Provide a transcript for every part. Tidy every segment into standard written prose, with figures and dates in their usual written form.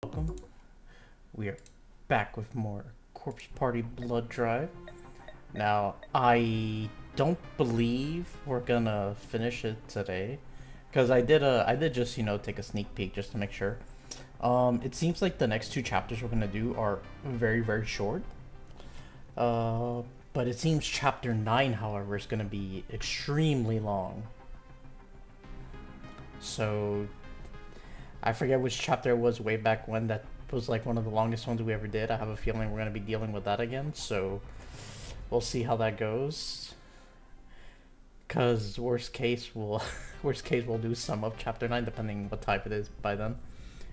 Welcome. We are back with more Corpse Party Blood Drive. Now, I don't believe we're gonna finish it today, because I did just take a sneak peek just to make sure. It seems like the next two chapters we're gonna do are very short. Uh, but it seems chapter 9, however, is gonna be extremely long. So I forget which chapter it was way back when that was like one of the longest ones we ever did. I have a feeling we're gonna be dealing with that again, so we'll see how that goes. Cause worst case we'll worst case we'll do some of chapter 9 depending what type it is by then,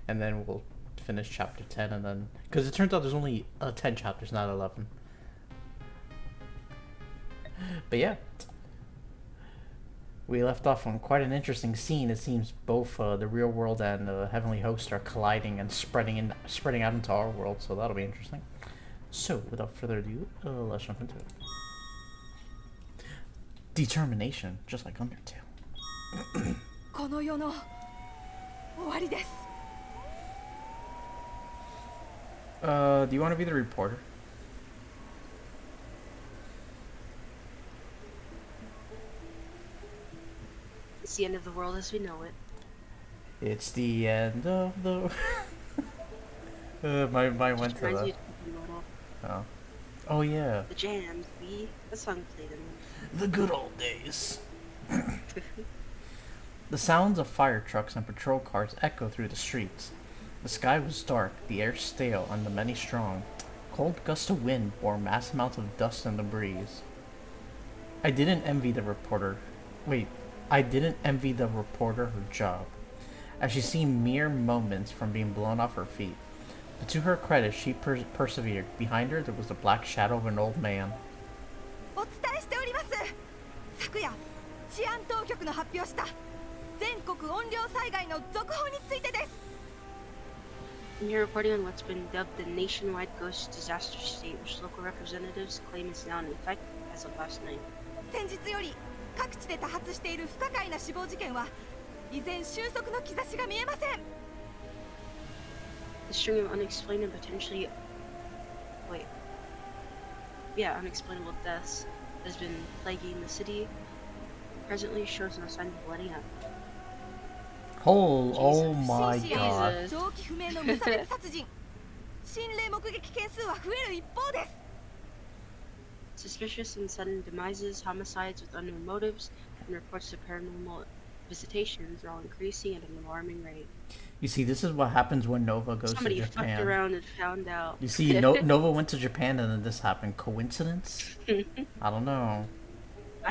and then we'll finish chapter 10, and then because it turns out there's only 10 chapters, not 11. But yeah, we left off on quite an interesting scene. It seems both the real world and the heavenly host are colliding and spreading out into our world, so that'll be interesting. So, without further ado, let's jump into it. Determination, just like Undertale. この世の終わりです。Do you want to be the reporter? It's the end of the world as we know it. It's the end of the. my mind went Just to reminds me the. of Pokemon. Oh. Oh yeah. The jams, the song played in The good old days. The sounds of fire trucks and patrol cars echo through the streets. The sky was dark, the air stale, and the many strong. Cold gusts of wind bore mass amounts of dust in the breeze. I didn't envy the reporter. Wait, I didn't envy the reporter her job, as she seemed mere moments from being blown off her feet. But to her credit, she persevered. Behind her, there was the black shadow of an old man. お伝えしております。昨夜、治安当局の発表した全国怨霊災害の続報についてです。And you're reporting on what's been dubbed the nationwide ghost disaster state, which local representatives claim is now in effect as of last night. 先日より各地で多発している不可解な死亡事件は依然収束の兆しが見えません。The string of unexplained and potentially unexplainable deaths that has been plaguing the city presently shows no sign of letting up. Oh my god. Jesus. 動機不明の無差別殺人。心霊目撃件数は増える一方です。 Suspicious and sudden demises, homicides with unknown motives, and reports of paranormal visitations are all increasing at an alarming rate. You see, this is what happens when Nova goes Somebody to fucked Japan. around and found out. You see, Nova went to Japan and then this happened. Coincidence? I don't know.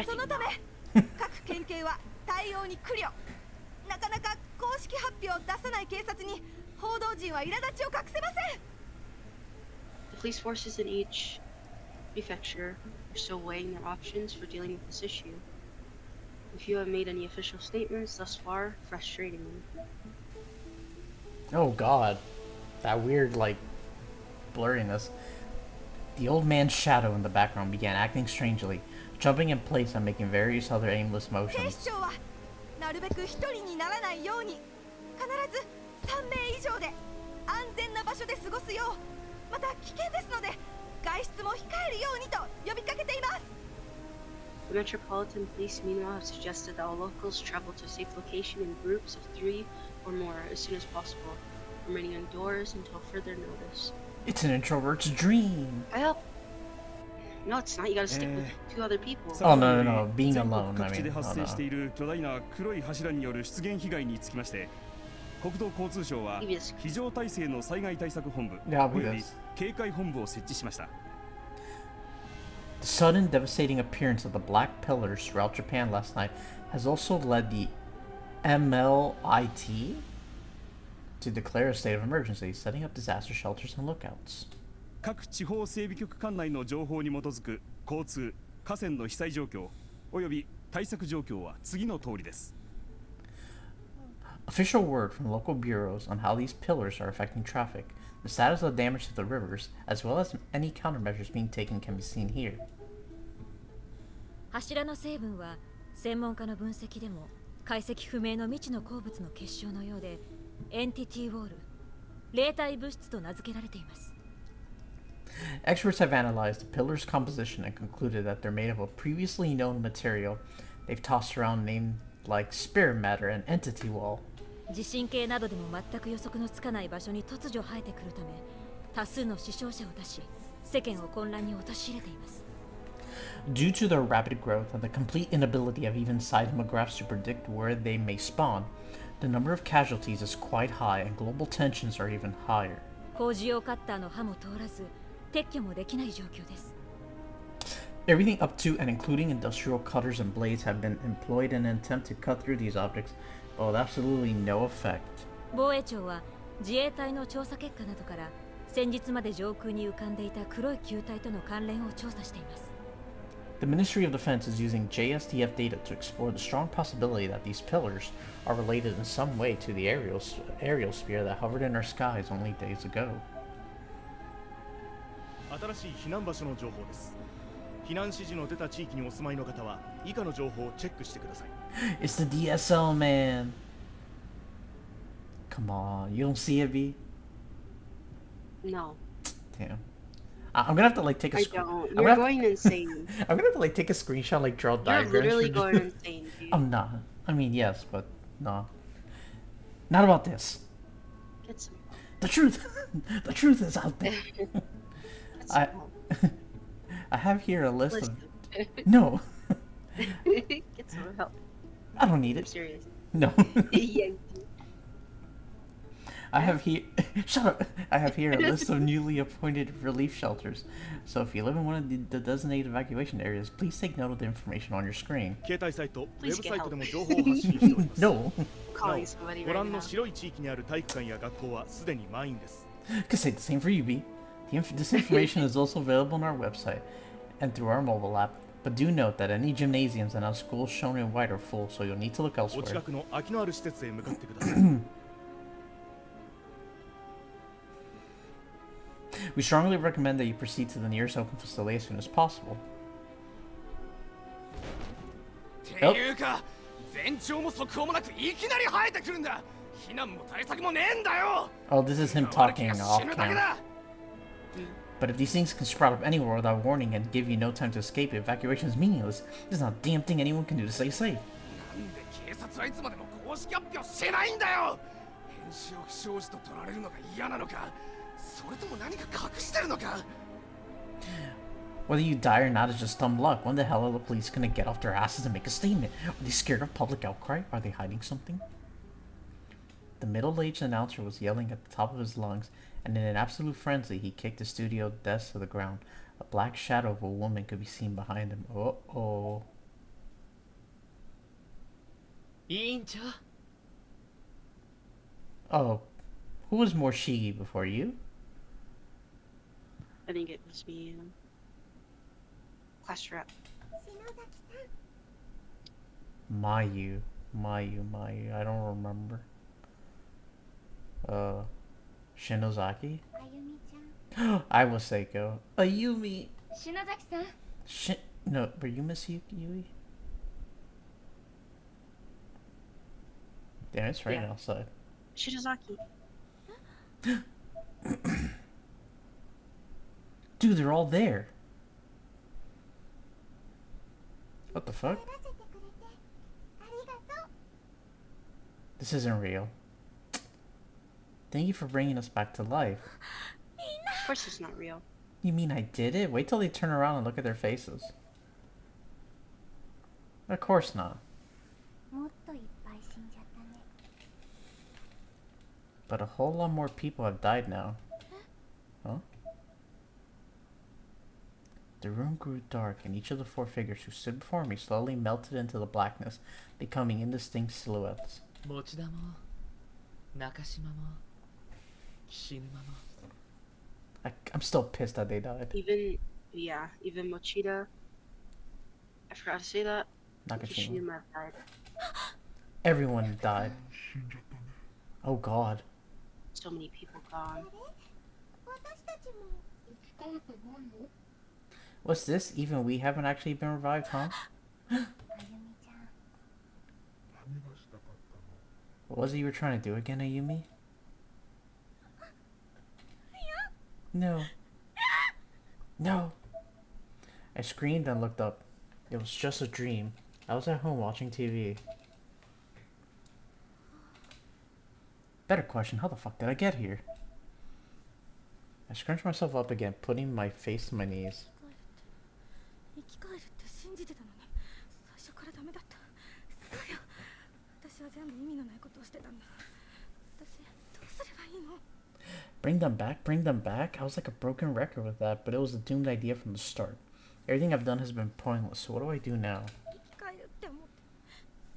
そのため、各県警は対応に苦慮。なかなか公式発表を出さない警察に報道陣は苛立ちを隠せません。 The police forces in each prefecture are still weighing their options for dealing with this issue. A few have made any official statements thus far, frustratingly. Oh god. That weird, like, blurriness. The old man's shadow in the background began acting strangely, jumping in place and making various other aimless 警 motions. 視庁はなるべく一人にならないように必ず3名以上で安全な場所で過ごすようまた危険ですので外出も控えるようにと呼びかけています。 The Metropolitan Police, meanwhile, have suggested that all locals travel to a safe location in groups of 3 or more as soon as possible, remaining indoors until further notice. It's an introvert's dream. Well, no, it's not. You gotta stick with 2 other people. Oh, no. Being 全国 alone, 各 I 地で mean, 発 oh, 生 no. している巨大な黒い柱による出現被害につきまして国土交通省は Previous. 非常体制の災害対策本部 Yeah, および because 警戒本部を設置しました the sudden devastating appearance of the black pillars throughout Japan last night has also led the MLIT to declare a state of emergency, setting up disaster shelters and lookouts. 各地方整備局管内の情報に基づく交通河川の被災状況および対策状況は次の通りです Official word from local bureaus on how these pillars are affecting traffic, the status of the damage to the rivers, as well as any countermeasures being taken can be seen here. 柱の成分は専門家の分析でも解析不明の未知の鉱物の結晶のようでエンティティウォール霊体物質と名付けられています。 Experts have analyzed the pillars' composition and concluded that they're made of a previously known material they've tossed around named like spirit matter and entity wall. 地震計などでも全く予測のつかない場所に突如生えてくるため、多数の死傷者を出し、世間を混乱に陥れています。 Due to their rapid growth and the complete inability of even seismographs to predict where they may spawn, the number of casualties is quite high and global tensions are even higher. 工事用カッターの刃も通らず、撤去もできない状況です。 Everything up to and including industrial cutters and blades have been employed in an attempt to cut through these objects, but with absolutely no effect. 防衛庁は自衛隊の調査結果などから先日まで上空に浮かんでいた黒い球体との関連を調査しています。 The Ministry of Defense is using JSTF data to explore the strong possibility that these pillars are related in some way to the aerial sphere that hovered in our skies only days ago. 新しい避難場所の情報です。避難指示の出た地域にお住まいの方は以下の情報をチェックしてください。 It's the DSL man. Come on, you don't see it, B? No, Damn. I'm gonna have to like take a I screen. don't. You're going insane. I'm gonna have to like take a screenshot, like draw You're diagrams. literally for going you. insane, dude. I'm not. I mean, yes, but no. Not about this. Get some help. The truth. The truth is out there. Get some I help. I have here a list of. Listen. No, Get some help. I don't need I'm it. serious. No. Yeah, dude. I have here. Shut up. I have here a list of newly appointed relief shelters. So if you live in one of the designated evacuation areas, please take note of the information on your screen. 携帯サイト、ウ Please ェブサイトでも get 情報を発信しております。 No. Calling somebody ご right 覧の now. 白い地域にある体育館や学校はすでに満員です。 Could say the same for you, B. This information is also available on our website and through our mobile app. But do note that any gymnasiums and our schools shown in white are full, so you'll need to look お elsewhere. 近くの空きのある施設へ向かってください。 We strongly recommend that you proceed to the nearest open facility as soon as possible. っていうか、前兆も速報もなくいきなり生えてくるんだ。避難も対策もねえんだよ。 Oh, this is him 悪気 talking が off 死ぬだけ camera. だ。 But if these things can sprout up anywhere without warning and give you no time to escape, evacuation is meaningless. There's not a damn thing anyone can do to stay safe. なんで警察はいつまでも公式発表してないんだよ。編集を不祥事と取られるのが嫌なのか、それとも何か隠してるのか。 Whether you die or not is just dumb luck. When the hell are the police gonna get off their asses and make a statement? Are they scared of public outcry? Are they hiding something? The middle-aged announcer was yelling at the top of his lungs, and in an absolute frenzy, he kicked the studio desk to the ground. A black shadow of a woman could be seen behind him. Uh-oh. 委員長 Oh, who was more Shigi before you? I think it was me. Class rep. Mayu. I don't remember. Shinozaki? あゆみちゃん I was Seiko. Ayumi. 篠崎さん No, were you Miss Yui? Damn, it's raining Yeah. outside. Shirazaki. Dude, they're all there. What the fuck? 出せてくれてありがとう This isn't real. Thank you for bringing us back to life. Of course it's not real. You mean I did it? Wait till they turn around and look at their faces. Of course not. もっといっぱい死んじゃったね But a whole lot more people have died now. Huh? The room grew dark, and each of the four figures who stood before me slowly melted into the blackness, becoming indistinct silhouettes. 持田も中島も岸沼も I'm still pissed that they died. Even Mochida. I forgot to say that. Nakashima. Kishima died. Everyone died. Oh god. So many people gone. 私たちも What's this? Even we haven't actually been revived, huh? あゆみちゃん What was it you were trying to do again, Ayumi? No. No. I screamed and looked up. It was just a dream. I was at home watching TV. Better question, how the fuck did I get here? I scrunched myself up again, putting my face to my knees. 生き返るって信じてたのに最初からダメだった。そうよ。私は全部意味のないことをしてたんだ。私どうすればいいの？ Bring them back? Bring them back? I was like a broken record with that, but it was a doomed idea from the start. Everything I've done has been pointless, so what do I do now?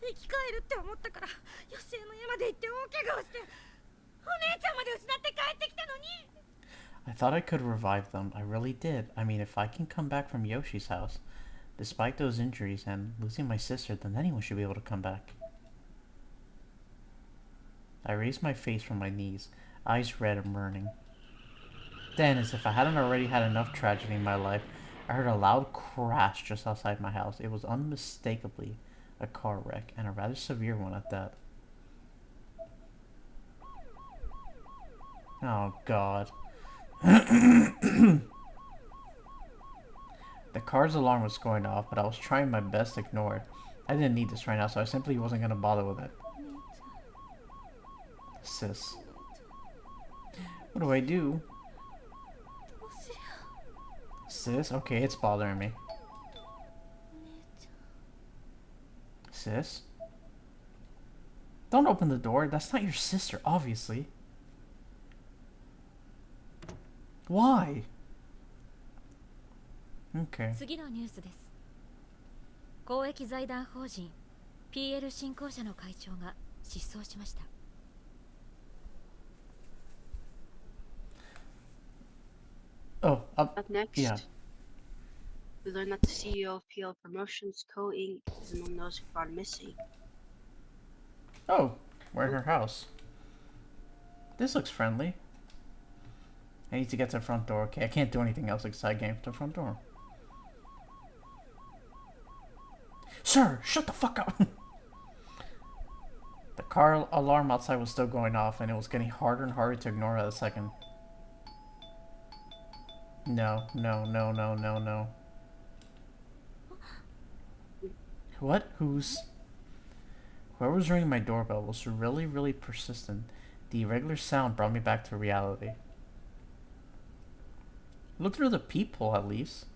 生き返るって思ったからヨシエの家まで行って大怪我をしてお姉ちゃんまで失って帰ってきたのに。 I thought I could revive them. I really did. I mean, if I can come back from Yoshi's house, despite those injuries and losing my sister, then anyone should be able to come back. I raised my face from my knees, eyes red and burning. Then, as if I hadn't already had enough tragedy in my life, I heard a loud crash just outside my house. It was unmistakably a car wreck, and a rather severe one at that. Oh, God. The car's alarm was going off, but I was trying my best to ignore it. I didn't need this right now, so I simply wasn't gonna bother with it. Sis. What do I do? Sis? Okay, it's bothering me. Sis? Don't open the door. That's not your sister, obviously. Why? Okay. 次のニュースです。公益財団法人 PL 振興社の会長が失踪しました。Oh, Up next, yeah. we learn that the CEO of PL Promotions Co. Inc. is among those who've gone missing. Oh, we're in her house. This looks friendly. I need to get to the front door. Okay, I can't do anything else except getting to the front door. Sir, shut the fuck up! The car alarm outside was still going off, and it was getting harder and harder to ignore by the second. No, no, no, no, no, no. What? Who's... Whoever was ringing my doorbell was really, really persistent. The irregular sound brought me back to reality. Look through the peephole, at least.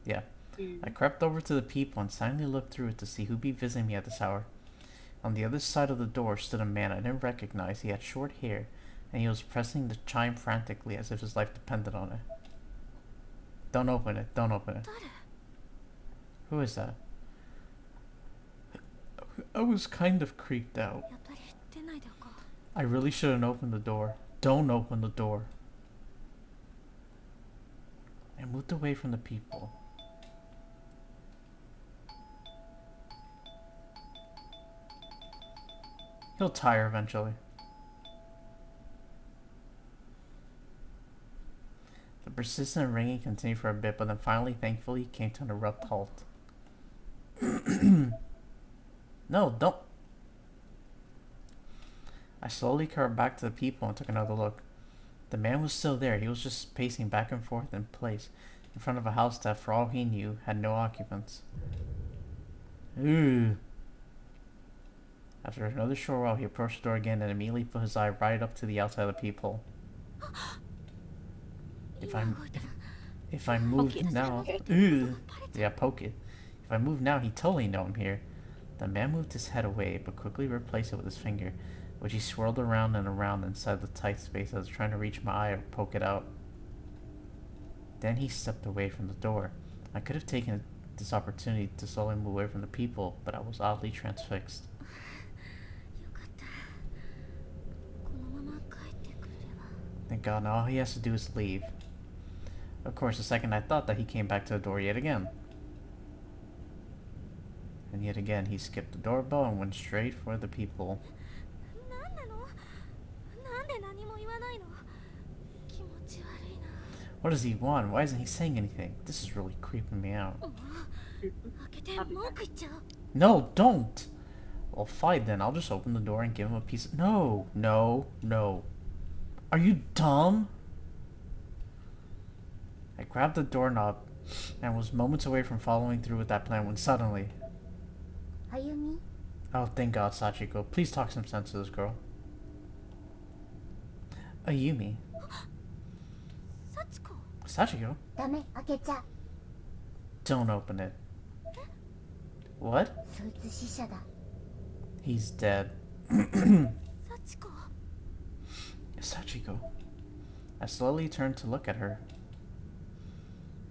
Yeah. I crept over to the peephole and silently looked through it to see who'd be visiting me at this hour. On the other side of the door stood a man I didn't recognize. He had short hair, and he was pressing the chime frantically as if his life depended on it. Don't open it. Don't open it. Who is that? I was kind of creeped out. I really shouldn't open the door. Don't open the door. I moved away from the people. He'll tire eventually. The persistent ringing continued for a bit, but then finally, thankfully, came to an abrupt halt. No, don't. I slowly curved back to the people and took another look. The man was still there. He was just pacing back and forth in place in front of a house that, for all he knew, had no occupants. Ooh. After another short while, he approached the door again and immediately put his eye right up to the outside of the peephole. If I move now, yeah, poke it. If I move now, he totally know I'm here. The man moved his head away, but quickly replaced it with his finger, which he swirled around and around inside the tight space as trying to reach my eye or poke it out. Then he stepped away from the door. I could have taken this opportunity to slowly move away from the people, but I was oddly transfixed. Thank God, now all he has to do is leave. Of course, the second I thought that, he came back to the door yet again. And yet again, he skipped the doorbell and went straight for the people. What does he want? Why isn't he saying anything? This is really creeping me out. No, don't! Well, fine then. I'll just open the door and give him a piece of... No, no, no. Are you dumb? I grabbed the doorknob and was moments away from following through with that plan when suddenly... あゆみ Oh, thank God, Sachiko. Please talk some sense to this girl. Ayumi. 幸子 Sachiko? ダメ開けちゃ Don't open it. What? そいつ死者だ He's dead. 幸子 Sachiko. I slowly turned to look at her.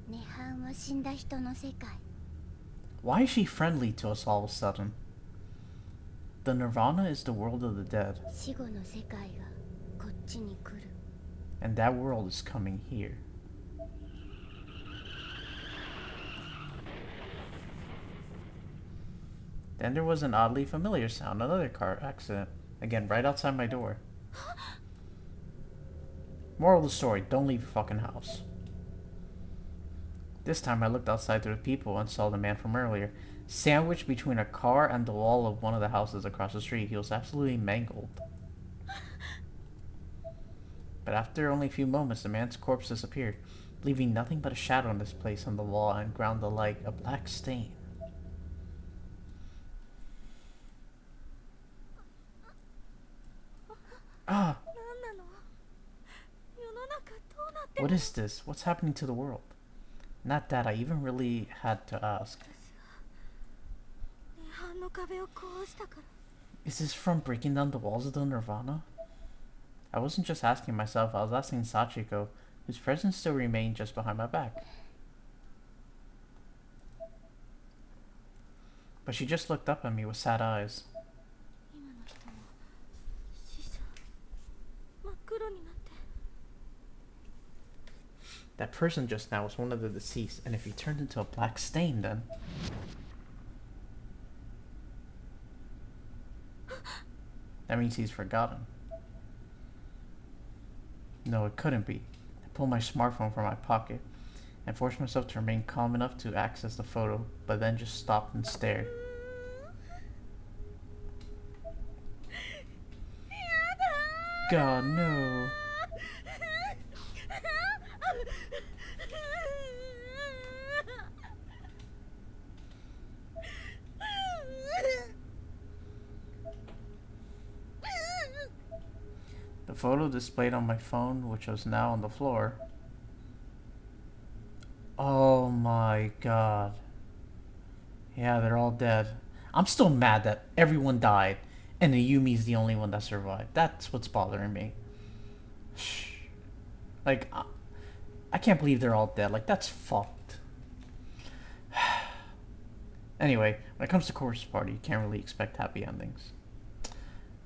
涅槃は死んだ人の世界 Why is she friendly to us all of a sudden? The Nirvana is the world of the dead, 死後の世界がこっちに来る and that world is coming here. Then there was an oddly familiar sound, another car accident. Again, right outside my door. Moral of the story, don't leave your fucking house. This time I looked outside through the people and saw the man from earlier. Sandwiched between a car and the wall of one of the houses across the street, he was absolutely mangled. But after only a few moments, the man's corpse disappeared, leaving nothing but a shadow in this place on the wall and ground alike, a black stain. Ah! 何なの世の中どうなって What is this? What's happening to the world? Not that I even really had to ask. 涅槃の壁を壊したから Is this from breaking down the walls of the Nirvana? I wasn't just asking myself, I was asking Sachiko, whose presence still remained just behind my back. But she just looked up at me with sad eyes. 今の人も死者真っ黒になって That person just now was one of the deceased, and if he turned into a black stain, then... That means he's forgotten. No, it couldn't be. I pulled my smartphone from my pocket and forced myself to remain calm enough to access the photo, but then just stopped and stared. God, no. The photo displayed on my phone, which was now on the floor. Oh my god. Yeah, they're all dead. I'm still mad that everyone died and Ayumi's the only one that survived. That's what's bothering me. Like, I can't believe they're all dead. Like, that's fucked. Anyway, when it comes to Chorus Party, you can't really expect happy endings.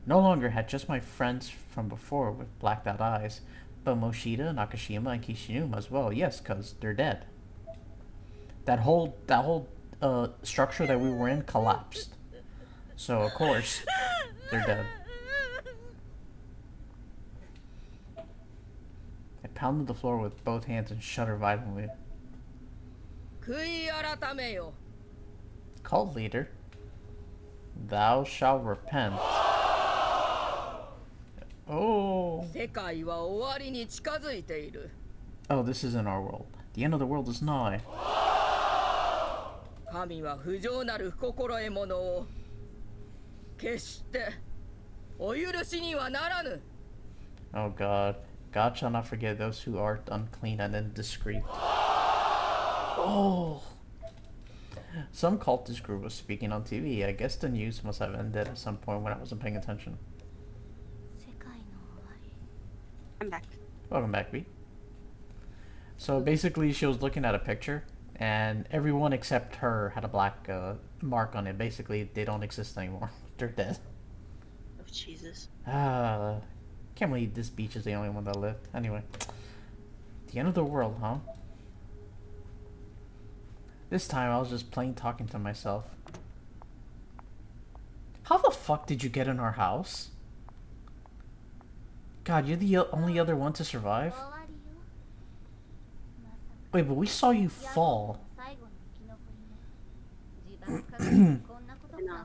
No longer had just my friends from before with blacked out eyes, but Moshida, Nakashima, and Kishinuma as well. Yes, because they're dead. That whole structure that we were in collapsed. So, of course, they're dead. I pounded the floor with both hands and shuddered violently. 悔い改めよ Cult leader, thou shalt repent. Oh. 世界は終わりに近づいている Oh, this isn't our world. The end of the world is nigh. 神は不浄なる不心得者を決してお許しにはならぬ Oh God. God shall not forget those who are unclean and indiscreet. Oh. Some cultist group was speaking on TV. I guess the news must have ended at some point when I wasn't paying attention. 世界の終わり I'm back. Welcome back, B. So basically, she was looking at a picture, and everyone except her had a black mark on it. Basically, they don't exist anymore. They're dead. Oh, Jesus. Can't believe this beach is the only one that lived. Anyway. The end of the world, huh? This time I was just plain talking to myself. How the fuck did you get in our house? God, you're the only other one to survive? 終わりよまさ Wait, but we saw you か fall. 最後の生き残りね自爆かけてこんなこと考えていま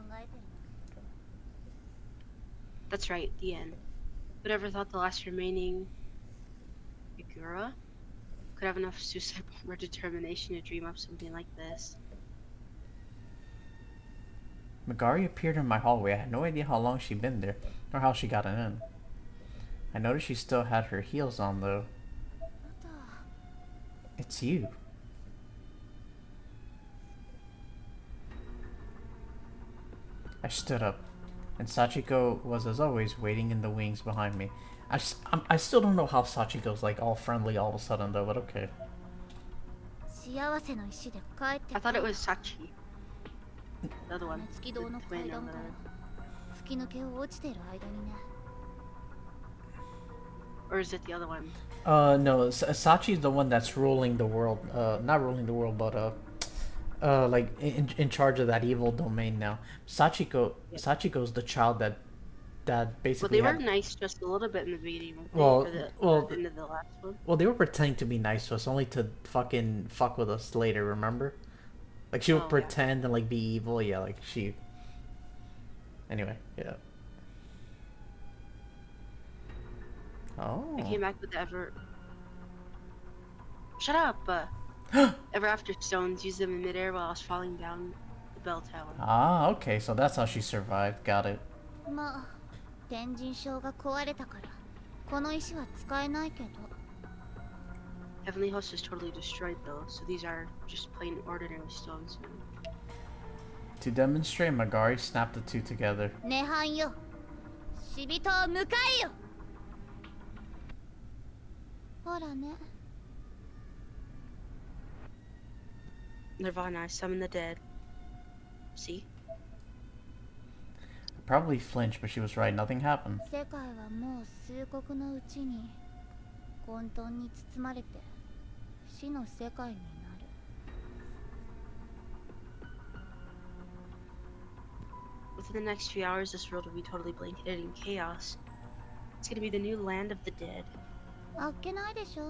す That's right, the end. But ever thought the last remaining Ikura could have enough suicide or determination to dream up something like this. Megari appeared in my hallway. I had no idea how long she'd been there, or how she got in. I noticed she still had her heels on, though. It's you. I stood up, and Sachiko was, as always, waiting in the wings behind me. I still don't know how Sachiko's like all friendly all of a sudden, though, but okay. 幸せの石で帰って I thought it was Sachi. The other one. 月 The 堂の twin 階 on 段から the... 吹き抜けを落ちてる間にね Or is it the other one? No, Sachi's the one that's ruling the world. Not ruling the world, but like in charge of that evil domain now. Sachiko's the child that Well, basically they were had, nice just a little bit in the beginning. Well, For the well, end of the last one. well, they were pretending to be nice to us only to fucking fuck with us later. Remember? Like she would Oh, yeah. pretend and like be evil. Yeah, like she. Anyway, yeah. Oh. I came back with the ever. Shut up! Ever after stones, used them in midair while I was falling down the bell tower. Ah, okay. So that's how she survived. Got it. まあ天神症が壊れたからこの石は使えないけど Heavenly Host is totally destroyed though, so these are just plain ordinary stones now. To demonstrate, Megari snapped the two together. 涅槃よ死人を迎えよほらね Nirvana, I summon the dead. See? I probably flinched, but she was right. Nothing happened. 世界はもう数刻のうちに混沌に包まれて死の世界になる Within the next few hours, this world will be totally blanketed in chaos. It's gonna be the new land of the dead. あっけないでしょ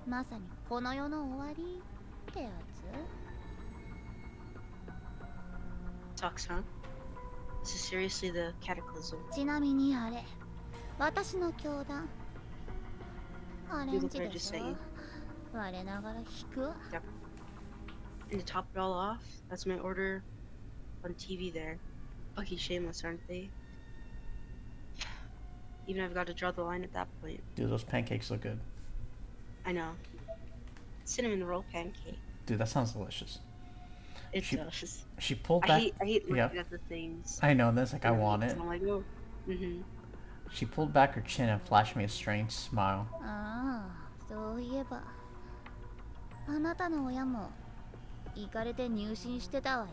まさにこの世の終わりってやつ Sucks, huh? This is seriously the cataclysm. ちなみにあれ私の教団アレンジでしょ我ながら引くわ And to top it all off, that's my order on TV there. Fucking shameless, aren't they? Even I've got to draw the line at that point. Dude, those pancakes look good. I know. Cinnamon roll pancake. Dude, that sounds delicious. It's She- delicious. She pulled I back. hate looking yeah. at the things. I know, and then it's like, I want it. I'm like, oh. Mm-hmm. She pulled back her chin and flashed me a strange smile. ああそういえばあなたの親もイカれて入信してたわよ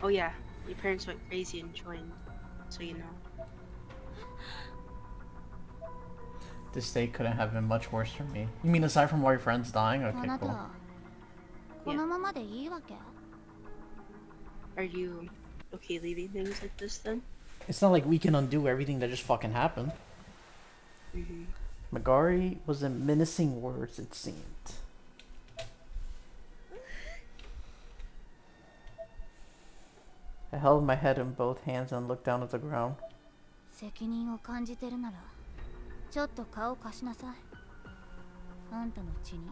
Oh yeah, your parents went crazy and joined, so you know. This day couldn't have been much worse for me. You mean aside from all your friends dying? あ Okay, な cool. たこのままでいいわけ Are you okay leaving things like this then? It's not like we can undo everything that just fucking happened. Mm-hmm. Megari was in menacing words, it seemed. I held my head in both hands and looked down at the ground. 責任を感じてるならちょっと顔貸しなさいあんたの血に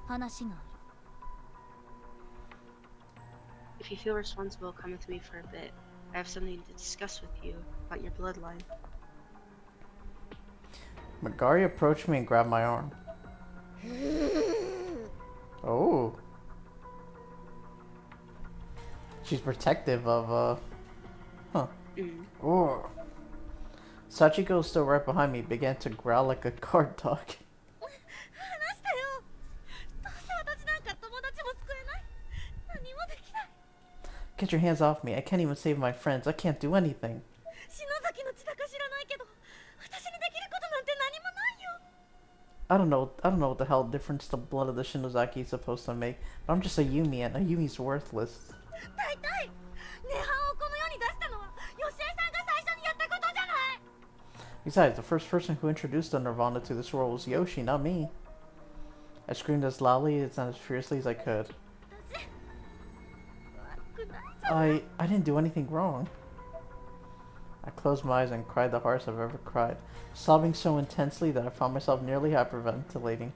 話がある If you feel responsible, come with me for a bit. I have something to discuss with you about your bloodline. Megari approached me and grabbed my arm. Oh. She's protective of, Huh. Mm. Oh. Sachiko, still right behind me, began to growl like a guard dog. 話してよどうせ私なんか友達も救えない何もできない Get your hands off me. I can't even save my friends. I can't do anything. 篠崎の血だか知らないけど私にできることなんて何もないよ I don't know what the hell difference the blood of the Shinozaki is supposed to make, but I'm just a Yumi and a Yumi's worthless. 大体涅槃をこの世に出したのはヨシエさんが最初にやったことじゃない Besides, the first person who introduced the Nirvana to this world was Yoshi, not me. I screamed as loudly and as fiercely as I could. 私悪くないじゃん I didn't do anything wrong. I closed my eyes and cried the hardest I've ever cried, sobbing so intensely that I found myself nearly hyperventilating.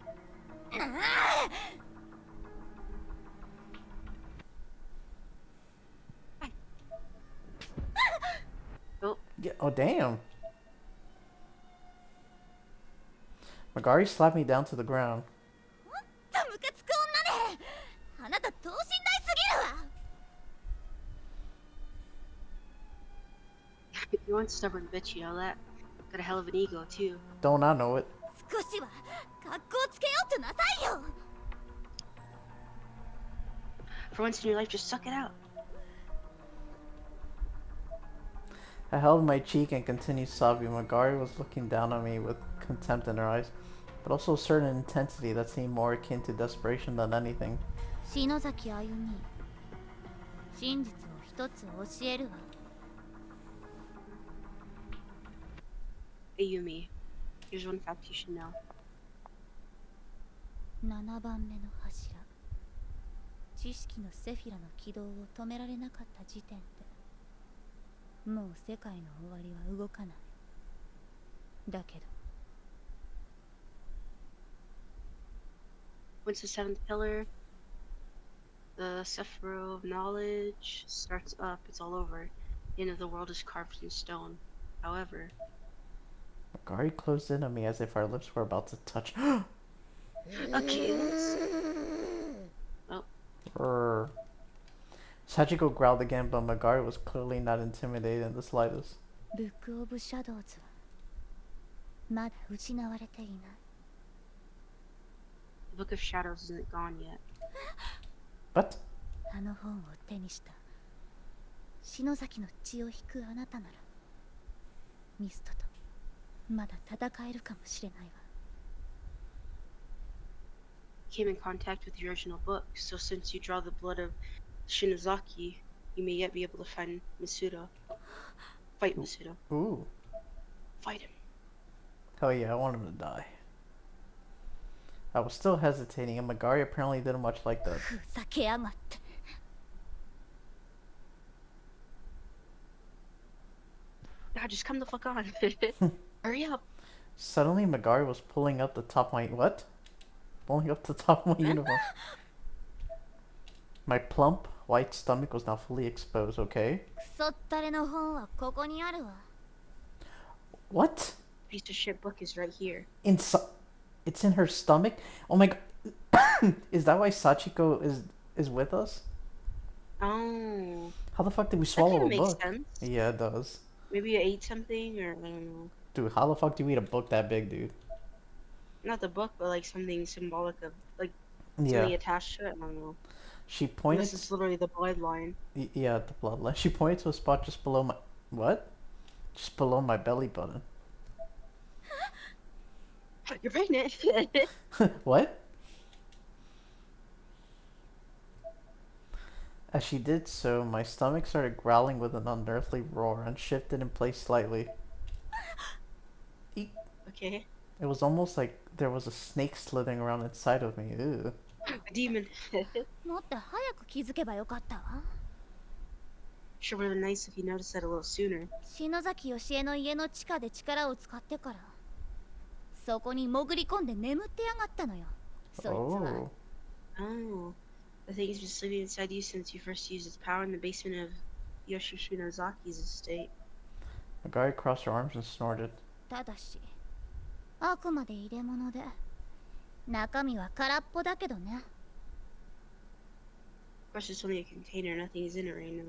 Oh, Yeah, oh, damn. Magari slapped me down to the ground. ムカつく女ね。あなた等身大すぎるわ。 you one stubborn bitch, you know that? Got a hell of an ego, too. Don't I know it? 少しは格好つけようとなさいよ。 For once in your life, just suck it out. I held my cheek and continued sobbing. Magari was looking down on me with contempt in her eyes, but also a certain intensity that seemed more akin to desperation than anything. 篠崎あゆみ、真実を一つ教えるわ。 Ayumi, here's one fact you should know. 7番目の柱。知識のセフィラの軌道を止められなかった時点で、もう世界の終わりは動かない。だけど Once the seventh pillar, the Sephiro of knowledge, starts up, it's all over. The end of the world is carved in stone. However, Magari closed in on me as if our lips were about to touch. okay, Brr. Sachiko growled again, but Magari was clearly not intimidated in the slightest. ブック・オブ・シャドウズはまだ失われていない。 the Book of Shadows isn't gone yet. But あの本を手にした篠崎の血を引くあなたならミストとまだ戦えるかもしれないわ。 Came in contact with the original book, so since you draw the blood of Shinozaki, you may yet be able to find Masuda. Fight Masuda. ooh, Fight him. hell yeah, I want him to die. I was still hesitating, and Magari apparently didn't much like that. ふざけやがって。 God, just come the fuck on. Hurry up. Suddenly, Magari was pulling up the top of my what? Pulling up the top of my uniform. My plump, white stomach was now fully exposed. Okay. クソったれの本はここにあるわ。 What? Piece of shit book is right here. It's in her stomach. Oh my god. Is that why Sachiko is with us? Oh, How the fuck did we that swallow kind a of makes book? sense. Yeah, it does. Maybe you ate something, or I don't know. Dude, how the fuck do you eat a book that big, dude? Not the book, but like something symbolic of like Yeah. something attached to it. I don't know. She pointed. This is literally the bloodline. Yeah, the bloodline. She pointed to a spot just below my what? Just below my belly button. You're pregnant. What? As she did so, my stomach started growling with an unearthly roar and shifted in place slightly. Okay. It was almost like there was a snake slithering around inside of me. Ew. A demon. もっと早く気づけばよかったわ。 Sure would have been nice if you noticed that a little sooner. 篠崎義恵の家の地下で力を使ってからそこに潜り込んで眠ってやがったのよ。そいつは。 Oh. Oh. The thing has been sleeping inside you since you first used its power in the basement of Yoshishinozaki's estate. Magari crossed her arms and snorted. ただしあくまで入れ物で中身は空っぽだけどね。 Of course, it's only a container. Nothing is in it right now.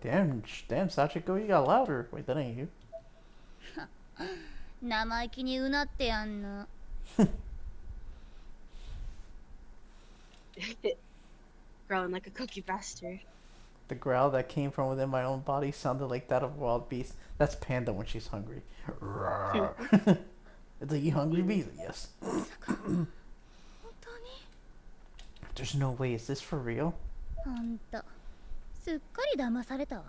Damn, Sachiko, you got louder. Wait, that ain't you. 生意気にうなってやんの。 Growling like a cookie bastard. The growl that came from within my own body sounded like that of a wild beast. That's Panda when she's hungry. Roar. It's like, you hungry, beast? Yes. 本当に There's no way. Is this for real? あんたすっかり騙されたわ。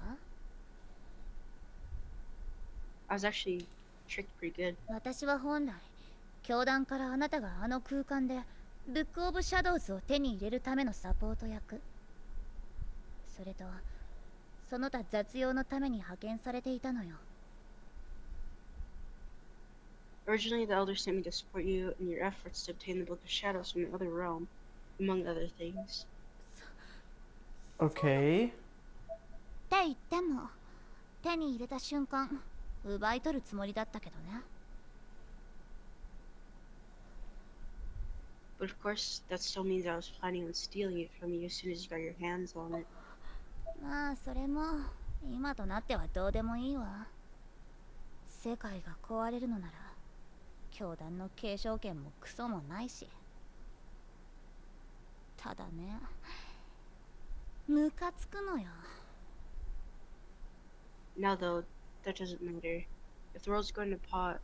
I was actually tricked pretty good. 私は本来教団からあなたがあの空間でブック・オブ・シャドウズを手に入れるためのサポート役。それとその他雑用のために派遣されていたのよ。 Originally, the Elder sent me to support you in your efforts to obtain the Book of Shadows from the other realm, among other things. Okay. って言っても手に入れた瞬間奪い取るつもりだったけどね。 But of course, that still means I was planning on stealing it from you as soon as you got your hands on it. まあそれも今となってはどうでもいいわ。世界が壊れるのなら教団の継承権もクソもないし。ただね、ムカつくのよ。 Now, though, that doesn't matter. If the world's going to pot,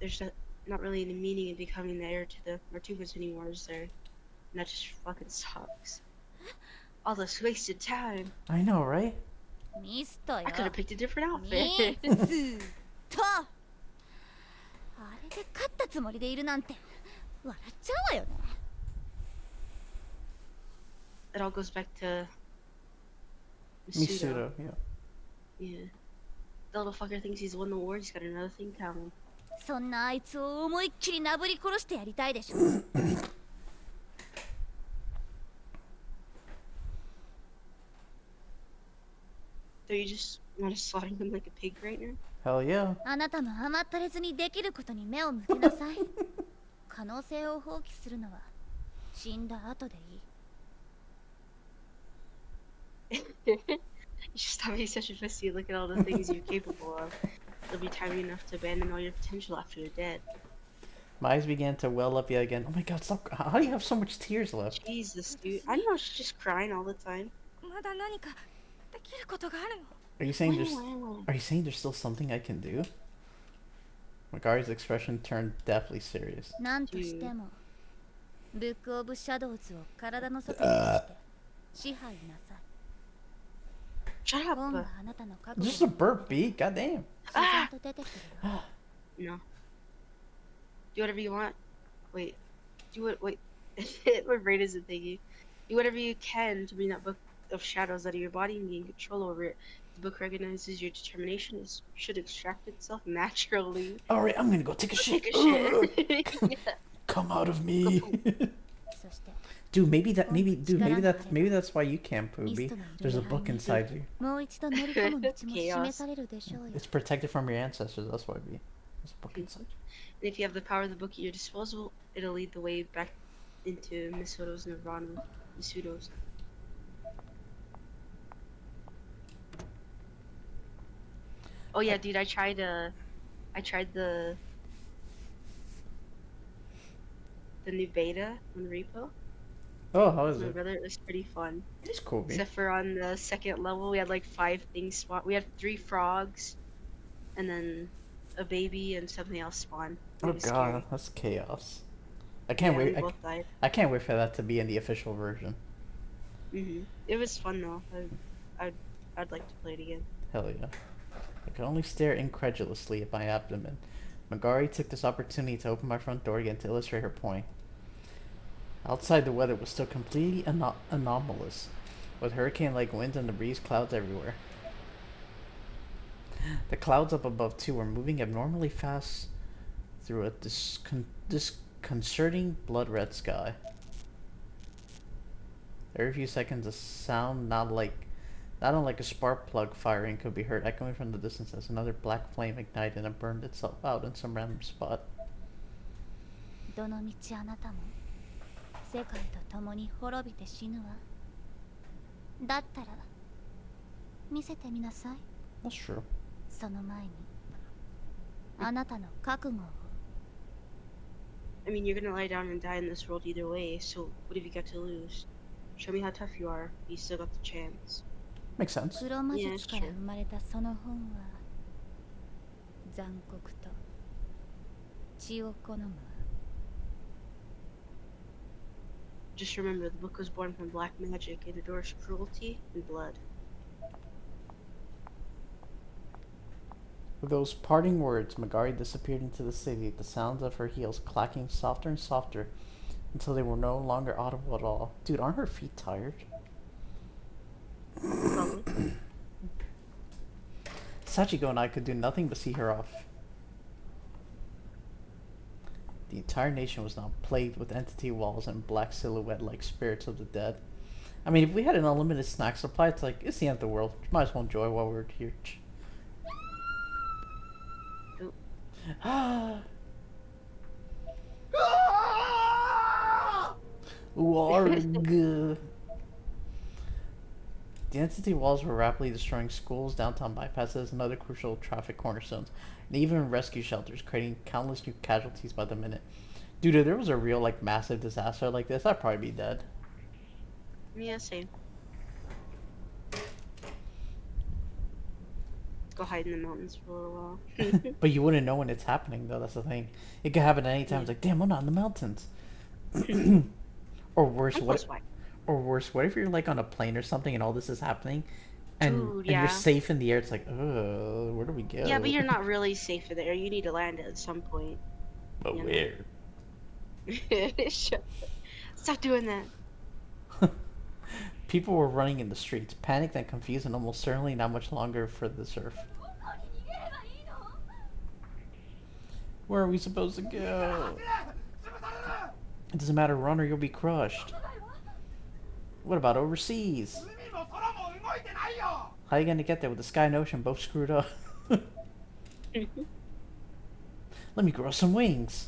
there's not really any meaning in becoming the heir to the Martubas anymore, is there? And that just fucking sucks. All this wasted time. I know, right? ミストよ。 I could have picked a different ミ outfit. スト。あれで勝ったつもりでいるなんて笑っちゃうわよね。 It all goes back to Misudo, yeah. Yeah. The little fucker thinks he's won the war, he's got another thing coming. そんなあいつを思いっきりなぶり殺してやりたいでしょ。 So you just want to slaughter him like a pig right now? Hell yeah. あなたも甘ったれずにできることに目を向けなさい。可能性を放棄するのは死んだ後でいい。 You should stop being such a pussy and look at all the things you're capable of. There'll be time enough to abandon all your potential after you're dead. My eyes began to well up yet again. Oh my god, stop. How do you have so much tears left? Jesus, dude. I know she's just crying all the time. まだ何かできることがあるの。 Are you saying there's still something I can do? Magari's expression turned deathly serious. なんとしてもブックオブシャドウズを体の外に出して支配なさい。 Shut 今が up. あなたの覚 Just 悟 a burp, B. Goddamn. 自然と出てくるわ。 No. Do whatever you want. Wait. Do what? Wait. My brain isn't thinking. Do whatever you can to bring that book of shadows out of your body and gain control over it. The book recognizes your determination. It should extract itself naturally. Alright, I'm gonna go take a shit. Take a shit. Yeah. Come out of me. そして Dude, maybe that's why you can't poo, B. There's a book inside you. もう一度乗り込む道も示されるでしょうよ。 It's protected from your ancestors, that's why, B. There's a book inside you. And if you have the power of the book at your disposal, it'll lead the way back into Misudo's Nirvana. Misudo's. Oh yeah, dude, I tried the new beta on Repo. Oh, how is My it? brother, it was pretty fun. It's cool, B. Except for on the second level, we had like 5 things spawn. We had 3 frogs, and then a baby and something else spawn. It Oh was god, that's chaos. I can't scary. wait. Yeah, we both died. I can't wait for that to be in the official version. It was fun though. I'd like to play it again. Hell yeah. I could only stare incredulously at my abdomen. Magari took this opportunity to open my front door again to illustrate her point. Outside, the weather was still completely anomalous, with hurricane-like winds and the breeze clouds everywhere. The clouds up above, too, were moving abnormally fast through a disconcerting blood-red sky. Every few seconds, a sound not unlike a spark plug firing could be heard echoing from the distance as another black flame ignited and burned itself out in some random spot. どの道あなたも世界と共に滅びて死ぬわ。だったら見せてみなさい。 That's true. その前にあなたの覚悟を。 I mean, you're gonna lie down and die in this world either way, so what have you got to lose? Show me how tough you are. You still got the chance. Makes sense. 黒魔術から生まれたその本は残酷と血を好むわ。 Just remember, the book was born from black magic. It adores cruelty and blood. With those parting words, Magari disappeared into the city, the sounds of her heels clacking softer and softer until they were no longer audible at all. Dude, aren't her feet tired? Probably. Sachiko and I could do nothing but see her off. The entire nation was now plagued with entity walls and black silhouette like spirits of the dead. I mean, if we had an unlimited snack supply, it's like, it's the end of the world. Might as well enjoy while we're here. Warg. The entity walls were rapidly destroying schools, downtown bypasses, and other crucial traffic cornerstones, and even rescue shelters, creating countless new casualties by the minute. Dude, if there was a real, like, massive disaster like this, I'd probably be dead. Yeah, same. Go hide in the mountains for a little while. But you wouldn't know when it's happening, though. That's the thing. It could happen at any time. It's like, damn, I'm not in the mountains. Or worse, I'm what? close by. Or worse, what if you're like on a plane or something and all this is happening, and, Dude, and yeah. you're safe in the air? It's like, where do we go? Yeah, but you're not really safe in there. You need to land at some point. But you know. where? Stop doing that. People were running in the streets, panicked and confused, and almost certainly not much longer for the surf. Where are we supposed to go? It doesn't matter, run or you'll be crushed. What about overseas? How are you gonna get there with the sky and ocean both screwed up? Let me grow some wings.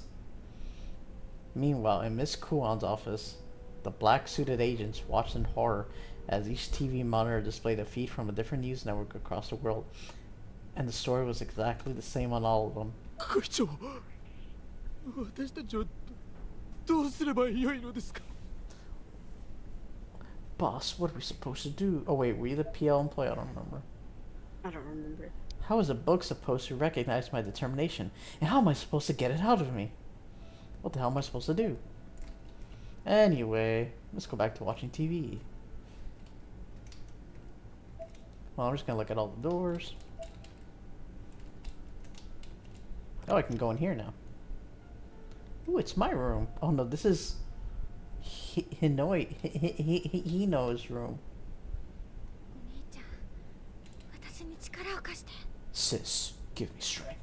Meanwhile, in Miss Kuon's office, the black-suited agents watched in horror as each TV monitor displayed a feed from a different news network across the world, and the story was exactly the same on all of them. 会長、私たちはどうすればよいのですか? Boss, what are we supposed to do? Oh wait, were you the PL employee? I don't remember. I don't remember. How is a book supposed to recognize my determination? And how am I supposed to get it out of me? What the hell am I supposed to do? Anyway, let's go back to watching TV. Well, I'm just gonna look at all the doors. Oh, I can go in here now. Ooh, it's my room. Oh no, this is Hino's room. Sis, give me strength.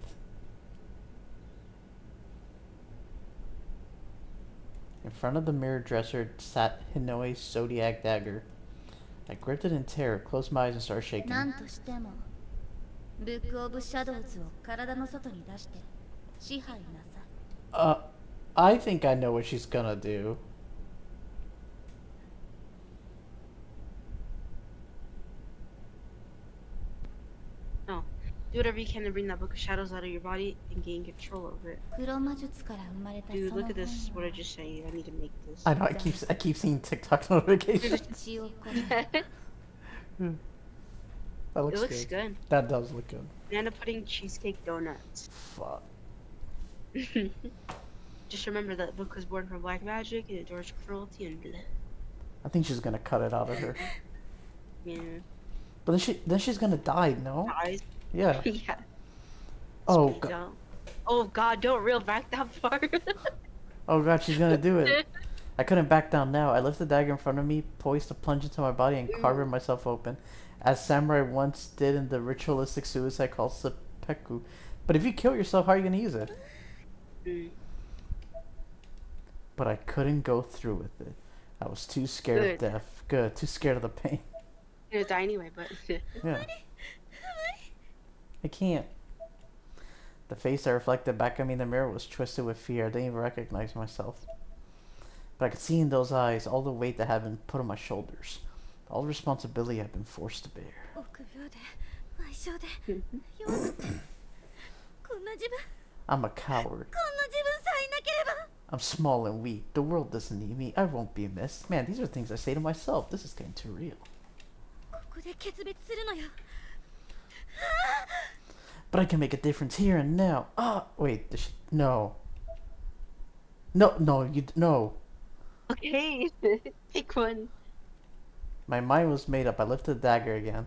In front of the mirror dresser sat Hinoi's zodiac dagger. I gripped it in terror, closed my eyes, and started shaking. なんとしてもブックオブシャドウズを体の外に出して支配なさい。I think I know what she's gonna do. No. Do whatever you can to bring that book of shadows out of your body and gain control over it. 黒魔術から生まれたそ Dude, の look 本 at this. に What は I just say. I need to make this. I know. I keep seeing TikTok notifications. 血を込め That It looks, looks good. good. That does look good. Banana pudding, cheesecake, donuts. Fuck. Just remember that book was born from black magic and adores cruelty and blood. I think she's gonna cut it out of her. Yeah. But then she's gonna die. No. Eyes. Yeah. Yeah. Oh. Speak out. Oh God! Don't reel back that far. Oh god, she's gonna do it. I couldn't back down now. I lifted the dagger in front of me, poised to plunge into my body and carve myself open, as samurai once did in the ritualistic suicide called seppuku. But if you kill yourself, how are you gonna use it? But I couldn't go through with it. I was too scared of Good. death. Good, too scared of the pain. You're gonna die anyway, but Yeah. I can't. The face that reflected back at me in the mirror was twisted with fear. I didn't even recognize myself. But I could see in those eyes all the weight that had been put on my shoulders. All the responsibility I'd been forced to bear. 臆病で愛情で弱くてこんな自分 I'm a coward. こんな自分さえいなければ I'm small and weak. The world doesn't need me. I won't be missed. Man, these are things I say to myself. This is getting too real. ここで決別するのよ But I can make a difference here and now. Ah, wait. No. No, no. okay. Pick one. My mind was made up. I lifted the dagger again.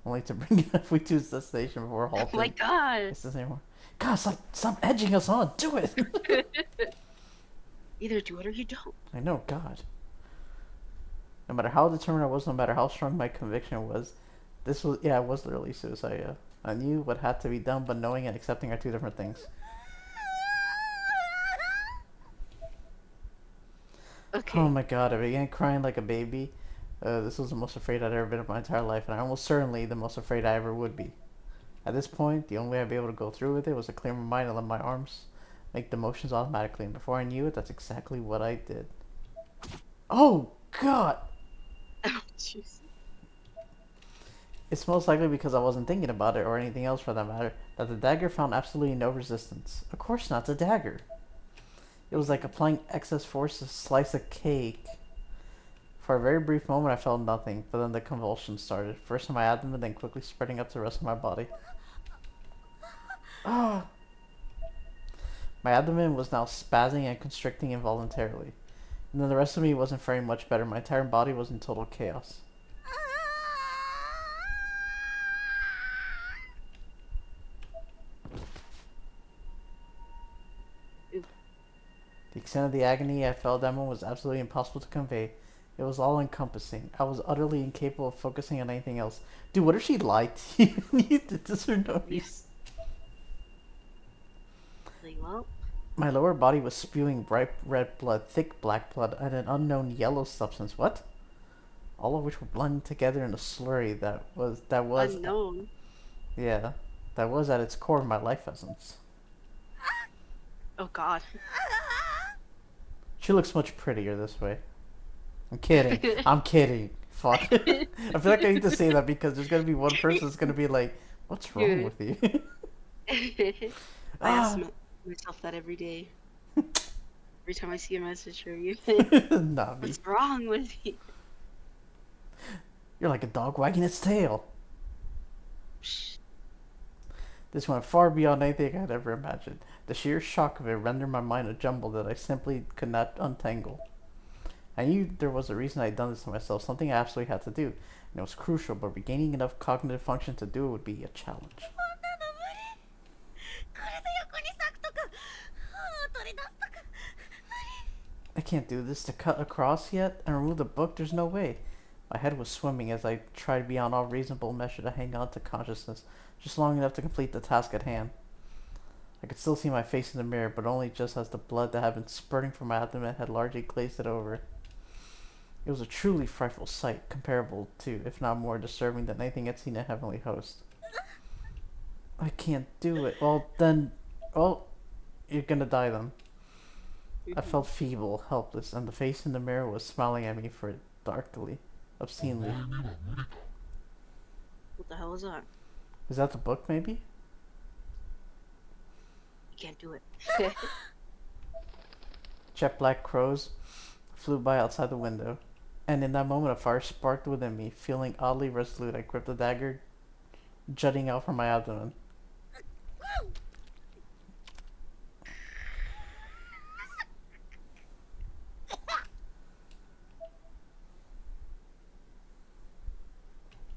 Only to bring it up we to its destination before Oh halting. my God. It's the same one. God, stop edging us on. Do it. Either do it or you don't. I know, God. No matter how determined I was, no matter how strong my conviction was, this was, yeah, it was literally suicide, yeah. I knew what had to be done, but knowing and accepting are two different things. Okay. Oh my god, I began crying like a baby. This was the most afraid I'd ever been in my entire life, and almost certainly the most afraid I ever would be. At this point, the only way I'd be able to go through with it was to clear my mind and let my arms make the motions automatically, and before I knew it, that's exactly what I did. Oh god! Oh, jeez. It's most likely because I wasn't thinking about it, or anything else for that matter, that the dagger found absolutely no resistance. Of course not, it's a dagger. It was like applying excess force to slice a cake. For a very brief moment I felt nothing, but then the convulsions started, first in my abdomen, then quickly spreading up to the rest of my body. Ah! My abdomen was now spazzing and constricting involuntarily. And then the rest of me wasn't faring much better. My entire body was in total chaos. The extent of the agony I felt that moment was absolutely impossible to convey. It was all encompassing. I was utterly incapable of focusing on anything else. Dude, what if she lied to you and you did this for no reason? Like, well, My lower body was spewing bright red blood, thick black blood, and an unknown yellow substance. What? All of which were blended together in a slurry that was unknown. yeah, that was at its core my life essence. Oh god. She looks much prettier this way. I'm kidding. I'm kidding. Fuck. I feel like I need to say that because there's gonna be one person that's gonna be like, "What's wrong with you?" I ask myself that every day. Every time I see a message from you. Nah, me. What's wrong with you? You're like a dog wagging its tail. Psh. This went far beyond anything I'd ever imagined. The sheer shock of it rendered my mind a jumble that I simply could not untangle. I knew there was a reason I'd done this to myself, something I absolutely had to do, and it was crucial, but regaining enough cognitive function to do it would be a challenge. I can't do this. To cut across yet and remove the book, there's no way. My head was swimming as I tried beyond all reasonable measure to hang on to consciousness, just long enough to complete the task at hand. I could still see my face in the mirror, but only just as the blood that had been spurting from my abdomen had largely glazed it over. It was a truly frightful sight, comparable to, if not more disturbing than anything I'd seen in Heavenly Host. I can't do it. Well, you're gonna die then. I felt feeble, helpless, and the face in the mirror was smiling at me for it darkly, obscenely. What the hell is that? Is that the book, maybe? You can't do it. Jet black crows flew by outside the window, and in that moment a fire sparked within me. Feeling oddly resolute, I gripped the dagger jutting out from my abdomen.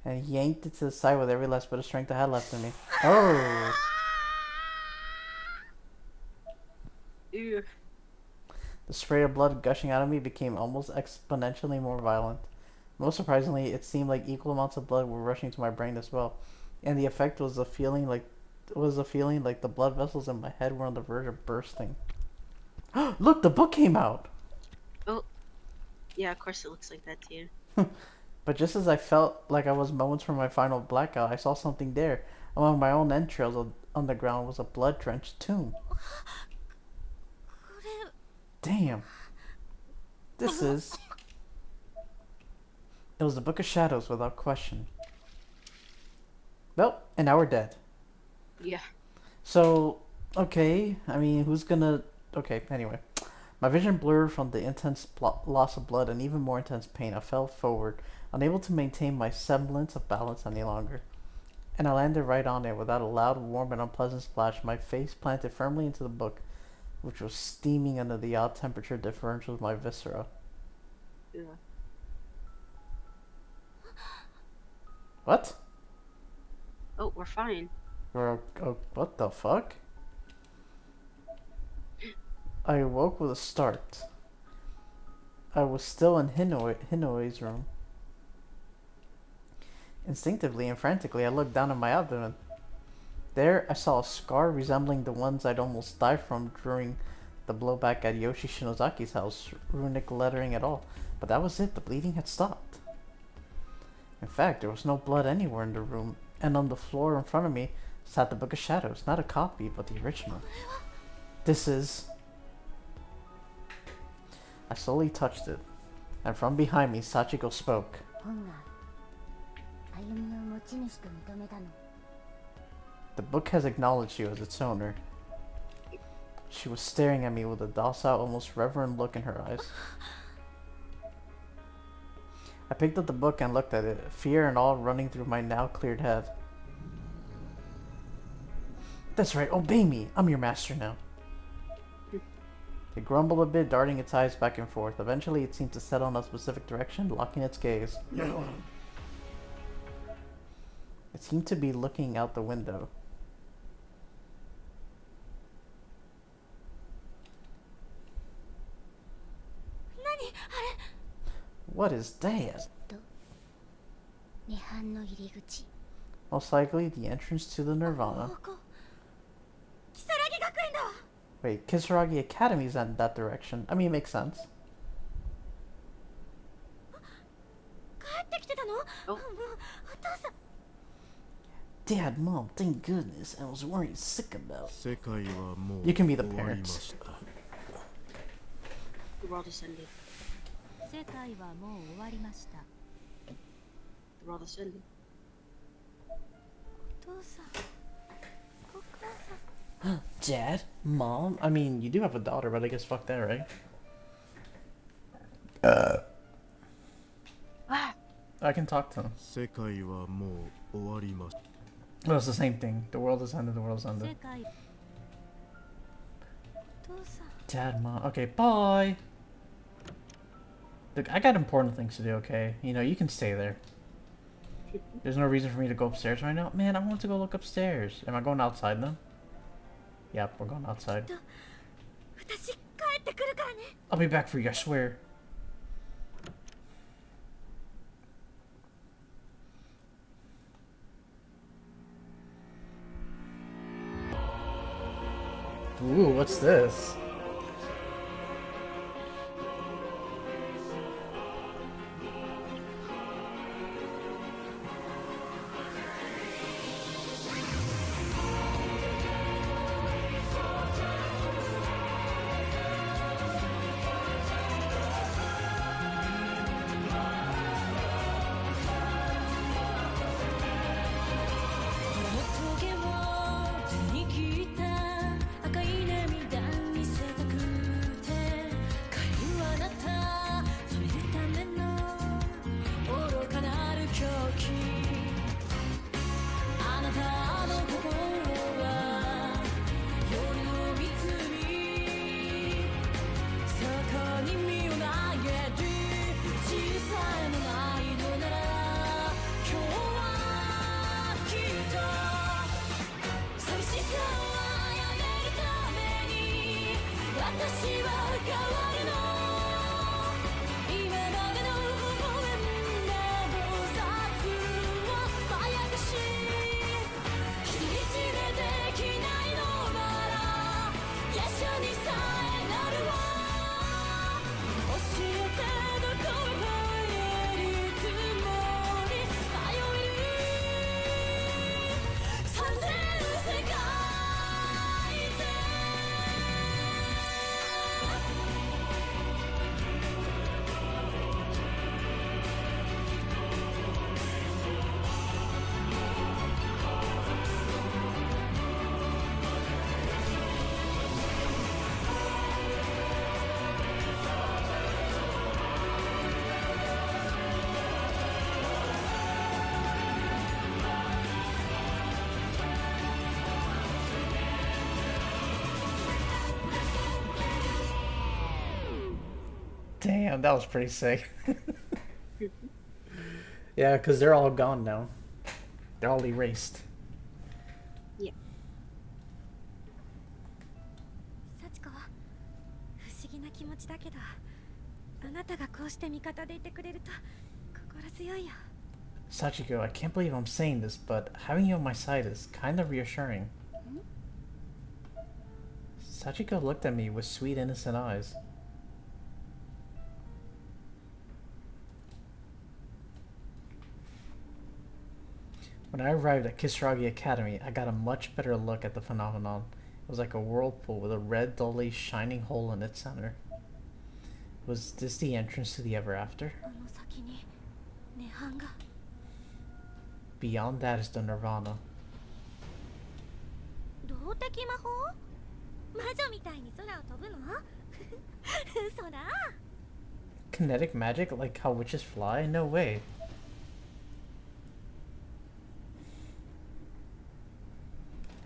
And yanked it to the side with every last bit of strength I had left in me. Oh! Ew. The spray of blood gushing out of me became almost exponentially more violent. Most surprisingly, it seemed like equal amounts of blood were rushing to my brain as well, and the effect was a feeling like the blood vessels in my head were on the verge of bursting. Look, the book came out. Oh. Yeah, of course it looks like that to you. But just as I felt like I was moments from my final blackout, I saw something there. Among my own entrails on the ground was a blood-drenched tomb. Damn. This is... It was the Book of Shadows without question. Well, and now we're dead. Yeah. So, okay, I mean, who's gonna... Okay, anyway. My vision blurred from the intense loss of blood and even more intense pain. I fell forward, unable to maintain my semblance of balance any longer. And I landed right on it without a loud, warm, and unpleasant splash, my face planted firmly into the book, which was steaming under the odd temperature differential of my viscera. Yeah. What? Oh, we're fine. What the fuck? I awoke with a start. I was still in Hinoi's room. Instinctively and frantically, I looked down at my abdomen. There, I saw a scar resembling the ones I'd almost died from during the blowback at Yoshi Shinozaki's house, runic lettering at all. But that was it, the bleeding had stopped. In fact, there was no blood anywhere in the room, and on the floor in front of me sat the Book of Shadows, not a copy, but the original. This is... I slowly touched it, and from behind me, Sachiko spoke. 本が歩みの持ち主と認めたの。 The book has acknowledged you as its owner. She was staring at me with a docile, almost reverent look in her eyes. I picked up the book and looked at it, fear and awe running through my now cleared head. That's right, obey me. I'm your master now. It grumbled a bit, darting its eyes back and forth. Eventually, it seemed to settle in a specific direction, locking its gaze. It seemed to be looking out the window. What is that? 涅槃の入り口。 Most likely the entrance to the Nirvana. ここ如月学園だ。 Wait, Kisaragi Academy's in that direction. I mean, it makes sense. 帰ってきてたの？おお父さん。 Dad, Mom, thank goodness. I was worried sick about. 世界はもう You can be the 終わりま parents. した。 The world is ended. 世界はもう終わりました。 The world is ended. お父さん。お母さん。 Dad, Mom? I mean, you do have a daughter, but I guess fuck that, right? I can talk to him. 世界はもう終わりました。 Well, it's the same thing. The world is ended, the world is 世 ended. 界。お父さん。 Dad, Mom. Okay, bye. Look, I got important things to do, okay? You know, you can stay there. There's no reason for me to go upstairs right now. Man, I want to go look upstairs. Am I going outside then? Yep, we're going outside. 私帰ってくるからね。 I'll be back for you, I swear. Ooh, what's this? Damn, that was pretty sick. Yeah, because they're all gone now. They're all erased. Yeah. 幸子は不思議な気持ちだけどあなたがこうして味方でいてくれると心強いよ。 Sachiko, I can't believe I'm saying this, but having you on my side is kind of reassuring. Sachiko looked at me with sweet, innocent eyes. When I arrived at Kisaragi Academy, I got a much better look at the phenomenon. It was like a whirlpool with a red, dully shining hole in its center. Was this the entrance to the ever after? あの先に涅槃が。 Beyond that is the Nirvana. 動的魔法？魔女みたいに空を飛ぶの？嘘だ。 Kinetic magic like how witches fly? No way.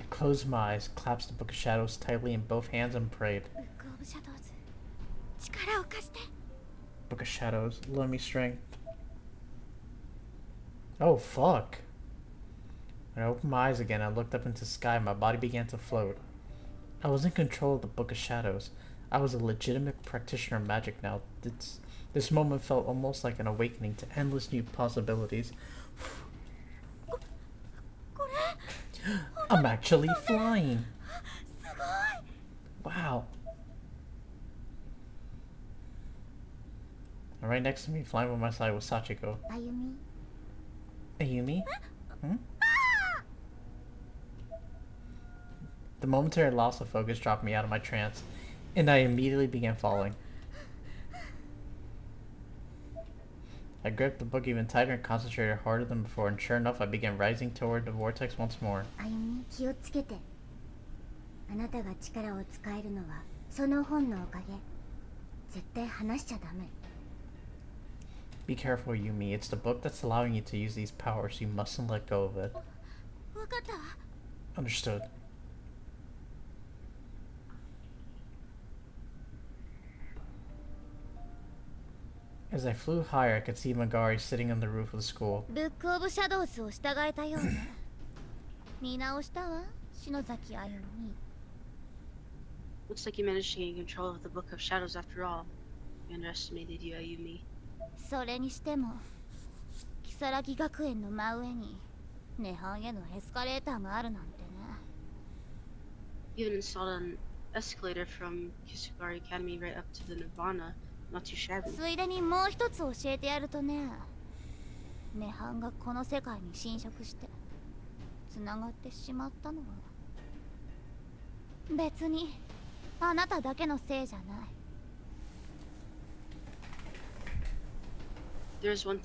I closed my eyes, clasped the Book of Shadows tightly in both hands, and prayed. ブックオブシャドウズ、力を貸して。 Book of Shadows, lend me strength. Oh, fuck. When I opened my eyes again, I looked up into the sky, and my body began to float. I was in control of the Book of Shadows. I was a legitimate practitioner of magic now. This moment felt almost like an awakening to endless new possibilities. これ I'm actually flying! すごい。 Wow. And right next to me, flying by my side, was Sachiko. あゆみ Ayumi? Hmm? The momentary loss of focus dropped me out of my trance, and I immediately began falling. I gripped the book even tighter and concentrated harder than before, and sure enough, I began rising toward the vortex once more. あゆみ気をつけて。あなたが力を使えるのはその本のおかげ。絶対離しちゃダメ。 Be careful, Yumi. It's the book that's allowing you to use these powers. You mustn't let go of it. わかったわ。 Understood. As I flew higher, I could see Magari sitting on the roof of the school. ブックオブシャドウズを従えたようね。見直したわ、篠崎あゆみ。 Looks like you managed to gain control of the Book of Shadows after all. We underestimated you, Ayumi. それにしても、如月学園の真上に涅槃へのエスカレーターがあるなんてね。 You even installed an escalator from Kisugari Academy right up to the Nirvana. Not too shabby. ついでにもう一つ教えてやるとね、涅槃がこの世界に侵食してつながってしまったのは別にあなただけのせいじゃない。 There's one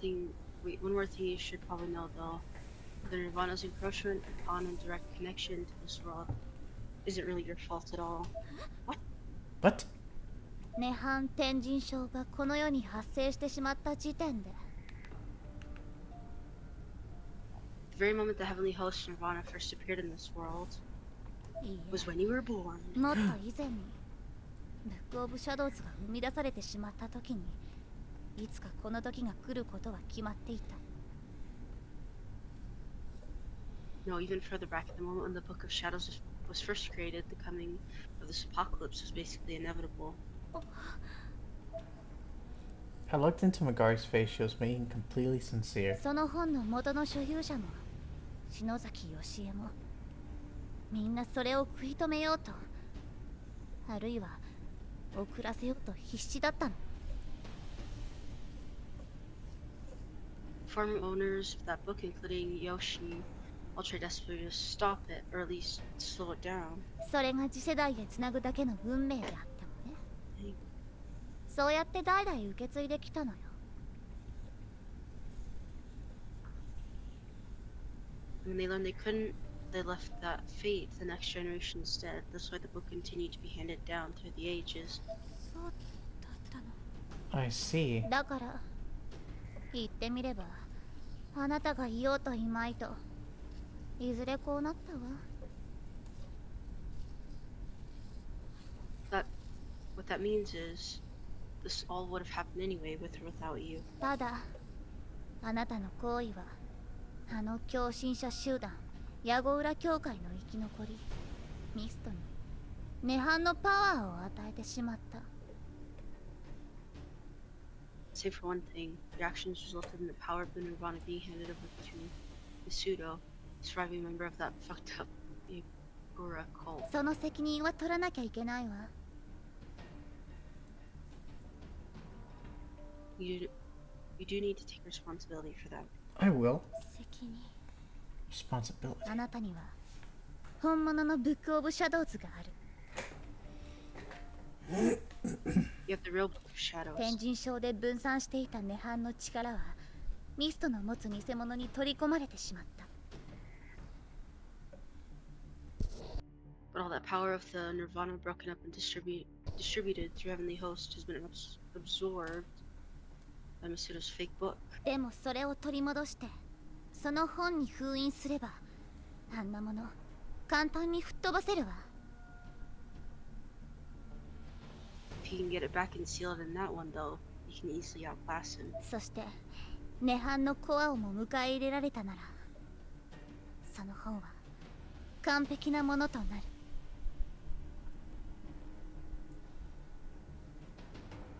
more thing you should probably know though. The Nirvana's encroachment on and direct connection to this world isn't really your fault at all. What? 涅槃天神症がこの世に発生してしまった時点で The very moment the heavenly host Nirvana first appeared in this world いい was when you were born. えもっと以前にブックオブシャドウズが生み出されてしまった時にいつかこの時が来ることは決まっていた。 No, even further back, the moment when the Book of Shadows was first created, the coming of this apocalypse was basically inevitable. I looked into Magari's face. She was being completely sincere. その本の元の所有者も篠崎義恵もみんなそれを食い止めようとあるいは遅らせようと必死だったの。 Former owners of that book, including Yoshi, all tried desperately to stop it, or at least slow it down. それが次世代へつなぐだけの運命であってもね。そうやって代々受け継いできたのよ。 When they learned they couldn't, they left that fate to the next generation instead. That's why the book continued to be handed down through the ages. そうだったの。 I see. だから言ってみればあなたがいようといまいといずれこうなったわ。 What that means is, this all would have happened anyway, with or without you. ただあなたの行為はあの狂信者集団ヤゴウラ教会の生き残りミストに涅槃のパワーを与えてしまった。Save for one thing, your actions resulted in the power of the Nirvana being handed over to Misudo, surviving member of that fucked up Igora cult. その責任は取らなきゃいけないわ。 You do need to take responsibility for that. I will. 責任。 Responsibility. あなたには本物のブックオブシャドウズがある。 You have the real Book of Shadows. 天神症で分散していた涅槃の力はミストの持つ偽物に取り込まれてしまった。 But all that power of the Nirvana broken up and distributed through Heavenly Host has been absorbed by Masuda's fake book. でもそれを取り戻してその本に封印すればあんなもの簡単に吹っ飛ばせるわ。 If you can get it back and seal it in that one, though, you can easily outclass him. そして涅槃のコアをも迎え入れられたならその本は完璧なものとなる。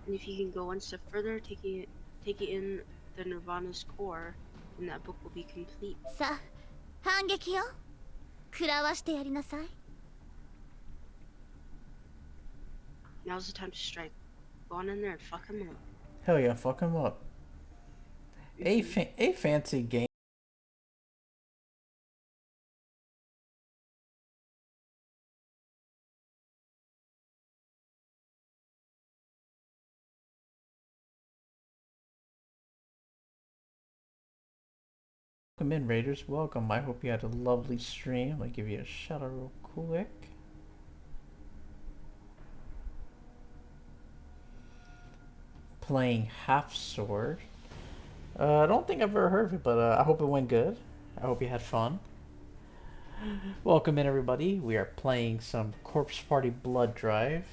And if you can go one step further, taking in the Nirvana's core, then that book will be complete. さあ反撃よ。食らわしてやりなさい。 Now's the time to strike. Go on in there and fuck him up. Hell yeah, fuck him up. A fancy game. Welcome in, Raiders. Welcome. I hope you had a lovely stream. I'll give you a shout out real quick. Playing Half Sword. I don't think I've ever heard of it, but I hope it went good. I hope you had fun. Welcome in, everybody. We are playing some Corpse Party Blood Drive.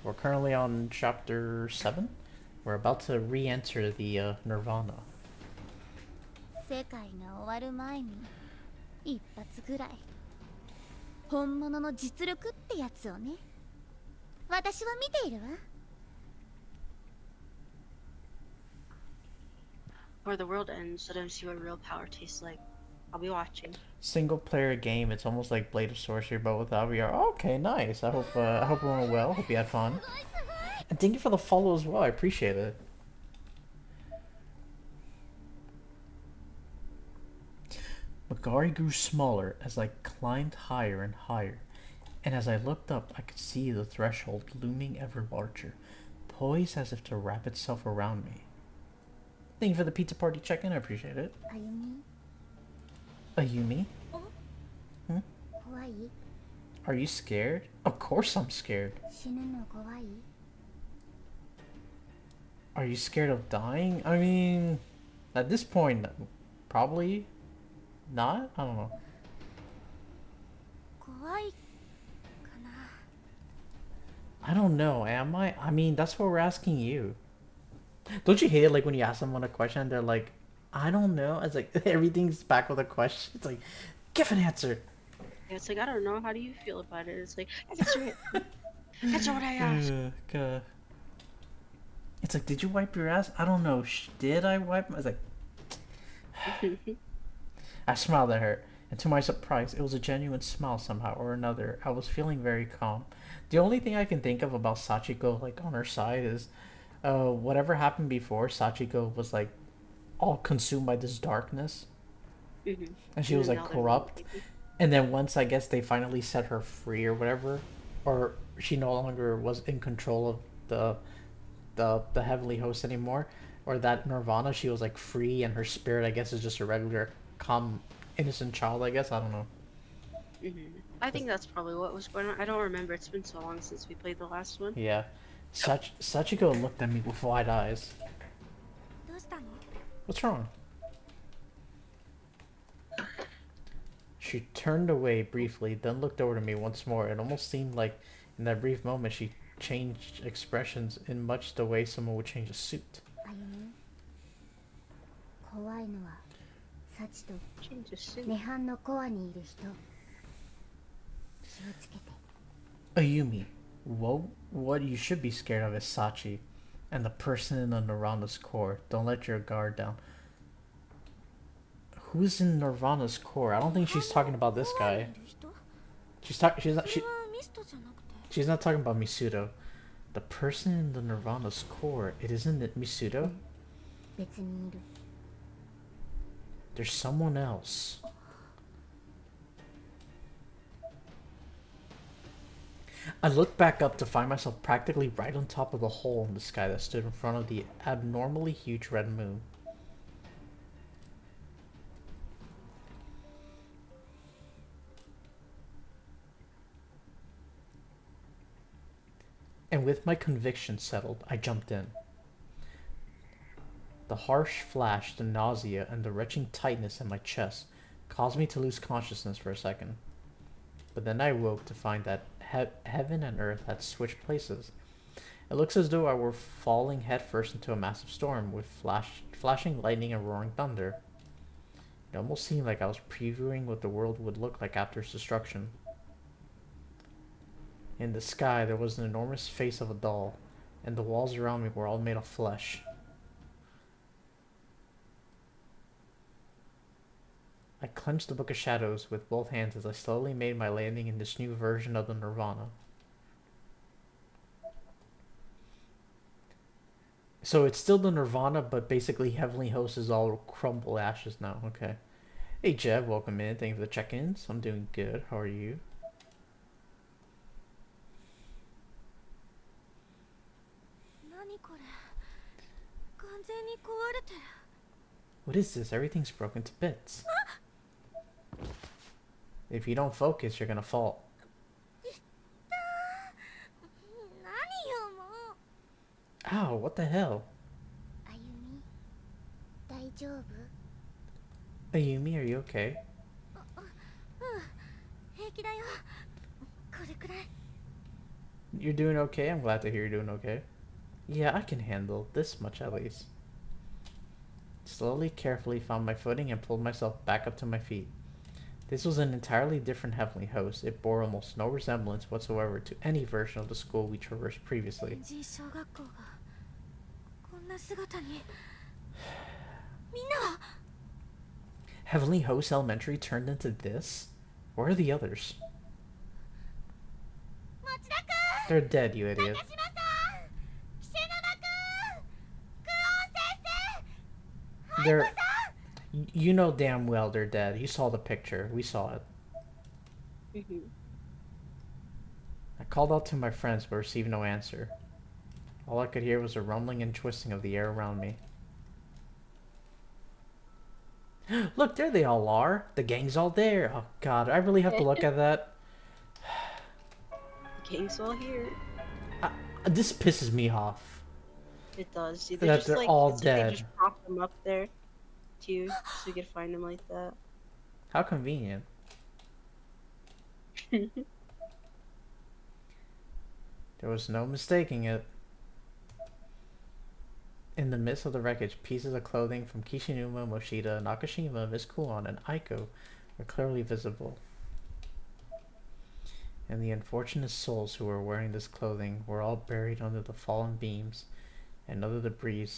We're currently on chapter 7. We're about to re-enter the Nirvana. 世界が終わる前に一発ぐらい本物の実力ってやつをね。私は見ているわ。 Before the world ends, let him see what real power tastes like. I'll be watching. Single player game. It's almost like Blade of Sorcery, but without VR. Okay, nice. I hope it went well. Hope you had fun. And thank you for the follow as well. I appreciate it. Magari grew smaller as I climbed higher and higher, and as I looked up, I could see the threshold looming ever larger, poised as if to wrap itself around me. Thank you for the pizza party check-in. I appreciate it. あゆみ、 Ayumi, 怖い？ are you scared? Of course I'm scared. 死ぬの怖い？ Are you scared of dying? I mean, at this point, probably not. I don't know. 怖いかな。 I don't know. Am I? I mean, that's what we're asking you. Don't you hate it like when you ask someone a question and they're like, I don't know. It's like everything's back with a question. It's like, give an answer. Yeah, it's like, I don't know. How do you feel about it? It's like, answer it. Answer what I asked. It's like, did you wipe your ass? I don't know. Did I wipe? I was like, I smiled at her, and to my surprise, it was a genuine smile somehow or another. I was feeling very calm. The only thing I can think of about Sachiko, like, on her side is, whatever happened before, Sachiko was, like, all consumed by this darkness. And she was, like, corrupt. And then once, I guess, they finally set her free or whatever, or she no longer was in control of the Heavenly Host anymore, or that Nirvana, she was, like, free, and her spirit, I guess, is just a regular, calm, innocent child, I guess. I don't know. I think that's probably what was going on. I don't remember. It's been so long since we played the last one. Yeah. Sachiko looked at me with wide eyes. どうしたの？ What's wrong? She turned away briefly, then looked over to me once more. It almost seemed like in that brief moment she changed expressions in much the way someone would change a suit. あゆみ、怖いのはサチと Change the suit. 涅槃のコアにいる人。気をつけて。 Ayumi, what you should be scared of is Sachi. And the person in the Nirvana's core. Don't let your guard down. Who's in Nirvana's core? I don't think she's talking about this guy. She's not talking about Misuto. The person in the Nirvana's core. It isn't it Misuto? 別にいる。 There's someone else. I looked back up to find myself practically right on top of the hole in the sky that stood in front of the abnormally huge red moon. And with my conviction settled, I jumped in. The harsh flash, the nausea, and the retching tightness in my chest caused me to lose consciousness for a second. But then I woke to find that heaven and earth had switched places. It looks as though I were falling headfirst into a massive storm with flashing lightning and roaring thunder. It almost seemed like I was previewing what the world would look like after its destruction. In the sky, there was an enormous face of a doll, and the walls around me were all made of flesh. I clenched the Book of Shadows with both hands as I slowly made my landing in this new version of the Nirvana. So it's still the Nirvana, but basically Heavenly Host is all crumble ashes now. Okay. Hey Jeb, welcome in. Thank you for the check-ins. I'm doing good. How are you? What is this? Everything's broken to bits. If you don't focus, you're gonna fall. Ow, what the hell? Ayumi, are you okay? You're doing okay? I'm glad to hear you're doing okay. Yeah, I can handle this much at least. Slowly, carefully found my footing and pulled myself back up to my feet. This was an entirely different Heavenly Host. It bore almost no resemblance whatsoever to any version of the school we traversed previously. Heavenly Host Elementary turned into this? Where are the others? They're dead, you idiot. They're... You know damn well they're dead. You saw the picture. We saw it. I called out to my friends but received no answer. All I could hear was a rumbling and twisting of the air around me. Look, there they all are. The gang's all there. Oh god, I really have to look at that. The gang's all here. This pisses me off. It does. That they're all dead. They just prop them up there, too, so you can find them like that. How convenient. There was no mistaking it. In the midst of the wreckage, pieces of clothing from Kishinuma, Moshida, Nakashima, Miss Kulon, and Aiko were clearly visible. And the unfortunate souls who were wearing this clothing were all buried under the fallen beams and other debris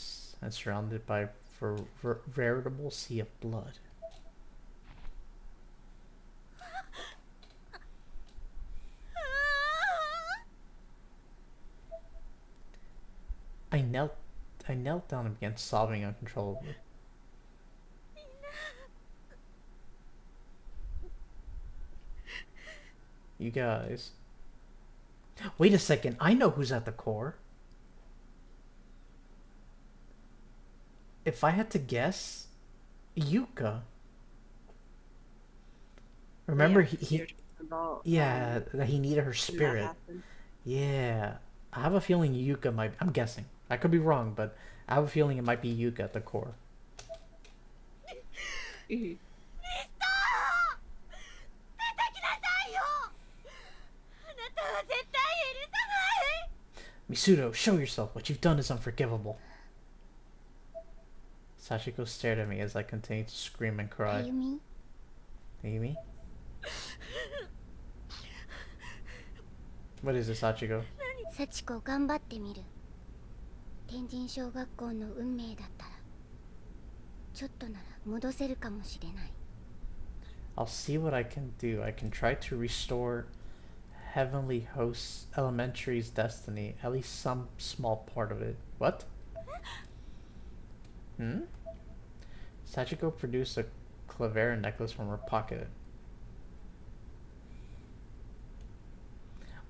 and surrounded by a veritable sea of blood. I knelt down and began sobbing uncontrollably. You guys. Wait a second, I know who's at the core. If I had to guess, Yuka. Remember Yeah, that he needed her spirit. Yeah. I have a feeling Yuka might... I'm guessing. I could be wrong, but I have a feeling it might be Yuka at the core. Misuto, show yourself. What you've done is unforgivable. Sachiko stared at me as I continued to scream and cry. Ayumi? Ayumi? What is it, Sachiko? Sachiko, 頑張ってみる.天神小学校の運命だったらちょっとなら戻せるかもしれない。 I'll see what I can do. I can try to restore Heavenly Hosts Elementary's destiny, at least some small part of it. What? Hmm? Sachiko produced a Clavera necklace from her pocket.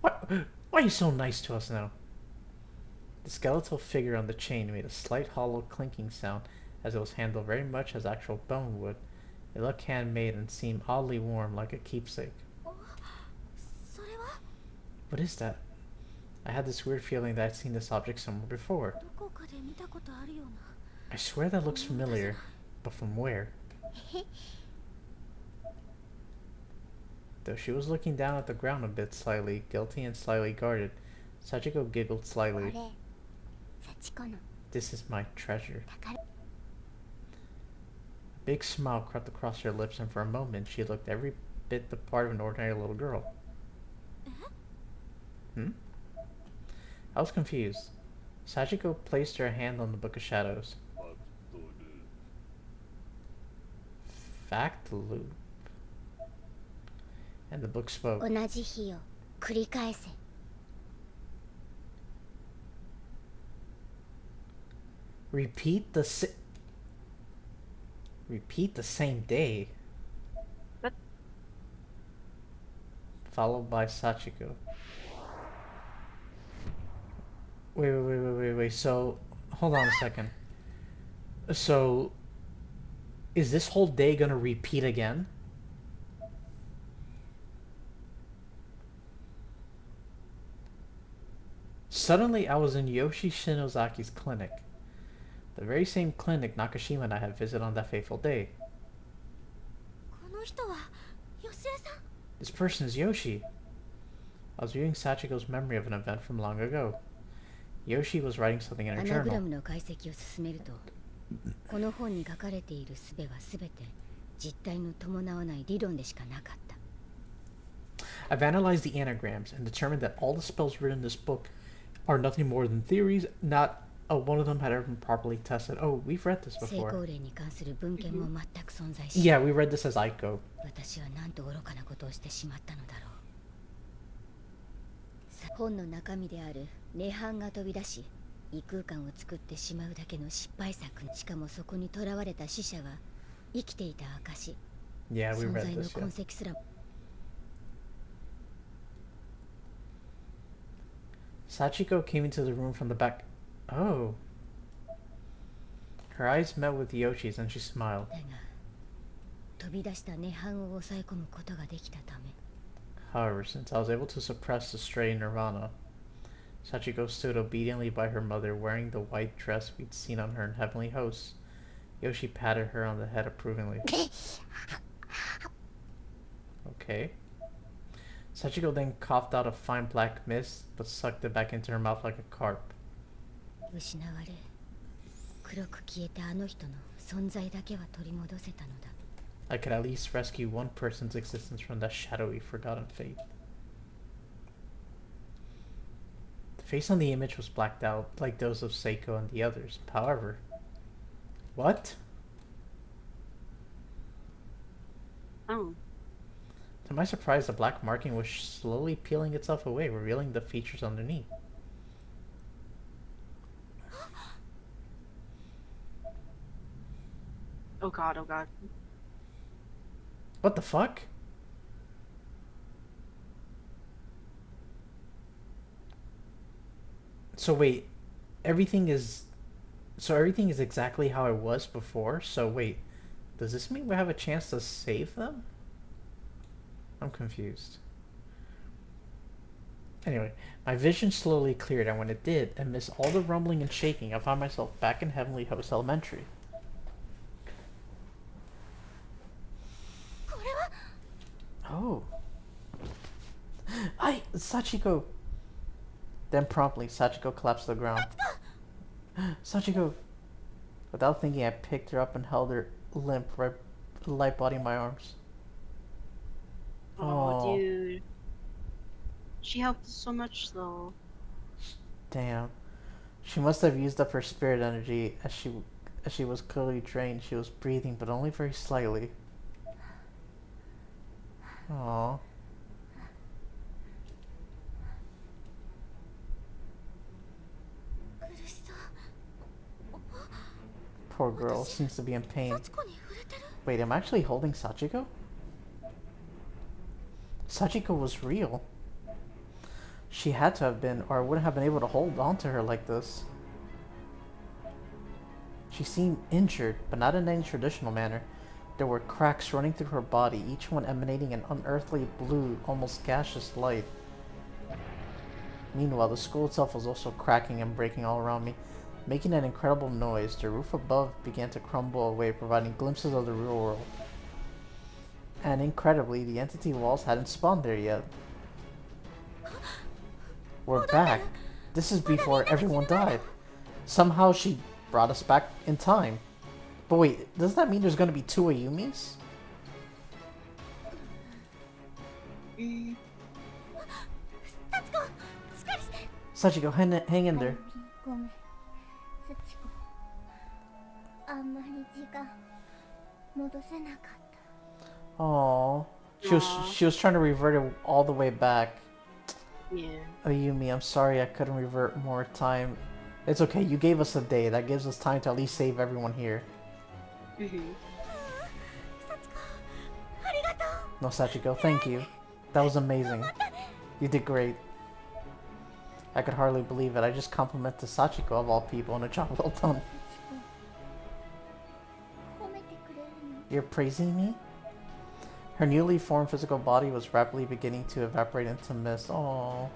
What? Why are you so nice to us now? The skeletal figure on the chain made a slight hollow clinking sound as it was handled very much as actual bone would. It looked handmade and seemed oddly warm, like a keepsake. それは What is that? I had this weird feeling that I'd seen this object somewhere before. どこかで見たことあるような。 I swear that looks familiar, but from where? Though she was looking down at the ground a bit slightly, guilty and slightly guarded, Sachiko giggled こ slightly. れ幸子の This is my treasure. 宝。 A big smile crept across her lips, and for a moment she looked every bit the part of an ordinary little girl. Hmm? I was confused. Sachiko placed her hand on the Book of Shadows. Fact loop. And the book spoke. 同じ日を繰り返せ。 Repeat the same day. What? Followed by Sachiko. Wait. So, hold on a second. So, is this whole day gonna repeat again? Suddenly, I was in Yoshi Shinozaki's clinic. The very same clinic Nakashima and I had visited on that fateful day. この人は吉江さん。 This person is Yoshi. I was viewing Sachiko's memory of an event from long ago. Yoshi was writing something in ア her ナグラ journal. ムの解析を進めると、この本に書かれている術はすべて実体の伴わない理論でしかなかった。 I've analyzed the anagrams and determined that all the spells written in this book are nothing more than theories. Not one of them had ever been properly tested. Oh, we've read this 成功 before. 例に関する文献も全く存在し、 Yeah, we read this as Aiko. 私はなんと愚かなことをしてしまったのだろう。本の中身である涅槃が飛び出し、異空間を作ってしまうだけの失敗作。しかもそこに囚われた死者は生きていた証。 Yeah, we 存 read 在の this. 痕 Yeah. 跡すら。 Sachiko came into the room from the back. Oh. Her eyes met with Yoshi's and she smiled. だが、飛び出した涅槃を抑え込むことができたため、 However, since I was able to suppress the stray Nirvana, Sachiko stood obediently by her mother wearing the white dress we'd seen on her in Heavenly Hosts. Yoshi patted her on the head approvingly. Okay. Sachiko then coughed out a fine black mist, but sucked it back into her mouth like a carp. 失われ、黒く消えたあの人の存在だけは取り戻せたのだ。 I could at least rescue one person's existence from that shadowy, forgotten fate. The face on the image was blacked out, like those of Seiko and the others. However... What? Oh. To my surprise, the black marking was slowly peeling itself away, revealing the features underneath. Oh god, oh god. What the fuck? So wait, everything is... So everything is exactly how it was before? So wait, does this mean we have a chance to save them? I'm confused. Anyway, my vision slowly cleared, and when it did, amidst all the rumbling and shaking, I found myself back in Heavenly Host Elementary. これは Oh. Sachiko! Then promptly, Sachiko collapsed to the ground. Sachiko! Without thinking, I picked her up and held her limp, light body in my arms. Oh, Aw. dude. She helped us so much, though. Damn. She must have used up her spirit energy as she was clearly drained. She was breathing, but only very slightly. Aww. Poor girl seems to be in pain. Wait, am I actually holding Sachiko? Sachiko was real. She had to have been, or I wouldn't have been able to hold on to her like this. She seemed injured, but not in any traditional manner. There were cracks running through her body, each one emanating an unearthly blue, almost gaseous light. Meanwhile, the school itself was also cracking and breaking all around me, making an incredible noise. The roof above began to crumble away, providing glimpses of the real world. And incredibly, the entity walls hadn't spawned there yet. We're back. This is before everyone died. Somehow she brought us back in time. But wait, does that mean there's gonna be 2 Ayumis? Sachiko, hang in there. ごめん幸子あんまり時間戻せなかった Aww. She was trying to revert it all the way back. Yeah. Ayumi, I'm sorry I couldn't revert more time. It's okay, you gave us a day. That gives us time to at least save everyone here. No, Sachiko, thank you. That was amazing. You did great. I could hardly believe it. I just complimented Sachiko of all people, and a job well done. 褒めてくれるの You're praising me? Her newly formed physical body was rapidly beginning to evaporate into mist. Aww.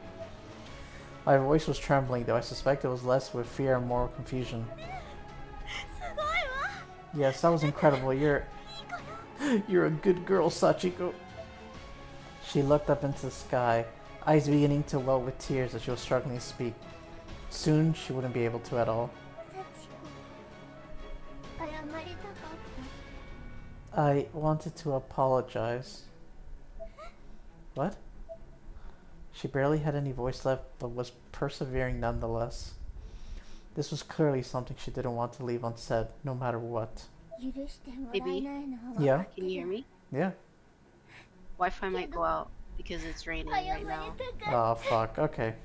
My voice was trembling, though I suspect it was less with fear and more confusion. Yes, that was incredible. You're a good girl, Sachiko. She looked up into the sky, eyes beginning to well with tears as she was struggling to speak. Soon, she wouldn't be able to at all. 幸子謝りたかった I wanted to apologize. What? She barely had any voice left, but was persevering nonetheless. This was clearly something she didn't want to leave unsaid, no matter what. 許してもらえないのは Yeah? Can you hear me? Yeah. Wi-Fi might go out because it's raining 謝 right り now. たかっ Oh, fuck. Okay.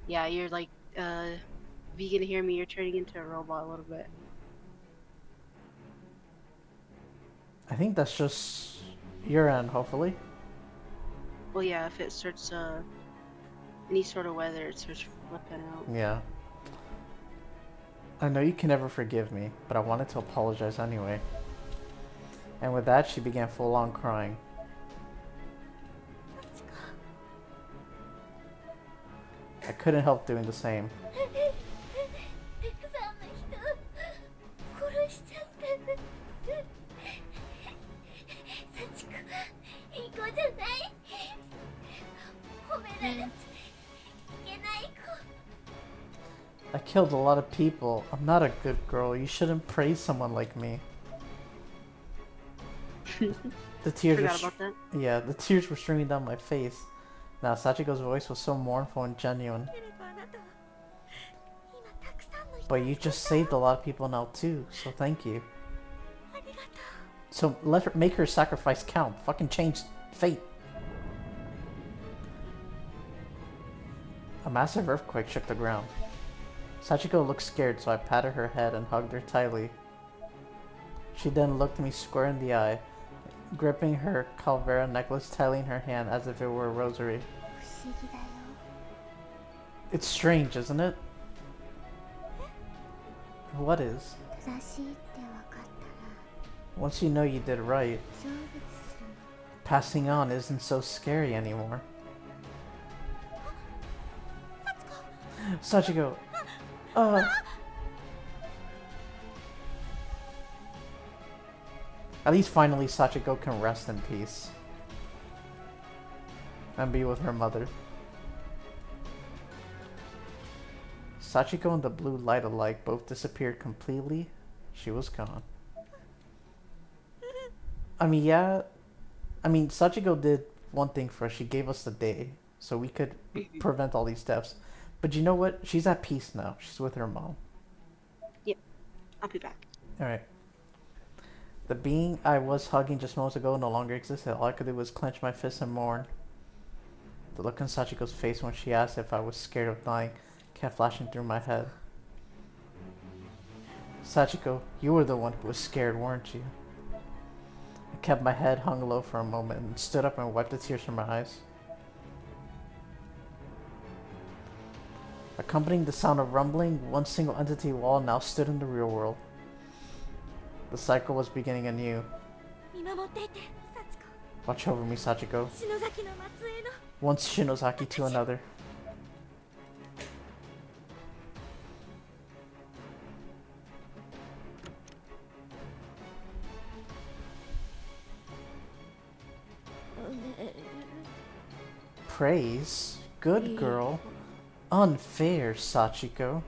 Yeah, you're like, if you can hear me, you're turning into a robot a little bit. I think that's just your end, hopefully. Well, yeah, if it starts, any sort of weather, it starts flipping out. Yeah. I know you can never forgive me, but I wanted to apologize anyway. And with that, she began full-on crying. I couldn't help doing the same. たくさんの人殺しちゃった幸子いい子じゃない褒められちゃいけない子 I killed a lot of people. I'm not a good girl. You shouldn't praise someone like me. The tears were Forgot about that. yeah, the tears were streaming down my face. Now Sachiko's voice was so mournful and genuine. ければあなたは今たくさんの人 But you just saved a lot of people now too, so thank you. ありがとう So make her sacrifice count. Fucking change fate. A massive earthquake shook the ground. Sachiko looked scared, so I patted her head and hugged her tightly. She then looked me square in the eye, gripping her Calvera necklace tightly in her hand as if it were a rosary. 不思議だよ It's strange, isn't it? What is? 正しいって分かったら Once you know you did right, 成仏するの passing on isn't so scary anymore. Sachiko! At least finally Sachiko can rest in peace. And be with her mother. Sachiko and the blue light alike both disappeared completely. She was gone. I mean, yeah. I mean, Sachiko did one thing for us. She gave us the day. So we could prevent all these deaths. But you know what? She's at peace now. She's with her mom. Yep. I'll be back. Alright. The being I was hugging just moments ago no longer existed. All I could do was clench my fists and mourn. The look on Sachiko's face when she asked if I was scared of dying kept flashing through my head. Sachiko, you were the one who was scared, weren't you? I kept my head hung low for a moment and stood up and wiped the tears from my eyes. Accompanying the sound of rumbling, one single entity wall now stood in the real world. The cycle was beginning anew. 見守っていて、幸子。 Watch over me, Sachiko. 篠崎の末裔の Once Shinozaki to another. Praise? Good girl. Unfair, Sachiko.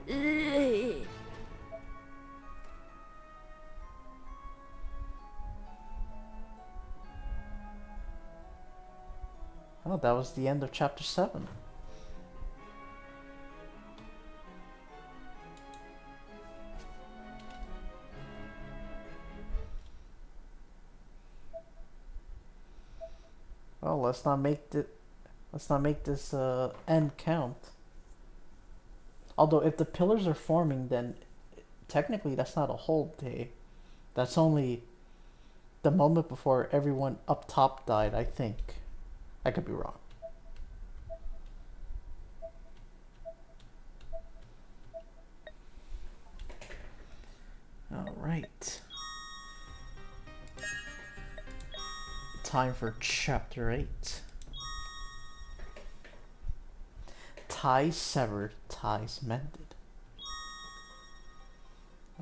Oh, that was the end of chapter 7. Well, let's not make this end count. Although if the pillars are forming, then technically that's not a whole day. That's only the moment before everyone up top died, I think. I could be wrong. All right. Time for chapter 8. Ties severed, ties mended.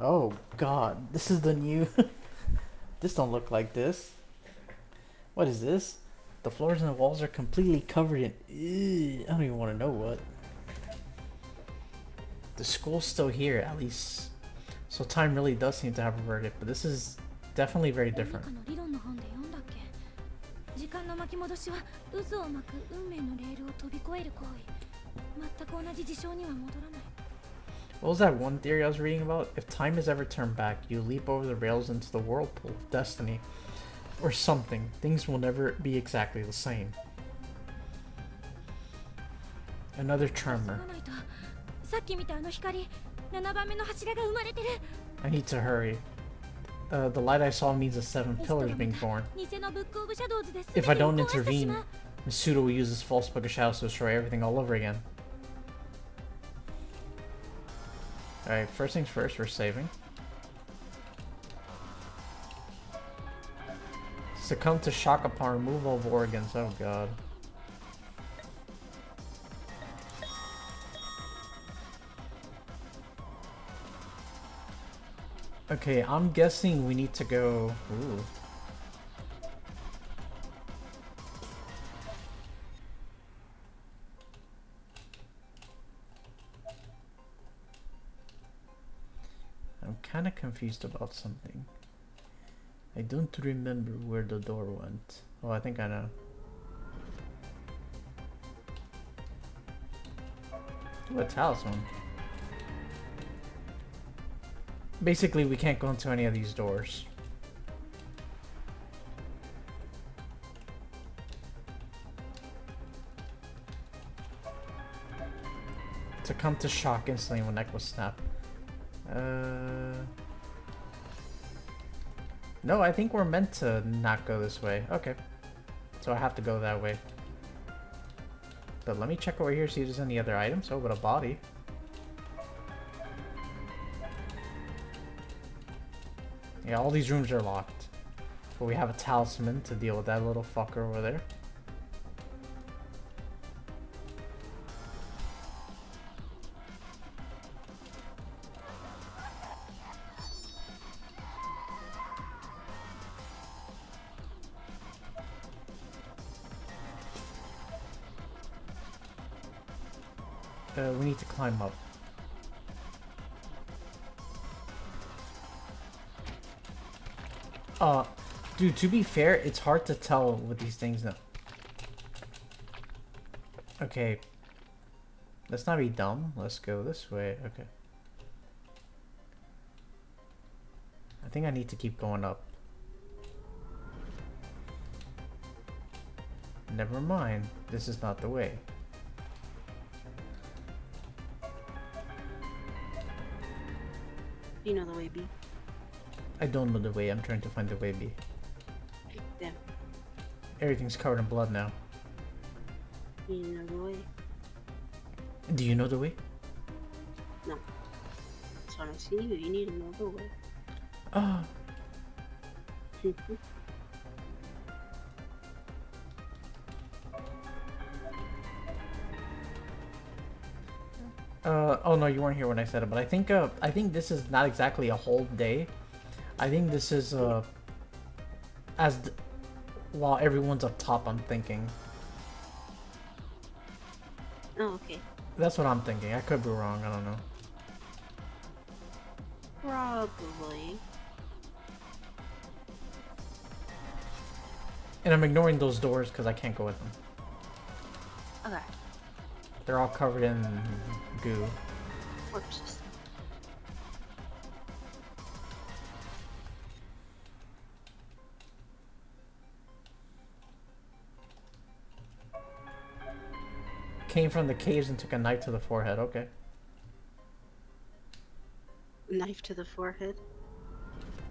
Oh god, this is the new... This don't look like this. What is this? The floors and the walls are completely covered in... I don't even want to know what. The school's still here, at least. So time really does seem to have reverted, but this is definitely very different. 理論の本で読んだっけ。時間の巻き戻しは渦を巻く運命のレールを飛び越える行為。全く同じ事象には戻らない。 What was that one theory I was reading about? If time is ever turned back, you leap over the rails into the whirlpool of destiny. Or something. Things will never be exactly the same. Another tremor. さっき見たあの光、7番目の柱が生まれてる。 I need to hurry. The light I saw means the 7 pillars being born. 偽のブックオブシャドウズで If I don't intervene, Masuda will use this false book of shadows to destroy everything all over again. Alright, first things first, we're saving. Succumb to shock upon removal of organs. Oh god. Okay, I'm guessing we need to go... Ooh. I'm kind of confused about something. I don't remember where the door went. Oh, I think I know. Ooh, a talisman. Basically, we can't go into any of these doors. To come to shock instantly when neck was snapped. No, I think we're meant to not go this way. Okay. So I have to go that way. But let me check over here, see if there's any other items. Oh, but a body. Yeah, all these rooms are locked. But we have a talisman to deal with that little fucker over there. We need to climb up. Dude, to be fair, it's hard to tell with these things now. Okay. Let's not be dumb. Let's go this way. Okay. I think I need to keep going up. Never mind. This is not the way. You know the way, B. I don't know the way. I'm trying to find the way, B. Damn. Everything's covered in blood now. You know the way. Do you know the way? No. That's what I see you. You need to know the way. Oh. Oh no, you weren't here when I said it, but I think this is not exactly a whole day. I think this is while everyone's up top. I'm thinking. Oh, okay. That's what I'm thinking. I could be wrong. I don't know. Probably. And I'm ignoring those doors because I can't go with them. Okay. They're all covered in goo. Corpses. Came from the caves and took a knife to the forehead. Okay. Knife to the forehead.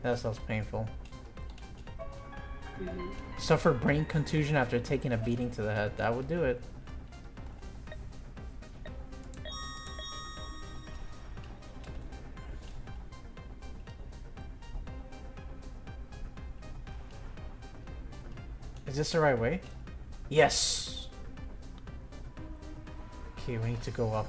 That sounds painful. Mm-hmm. Suffered brain contusion after taking a beating to the head. That would do it. Is this the right way? Yes! Okay, we need to go up.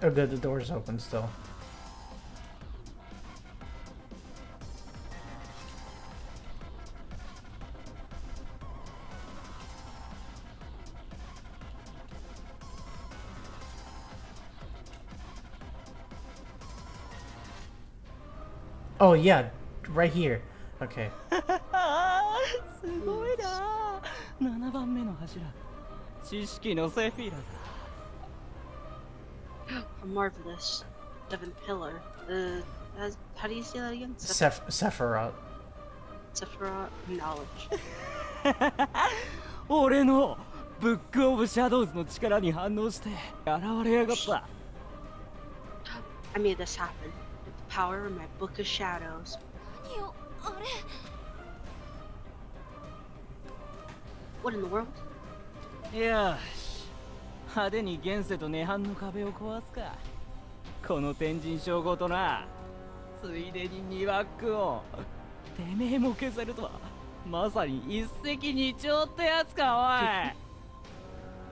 Oh good, the door's open still. Oh yeah, right here. Okay. すごいな。7番目の柱。知識のセフィラだ。 A marvelous seventh pillar. How do you say that again? Sephiroth. Sephiroth knowledge. 俺のブックオブシャドウズの力に反応して現れやがった。I made this happen. With the power of my book of shadows. 何よあれ What in the world? よし。派手に現世と涅槃の壁を壊すか。この天神称号とな。ついでにニワックを。てめえも消せるとは。まさに一石二鳥ってやつか、おい。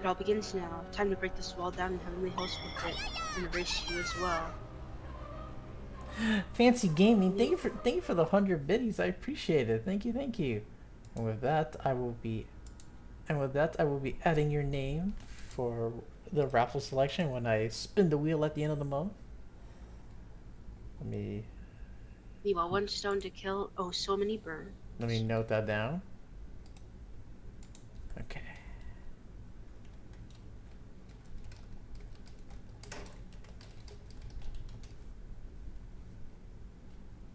It all begins now. Time to break this wall down and heavenly host with it, and erase you as well. Fancy gaming. Thank you for the 100 biddies. I appreciate it. Thank you, thank you. And with that, I will be adding your name for the raffle selection when I spin the wheel at the end of the month. Let me Meanwhile, one stone to kill. Oh, so many burn. Let me note that down. Okay.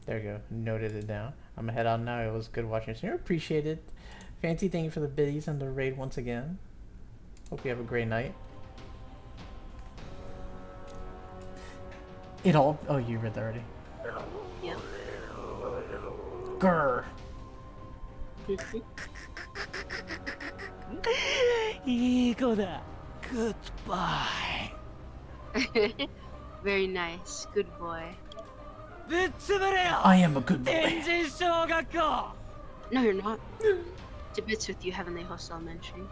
There we go. Noted it down. I'm gonna head out now. It was good watching you. Appreciate it. Fancy, thank you for the biddies and the raid once again. Hope you have a great night. It all. Oh, you read that already. Yeah. Grr. いい子だ。Goodbye. Very nice. Good boy. ぶっ潰れよ。 I am a good boy. 天神小学校。 No, you're not. To bits with you, Heavenly Host Elementary.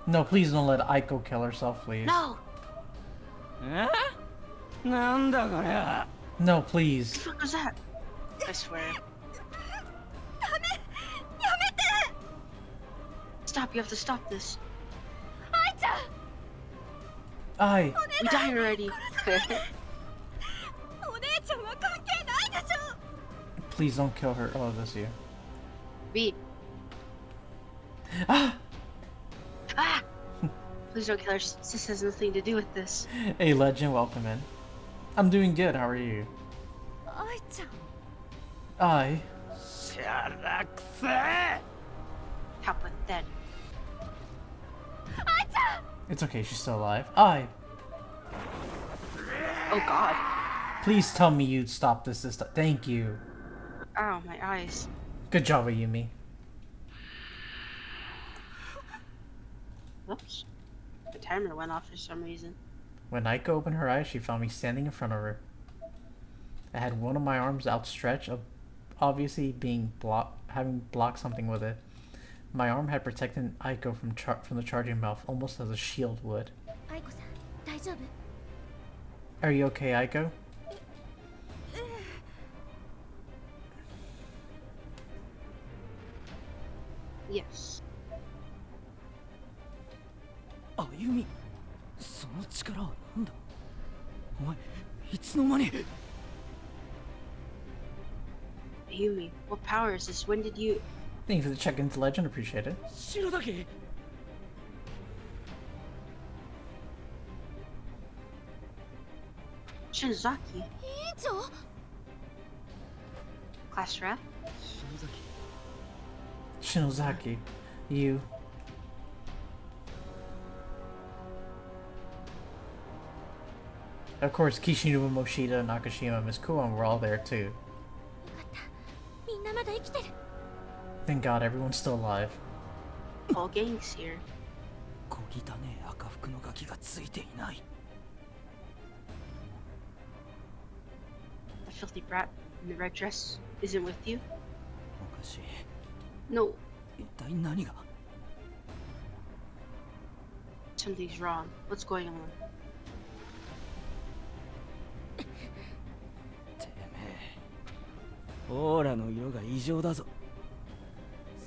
No, please don't let Aiko kill herself, please. No! えなんだこれは。 No, What the please. fuck was that? I swear. Stop, you have to stop this. 愛ちゃん I. We're dying already. お姉ちゃんは関係ないでしょ Please don't kill her. Oh, that's you. B. Ah! Ah! Please don't kill her. Sis has nothing to do with this. Hey, legend, welcome in. I'm doing good. How are you? 愛ちゃん I. しゃらくせ。 How pathetic. It's okay. She's still alive. I. Oh god. Please tell me you'd stop this time. Thank you. Ow, my eyes. Good job, Ayumi. Whoops. The timer went off for some reason. When Aiko opened her eyes, she found me standing in front of her. I had one of my arms outstretched, obviously having blocked something with it. My arm had protected Aiko from the charging mouth, almost as a shield would. 愛子さん大丈夫？ Are you okay, Aiko? Yes. あゆみ、その力はなんだ。お前いつの間に。 Ayumi, what power is this? When did you... Thank you for the check into legend. Appreciate it. 白だけ。 Shinzaki? 委員長 Class rep? 篠崎。 Shinozaki, you. Of course, Kishinuma, Moshida, Nakashima, and Miss Kuon were all there too. みんなまだ生きてる。 Thank God everyone's still alive. Whole gang's here. 小汚ねえ赤服のガキがついていない。 The filthy brat in the red dress isn't with you? おかしい。 No, 一体何が。 something's wrong. What's going on? てめえ。オーラの色が異常だぞ。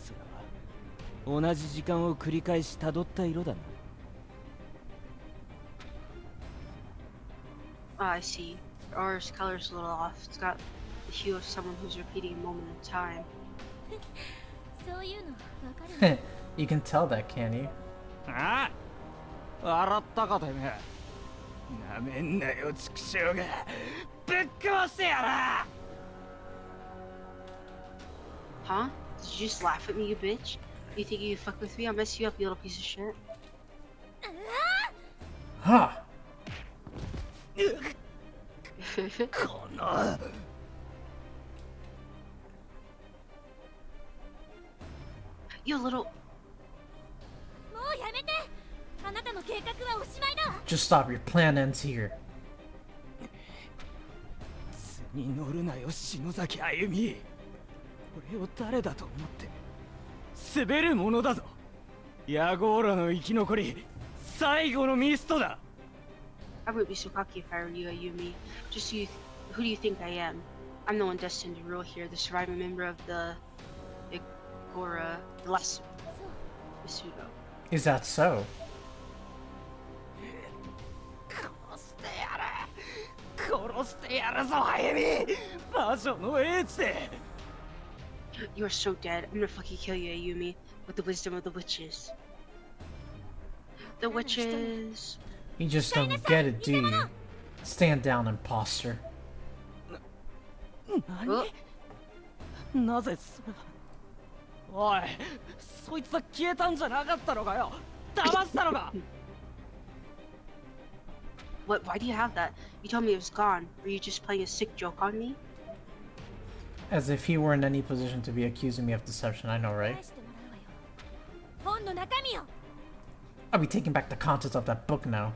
それは同じ時間を繰り返し辿った色だな。 Ah, I see. Your aura's color's a little off. It's got the hue of someone who's repeating a moment in time. そういうのわかる？ You can tell that, can you? ああ、笑ったかてめえ。なめんなよ畜生が。ぶっ壊してやら。 Huh? Did you just laugh at me, you bitch? You think you fuck with me? I'll mess you up, you little piece of shit. Ha! この。 You little... もうやめて。あなたの計画はおしまいだ。 Just stop. Your plan ends here. 図に乗るなよ篠崎あゆみ。俺を誰だと思って滑るものだぞ。ヤゴーラの生き残り最後のミストだ。 I wouldn't be so cocky if I were you, Ayumi. Just you... Who do you think I am? I'm the one destined to rule here, the surviving member of the... Igora... The last... Misudo. Is that so? 殺してやる。殺してやるぞあゆみ。魔女の英知で。 You are so dead. I'm gonna fucking kill you, Ayumi. With the wisdom of the witches. The witches... You just don't get it, do you? Stand down, imposter. 何？なぜそれが。おい、そいつは消えたんじゃなかったのかよ。騙したのか。 What? Why do you have that? You told me it was gone. Were you just playing a sick joke on me? As if he were in any position to be accusing me of deception, I know, right? 返してもらうわよ。本の中身を。 I'll be taking back the contents of that book now.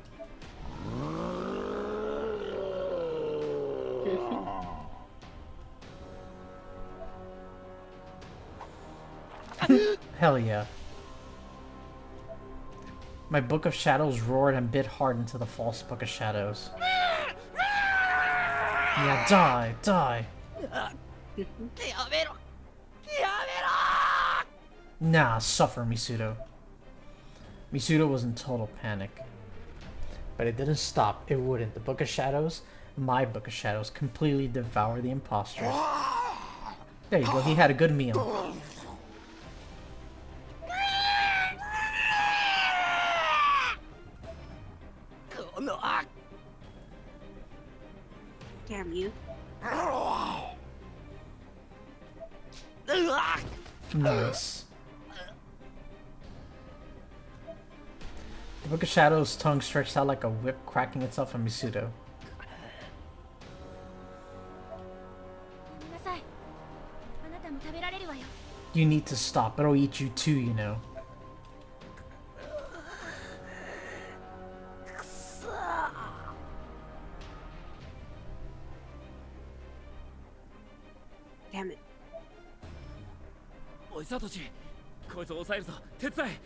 Hell yeah. My Book of Shadows roared and bit hard into the false Book of Shadows. Yeah, die, die. Nah, suffer, Misuto. Misuto was in total panic. But it didn't stop. It wouldn't. The Book of Shadows, my Book of Shadows, completely devoured the imposters. There you go. He had a good meal. Damn you. Nice. The Book of Shadows' tongue stretched out like a whip, cracking itself on Misuto. ごめんなさい。あなたも食べられるわよ。 You need to stop. It'll eat you too, you know. Damn it. おいサトシ、こいつを抑えるぞ。手伝え。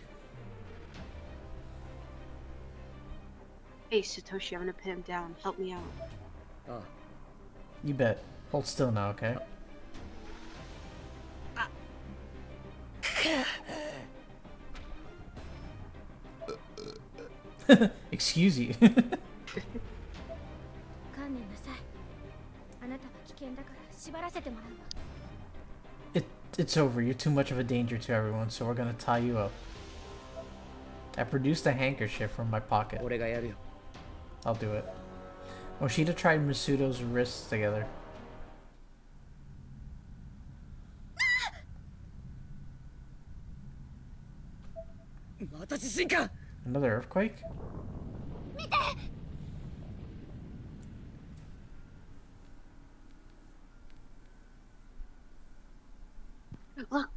Hey, Satoshi, I'm gonna pin him down. Help me out. You bet. Hold still now, okay? Excuse you. 観念なさい。あなたは危険だから縛らせてもらうわ。 It's over. You're too much of a danger to everyone, so we're gonna tie you up. I produced a handkerchief from my pocket. 俺がやるよ。 I'll do it. Moshida tried Misuto's wrists together. Another earthquake? Look.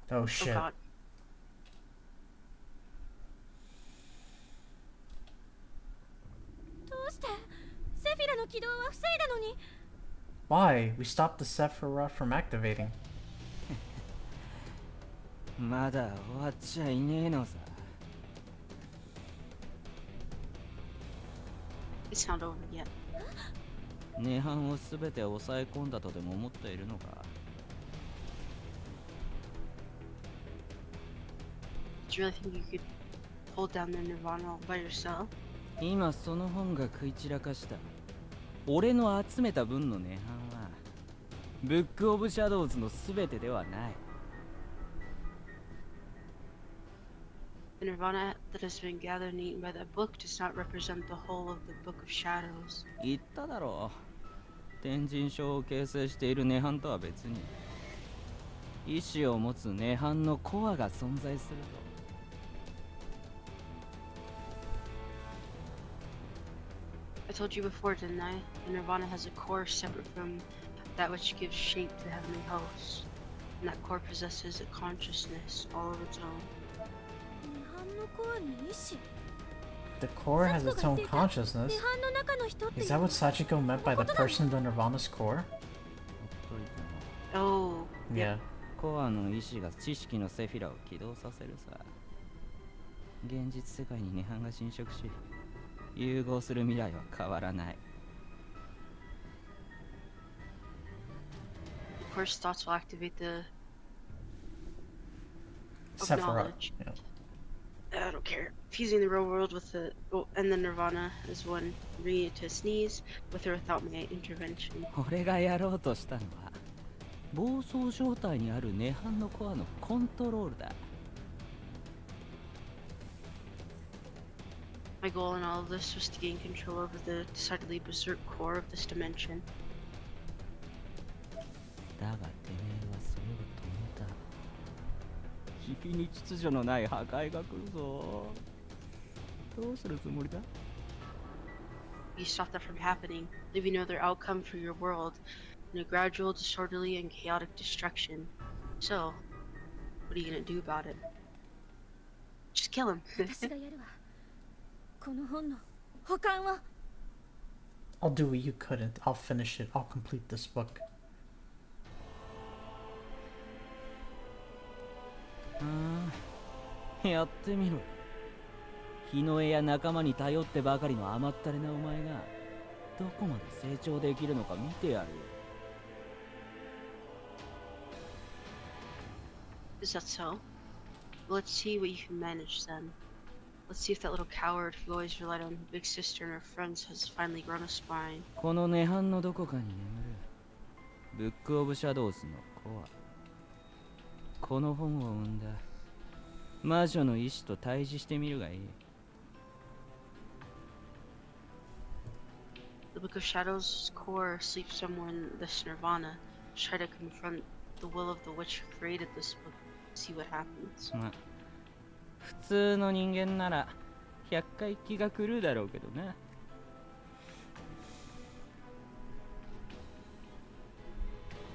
Oh shit. Oh god. どうしてセフィラの起動は防いだのに。 Why? We stopped the Sephiroth from activating. まだ終わっちゃいねえのさ。 It's not over yet. 涅槃をすべて抑え込んだとでも思っているのか。 Do you really think you could hold down the Nirvana all by yourself? 今その本が食い散らかした。俺の集めた分の涅槃は、ブックオブシャドウズのすべてではない。 The Nirvana that has been gathered and eaten by that book does not represent the whole of the Book of Shadows. 言っただろう。天神章を形成している涅槃とは別に、意志を持つ涅槃のコアが存在すると。 I told you before, didn't I? The Nirvana has a core separate from that which gives shape to the heavenly hosts. And that core possesses a consciousness all of its own. 涅槃のコアに意志。 The core has its own consciousness. 涅槃の中の人っていう Is that what Sachiko meant by the person in the Nirvana's core? Oh, Yeah. コアの意志が知識のセフィラを起動させるさ。現実世界に涅槃が侵食し、融合する未来は変わらない。 of course, thoughts will activate the of Sephiroth. knowledge. Yeah. I don't care. Fusing the real world with the and the Nirvana is one, bringing it to its knees, with or without my intervention. 俺がやろうとしたのは、暴走状態にある涅槃のコアのコントロールだ。 My goal in all of this was to gain control over the decidedly berserk core of this dimension. だがてめえはそれを止めた。日々に秩序のない破壊が来るぞ。どうするつもりだ？ You stopped that from happening, leaving no other outcome for your world than a gradual, disorderly, and chaotic destruction. So, what are you gonna do about it? Just kill him. 私がやるわ。この本の保管を。 I'll do what you couldn't. I'll finish it. I'll complete this book. あやってみろ。日の絵や仲間に頼ってばかりの甘ったれなお前がどこまで成長できるのか見てやるよ。Is that so? Well, let's see what you can manage then. Let's see if that little coward who always relied on her big sister and her friends has finally grown a spine. この涅槃のどこかに眠るブックオブシャドウスのコア。この本を生んだ魔女の意志と対峙してみるがいい。The Book of Shadows' core sleeps somewhere in this nirvana. Try to confront the will of the witch who created this book. See what happens. まあ普通の人間なら100回気が狂うだろうけどな。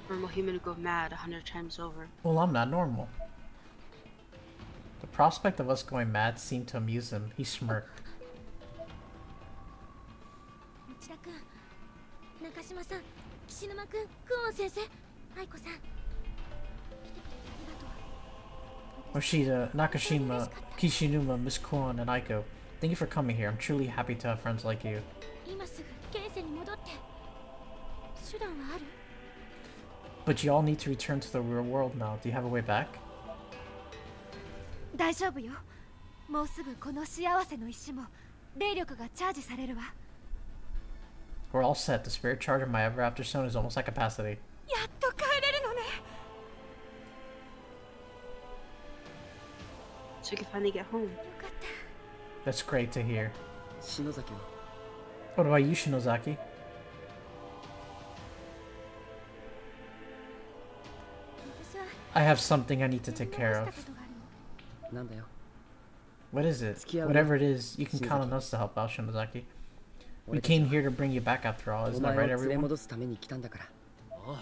Normal human go mad 100 times over. Well, I'm not normal. The prospect of us going mad seemed to amuse him. He smirked. 内田君、中島さん、岸沼君、クオン先生、愛子さん。来てくれてありがとう。 Moshida, Nakashima, Kishinuma, Miss Kuon, and Aiko. Thank you for coming here. I'm truly happy to have friends like you. 今すぐ現世に戻って手段はある？ But you all need to return to the real world now. Do you have a way back? 大丈夫よ。もうすぐこの幸せの石も霊力がチャージされるわ。 We're all set. The spirit charge of my Ever After Stone is almost at capacity. やっと帰れるのね。 So you can finally get home. よかった。 That's great to hear. 篠崎は What about you, Shinozaki? 私は I have something I need to take care した of. ことがあるの。なんだよ。 What is it? Whatever it is, you can count on us to help out, Shinozaki. We came here to bring you back after all, お isn't 前 that を right, 連れ everyone? 戻すために来たんだから。おう。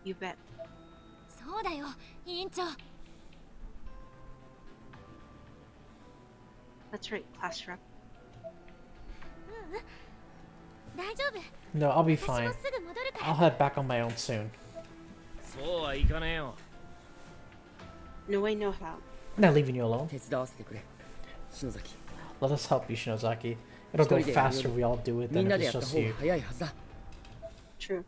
You bet. そうだよ、委員長。 That's right, class rep. 大丈夫。 No, I'll be 私も fine. すぐ戻るか I'll ら。 head back on my own soon. そうはいかねえよ。 No way, no how. I'm not leaving you alone. 手伝わせてくれ。篠崎。 Let us help you, Shinozaki. It'll go faster if we all do it みん than な if でや it's った just 方が you. 早いはずだ。 True.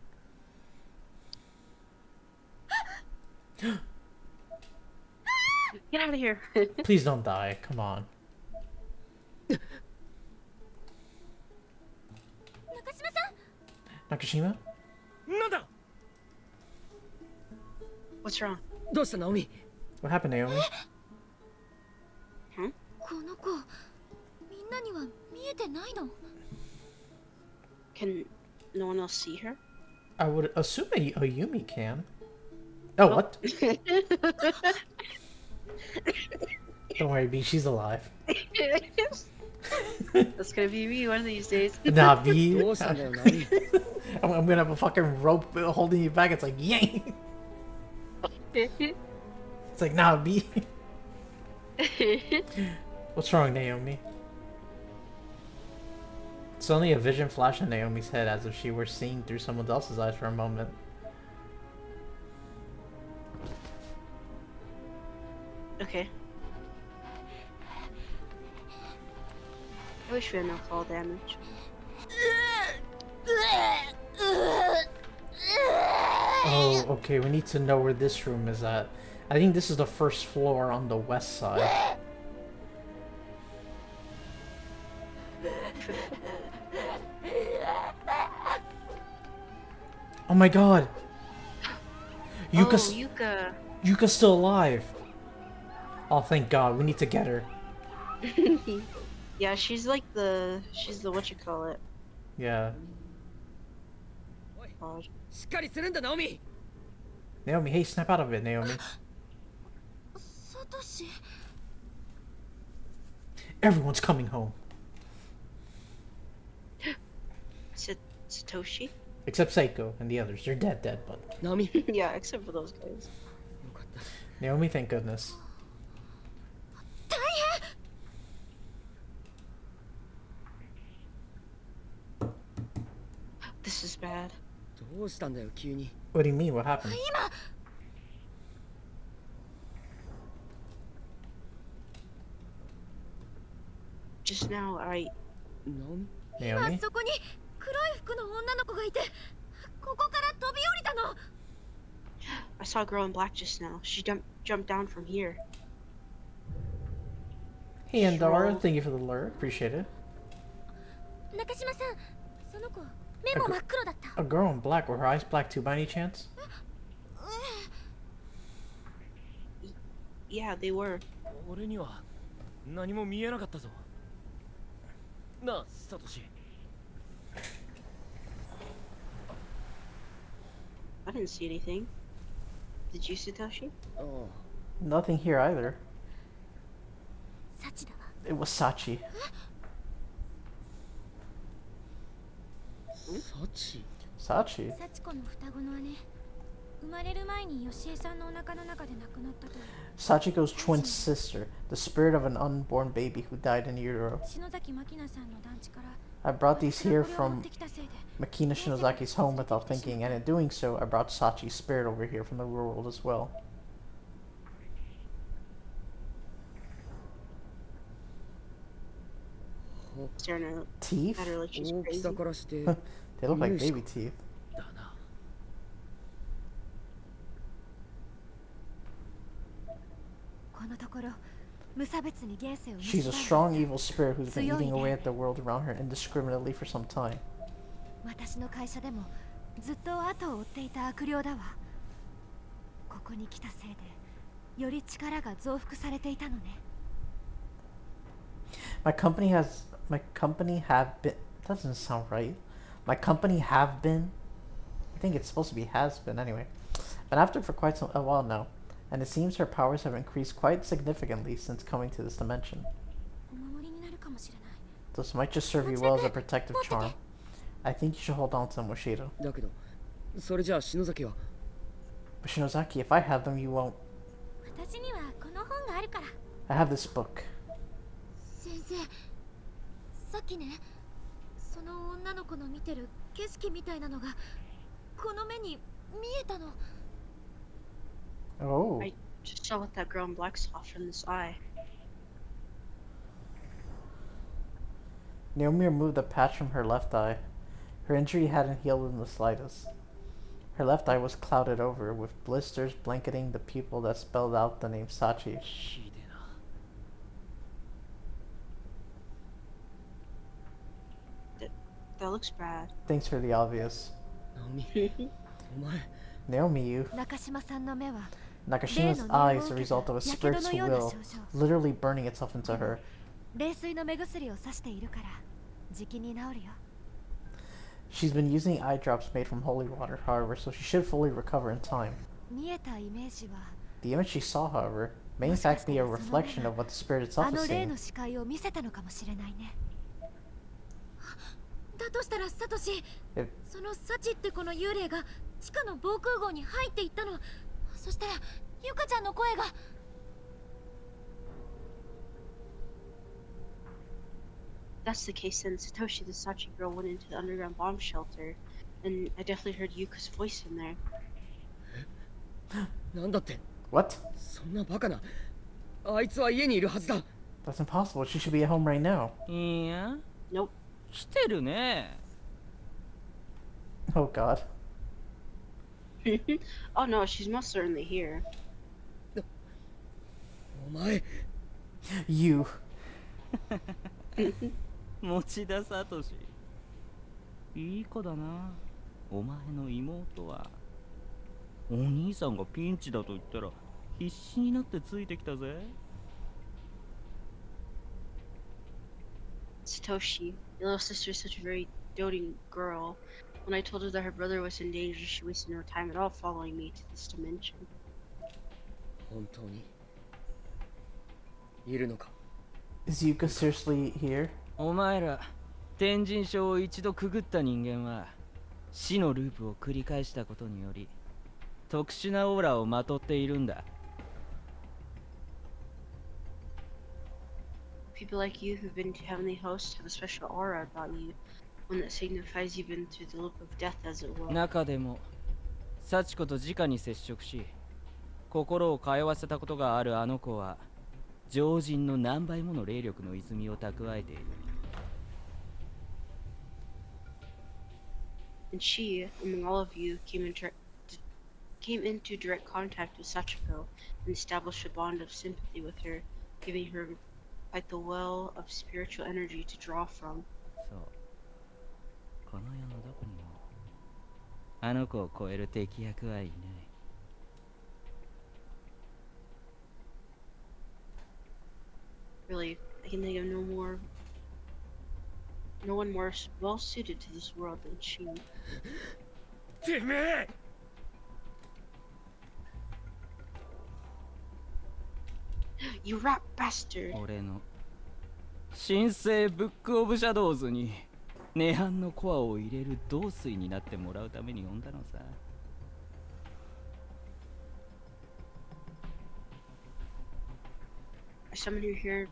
Get out of here. Please don't die. Come on. 中島さん。 Nakashima? なんだ。 What's wrong? どうしたナオミ。 What happened, Naomi? この子、みんなには見えてないの？ Can no one else see her? I would assume Ayumi can. Oh, what? Don't worry, B. She's alive. That's gonna be me one of these days. Nah, B. どうしたんだよナオミ。 I'm gonna have a fucking rope holding you back. It's like, yay! It's like, nah, B. What's wrong, Naomi? Suddenly a vision flashed in Naomi's head as if she were seeing through someone else's eyes for a moment. Okay. I wish we had no fall damage. Oh, okay, we need to know where this room is at. I think this is the first floor on the west side. Oh my god! Yuka's, Oh, Yuka. Yuka's still alive! Oh, thank god, we need to get her. Yeah, she's the what you call it. Yeah. God. しっかりするんだナオミ。 Naomi, hey, snap out of it, Naomi. サトシ。 Everyone's coming home. Satoshi? Except Seiko and the others. They're dead, but... ナオミ。 Yeah, except for those guys. よかった。 Naomi, thank goodness. 大変。 This is bad. どうしたんだよ急に。 What do you mean? What happened? 今 just now, I 何Naomi? そこに黒い服の女の子がいて、ここから飛び降りたの。 I saw a girl in black just now. She jumped down from here. Hey, Andara, Sure. thank you for the lure. Appreciate it. 中島さん、その子目も真っ黒だった。 A girl in black. Were her eyes black too by any chance? Yeah, they were. 俺には何も見えなかったぞ。なあ、サトシ。I didn't see anything. Did you, Satoshi? ああ、 Nothing here either. サチだわ。 It was Sachi. サチ。 Sachi? サチ子の双子の姉。生まれる前にヨシエさんのお腹の中で亡くなったという。 Sachiko's twin sister, the spirit of an unborn baby who died in utero. 篠崎真希菜さんの団地から。 I brought these here 私がこれを持っ from てきたせいで Makina Shinozaki's home without thinking, and in doing so, I brought Sachi's spirit over here from the real world as well. Staring Teeth? at her like she's 大き crazy. さからして They look like Yes. baby teeth. だな。このところ無差別に現世を She's a 蝕んで strong evil spirit who's been 強いね。 eating away at the world around her indiscriminately for some time. 私の会社でもずっと後を追っていた悪霊だわ。ここに来たせいでより力が増幅されていたのね。 My company have been, that doesn't sound right. My company have been, I think it's supposed to be has been anyway. Been after for quite a while now, and it seems her powers have increased quite significantly since coming to this dimension. お守りになるかもしれない。 This might just serve you well as a protective charm. I think you should hold on to them, Moshida. だけど、それじゃあ篠崎は。 But Shinozaki, if I have them, you won't. 私にはこの本があるから。 I have this book. 先生、さっきね、その女の子の見てる景色みたいなのがこの目に見えたの。 Oh. I just saw what that girl in black saw from this eye. Naomi removed the patch from her left eye. Her injury hadn't healed in the slightest. Her left eye was clouded over, with blisters blanketing the pupil that spelled out the name Sachi. ひでえな。 That looks bad. Thanks for the obvious. ナオミ、お前。 Naomi, you. 中島さんの目は Nakashima's eye is the result of a spirit's will, literally burning itself into her. 冷水の目薬をさしているからじきに治るよ。 She's been using eye drops made from holy water, however, so she should fully recover in time. 見えたイメージは The image she saw, however, may in fact be a reflection of what the spirit あ itself の is 例 seeing. の視界を見せたのかもしれないね。だとしたらサトシ、 If そのサチってこの幽霊が地下の防空壕に入っていったの。そしたらユカちゃんの声が。 That's the case, then Satoshi, the Sachi girl, went into the underground bomb shelter, and I definitely heard Yuka's voice in there. なんだって。 what? そんなバカな。あいつは家にいるはずだ。 That's impossible. She should be at home right now. いや、 Nope. 来てるね。 Oh God. Oh no, she's most certainly here. お前。You. 持田聡。いい子だな。お前の妹は。お兄さんがピンチだと言ったら必死になってついてきたぜ。 Satoshi, your little sister is such a very doting girl. When I told her that her brother was in danger, she wasted no time at all following me to this dimension. 本当にいるのか。 Is Yuka seriously here? お前ら天神症を一度くぐった人間は死のループを繰り返したことにより特殊なオーラをまとっているんだ。 People like you who've been to Heavenly Host have a special aura about you, one that signifies you've been through the loop of death, as it will. 中でも幸子と直に接触し心を通わせたことがあるあの子は常人の何倍もの霊力の泉を蓄えている。 And she, among all of you, came into direct contact with Sachiko and established a bond of sympathy with her, giving her quite the well of spiritual energy to draw from. そう。この世のどこにもあの子を超える敵役はいない。 Really, I can think of no one more well suited to this world than she. てめえ You rat bastard! 俺の神聖ブックオブシャドウズに涅槃のコアを入れる導水になってもらうために呼んだのさ。 I summon you here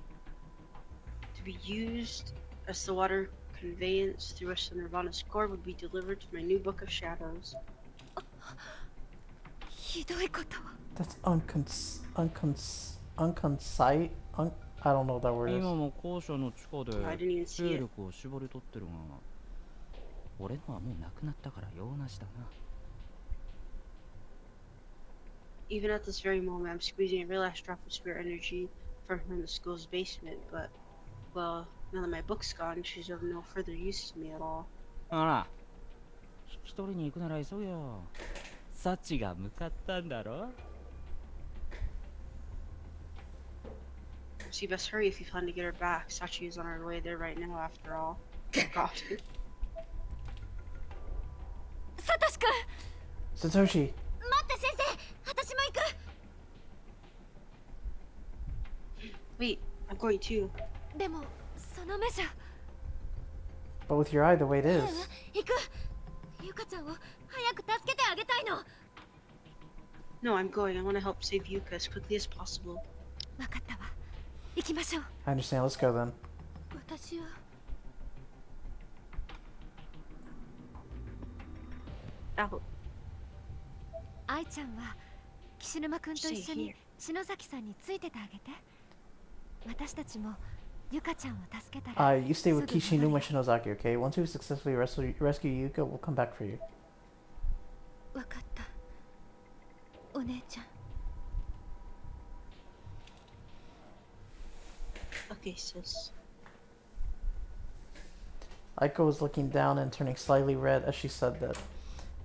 to be used as the water conveyance through which the Nirvana score would be delivered to my new book of shadows. ひどいことを。 That's unconcise. I don't know what that word 今 is. も校舎の地下で I didn't even see 霊 it. 力を絞り取ってるが、俺のはもうなくなったから用なしだな。 Even at this very moment, I'm squeezing every last drop of spirit energy from her in the school's basement, but, well, now that my book's gone, she's of no further use to me at all. あら、一人に行くなら急げよ。サチが向かったんだろ。 So you best hurry if you plan to get her back. Sachi is on her way there right now, after all. God. サトシ君 Satoshi. 待って先生私も行く Wait, I'm going too. でもその目じゃ But with your eye the way it is. 行くゆかちゃんを早く助けてあげたいの No, I'm going. I want to help save Yuka as quickly as possible. 分かったわ行きましょう I understand. Let's go then. 私は Out. 愛ちゃんは岸沼君と一緒に篠崎さんについててあげて私たちもゆかちゃんを助けたら You stay with すぐ戻 Kishinuma る Shinozaki, okay? Once we successfully rescue Yuka, we'll come back for you. 分かったお姉ちゃん Okay, sis. Aiko was looking down and turning slightly red as she said that.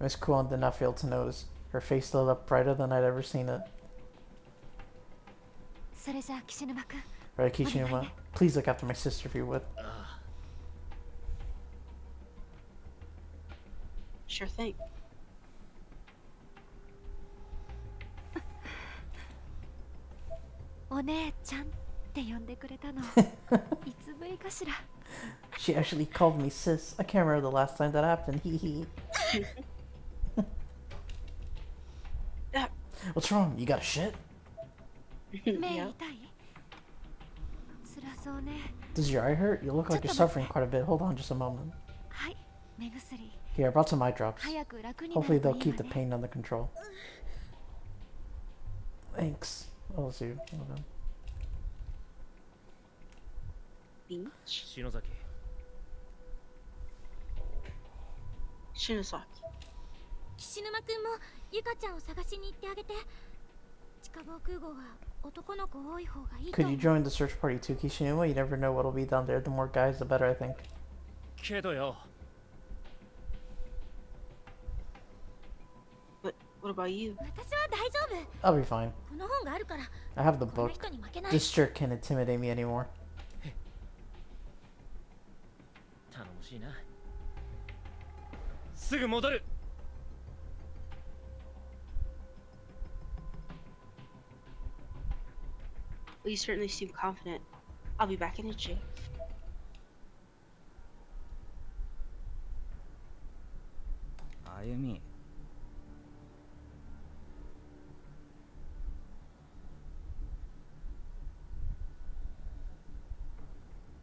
Miss Kuon did not fail to notice. Her face lit up brighter than I'd ever seen it. それじゃあ岸沼君 Right, Kishinuma? Please look after my sister if you would. Sure thing. お姉ちゃんって呼んでくれたのいつぶりかしら She actually called me sis. I can't remember the last time that happened. Hee hee. What's wrong? You got a shit? 目 Yeah. 痛い辛そうね Does your eye hurt? You look like you're suffering quite a bit. Hold on just a moment. はい目薬 Here, I brought some eye drops. 早く楽にな Hopefully ると they'll いい keep わ the ね pain under control. Thanks. I'll see you. Hold on. Beach? 篠崎。 Shinozaki. 岸沼君もゆかちゃんを探しに行ってあげて地下防空壕は男の子多い方がいいと Could you join the search party too, Kishinuma? You never know what'll be down there. The more guys, the better, I think. けどよ But what about you? 私は大丈夫 I'll be fine. この本があるから I have the この book. 人に負けない This shirt can't intimidate me anymore. 頼もしいな。すぐ戻る Well, you certainly seem confident. I'll be back in a jiff. あゆみ。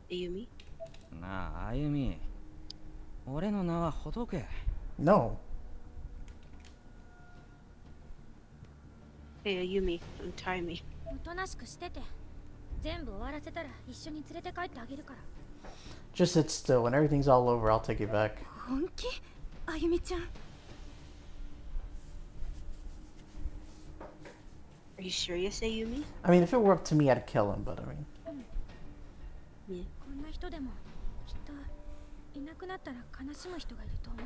Ayumi? なあ、あゆみ。俺の名はほどけ。 No. Hey, Ayumi, untie me. おとなしくしてて全部終わらせたら一緒に連れて帰ってあげるから。 Just sit still. When everything's all over, I'll take you back. 本気あゆみちゃん。 Are you serious, Ayumi? I mean, if it were up to me, I'd kill him, but I mean... Yeah. こんな人でもきっといなくなったら悲しむ人がいると思う。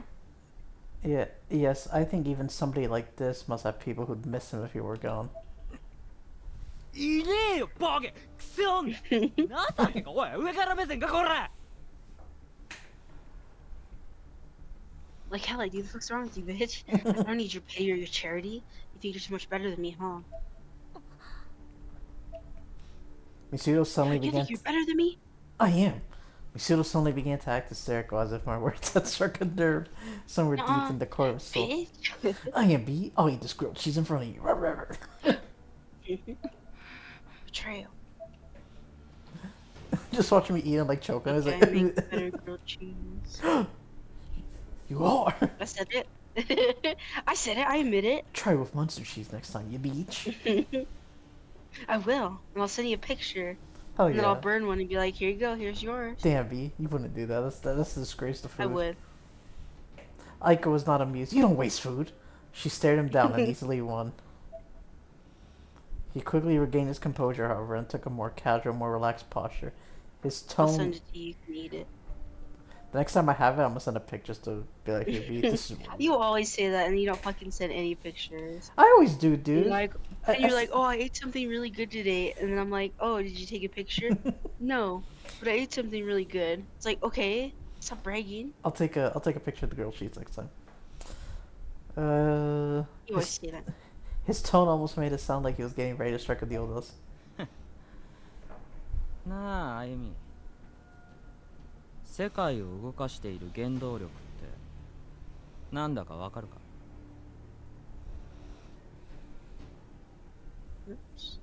Yeah, yes, I think even somebody like this must have people who'd miss him if he were gone. いねえよバケクソ女情けかおい上から目線かこら Like hell, like, dude, the fuck's wrong with you, bitch? I don't need your pity or your charity. You think you're so much better than me, huh? Misuto suddenly You began... think you're better than me? I am. Misuto suddenly began to act hysterical as if my words had struck a nerve somewhere deep in the core of his soul. Bitch. I am B. I'll eat this grilled cheese in front of you. Rah. Betrayal. Just watching me eat and like choking. Okay, It's I make like, better grilled cheese. you are. I said it. I said it. I admit it. Try with monster cheese next time, you beach. I will. And I'll send you a picture. Hell And then I'll yeah. burn one and be like, here you go. Here's yours. Damn, B. You wouldn't do that. That's a disgrace to food. I would. Aiko was not amused. You don't waste food. She stared him down and easily won. He quickly regained his composure, however, and took a more casual, more relaxed posture. His I'll tone... send it to you. You can eat it. The next time I have it, I'm gonna send a pic just to be like, here, B, this is... You always say that and you don't fucking send any pictures. I always do, dude. You're like, and you're like, oh, I ate something really good today. And then I'm like, oh, did you take a picture? No, but I ate something really good. It's like, okay, stop bragging. I'll take a picture of the grilled cheese next time. You always His, say that. his tone almost made it sound like he was getting ready to strike a deal with us. なああゆみ世界を動かしている原動力ってなんだかわかるか Oops.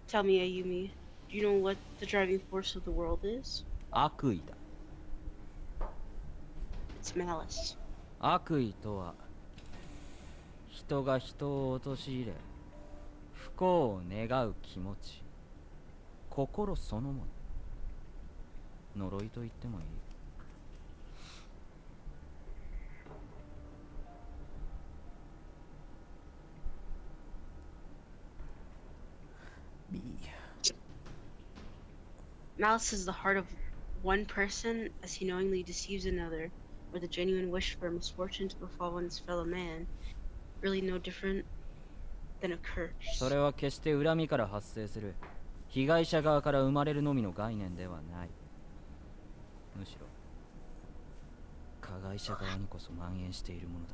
Tell me, Ayumi, do you know what the driving force of the world is? 悪意だ It's malice. 悪意とは人が人を陥れ不幸を願う気持ち心そのもの呪いと言ってもいい B. Malice is the heart of one person as he knowingly deceives another, with a genuine wish for misfortune to befall one's fellow man, really no different than a curse. それは決して恨みから発生する被害者側から生まれるのみの概念ではないむしろ加害者側にこそ蔓延しているものだ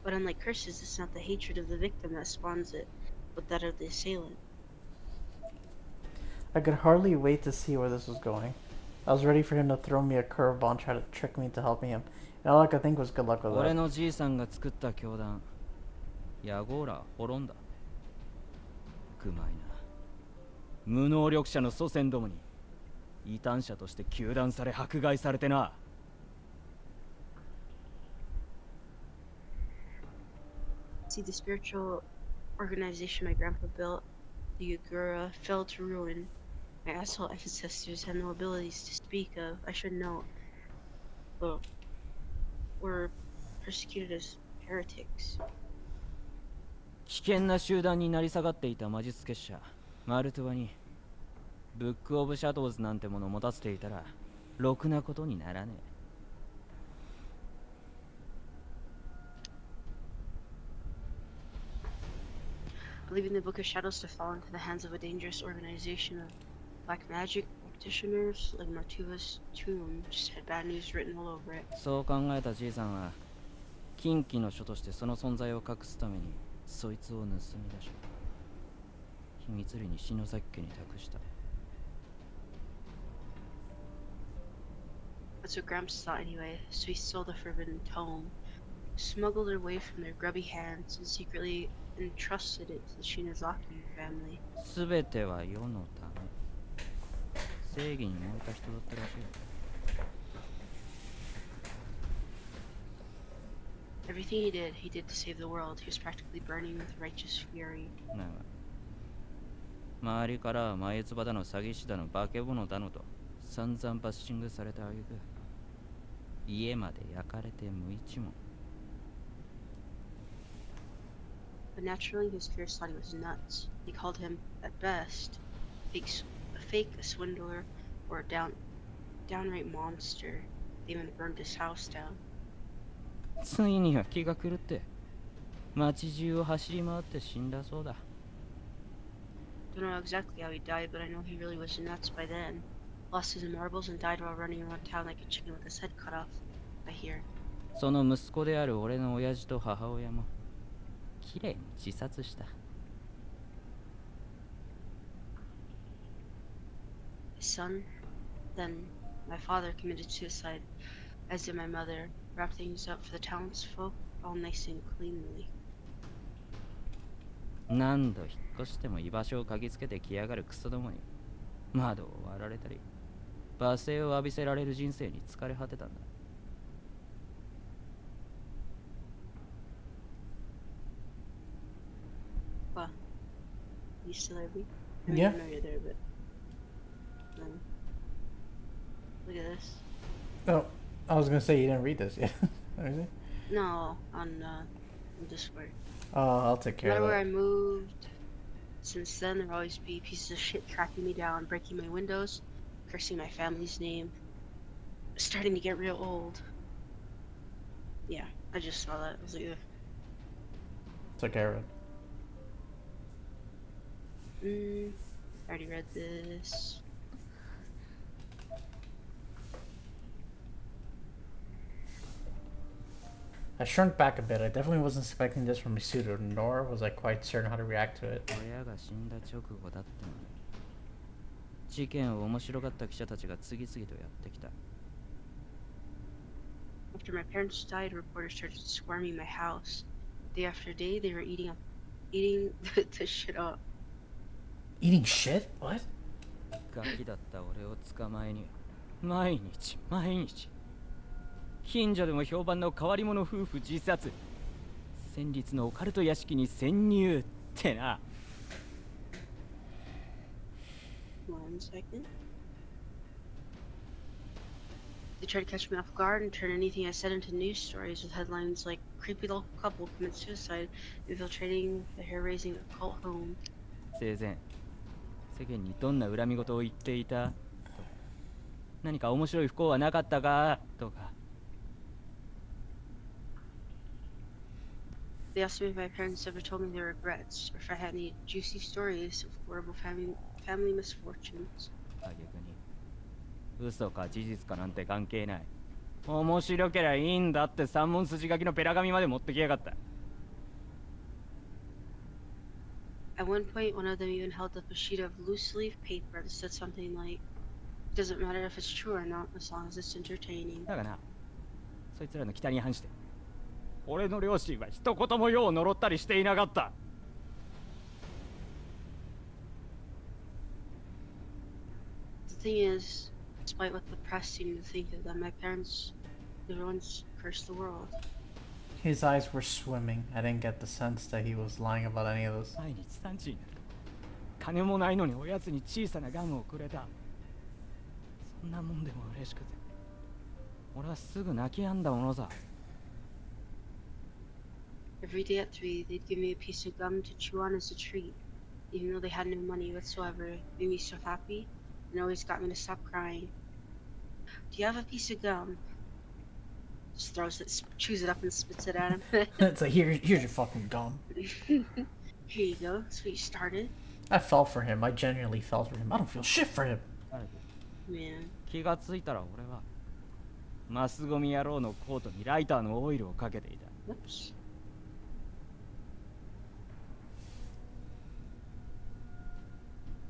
But unlike curses, it's not the hatred of the victim that spawns it, but that of the assailant. I could hardly wait to see where this was going. I was ready for him to throw me a curveball and try to trick me into helping him. And all I could think was good luck with 俺 that. のじいさんが作った教団ヤゴーラ滅んだうまいな無能力者の祖先どもに異端者として糾弾され迫害されてな See, the spiritual organization my grandpa built, the Yagura, fell to ruin. My asshole ancestors had no abilities to speak of, I should know, but were persecuted as heretics. 危険な集団になり下がっていた魔術結社マルトゥワにブック・オブ・シャドウズなんてものを持たせていたらろくなことにならねえ Believing the Book of Shadows to fall into the hands of a dangerous organization of black magic practitioners like Martuva's tomb just had bad news written all over it. そう考えたじいさんは禁忌の書としてその存在を隠すためにそいつを盗み出し秘密裏に篠崎家に託した That's what Gramps thought anyway, so he stole the forbidden tome, smuggled it away from their grubby hands, and secretly entrusted it to the Shinozaki family. すべては世のため正義に燃えた人だったらしい Everything he did to save the world. He was practically burning with righteous fury. だが周りからは眉唾だの詐欺師だの化け物だのと散々バッシングされた挙句家まで焼かれて無一文。 But naturally, his peers thought he was nuts. They called him, at best, a fake swindler or a downright monster. They even burned his house down. ついには気が狂って街中を走り回って死んだそうだ。 Don't know exactly how he died, but I know he really was nuts by then. Lost his marbles and died while running around town like a chicken with his head cut off, I hear. その息子である俺の親父と母親もきれいに自殺した。 His son, then my father committed suicide, as did my mother. Wrapped things up for the townsfolk, all nice and cleanly. 何度引っ越しても居場所を嗅ぎつけてきやがるクソどもに窓を割られたり罵声を浴びせられる人生に疲れ果てたんだ。 Well, you still there, B? Yeah. I know you're there, but... Look at this. Oh, I was gonna say you didn't read this yet. Let me see. No, on Discord. Oh, I'll take No care matter of where I that. moved, since then there'll always be pieces of shit tracking me down, breaking my windows, cursing my family's name. It's starting to get real old. Yeah, I just saw that. I was like, ugh. Took care of it. I already read this. I shrunk back a bit. I definitely wasn't expecting this from Misuto, nor was I quite certain how to react to it. 親が死んだ直後だってのに事件を面白がった記者たちが次々とやってきた。 After my parents died, reporters started swarming my house. Day after day, they were eating the shit up. Eating shit? What? ガキだった俺を捕まえに毎日近所でも評判の変わり者夫婦自殺、戦慄のオカルト屋敷に潜入ってな。 1 second. They tried to catch me off guard and turn anything I said into news stories with headlines like "Creepy local couple commits suicide, infiltrating the hair-raising occult home." 生前世間にどんな恨み事を言っていたと、何か面白い不幸はなかったかとか。 They asked me if my parents ever told me their regrets, or if I had any juicy stories of horrible family misfortunes. あげくに嘘か事実かなんて関係ない。面白けりゃいいんだって三文筋書きのペラ紙まで持ってきやがった。 At one point, one of them even held up a sheet of loose-leaf paper that said something like, "It doesn't matter if it's true or not, as long as it's entertaining." だがな、そいつらの期待に反して俺の両親は一言もよう呪ったりしていなかった。 The thing is, despite what the press seemed to think of them, my parents never once cursed the world. His eyes were swimming. I didn't get the sense that he was lying about any of this. 毎日産地になる。金もないのにおやつに小さなガムをくれた。そんなもんでも嬉しくて、俺はすぐ泣き止んだものさ。 Every day at 3, they'd give me a piece of gum to chew on as a treat, even though they had no money whatsoever. It made me so happy, and always got me to stop crying. Do you have a piece of gum? Just throws it, chews it up, and spits it at him. It's like, here's your fucking gum. Here you go. That's what you started. I fell for him. I genuinely fell for him. I don't feel shit for him. Man. 気がついたら俺はマスゴミ野郎のコートにライターのオイルをかけていた。 Whoops.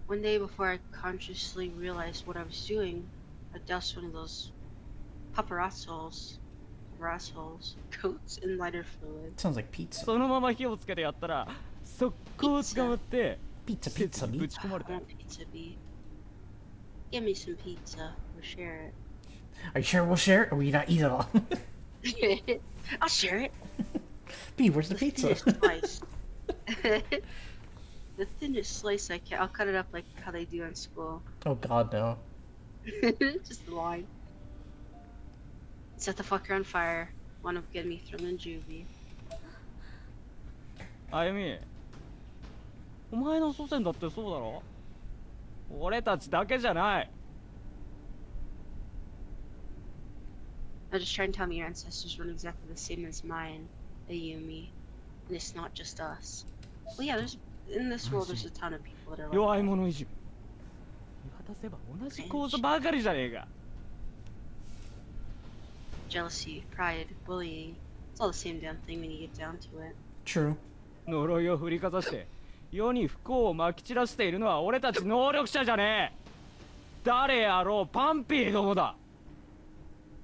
One day before I consciously realized what I was doing, I doused one of those paparazzos coats in lighter fluid. Sounds like pizza. そのまま火をつけてやったら速攻捕まって Pizza, 施設 pizza, にぶ pizza. ち込まれ I た。 want pizza, B. Give me some pizza. We'll share Are you sure we'll share it, or will you not eat it all? it. I'll share it. B, where's the Let's do pizza? this twice. The thinnest slice I can. I'll cut it up like how they do in school. Oh god, no. Just the line. Set the fucker on fire. Wanna get me thrown in juvie. あゆみ、お前の祖先だってそうだろ。俺たちだけじゃない。 Now just try and tell me your ancestors weren't exactly the same as mine, Ayumi. And it's not just us. Well, yeah, in this world there's a ton of people that are like 弱い that. 者いじめ。見渡せば同じ構図ばかりじゃねえか。 Jealousy, pride, bullying. It's all the same damn thing when you get down to it. True. 呪いを振りかざして世に不幸をまき散らしているのは俺たち能力者じゃねえ。誰やろうパンピーどもだ。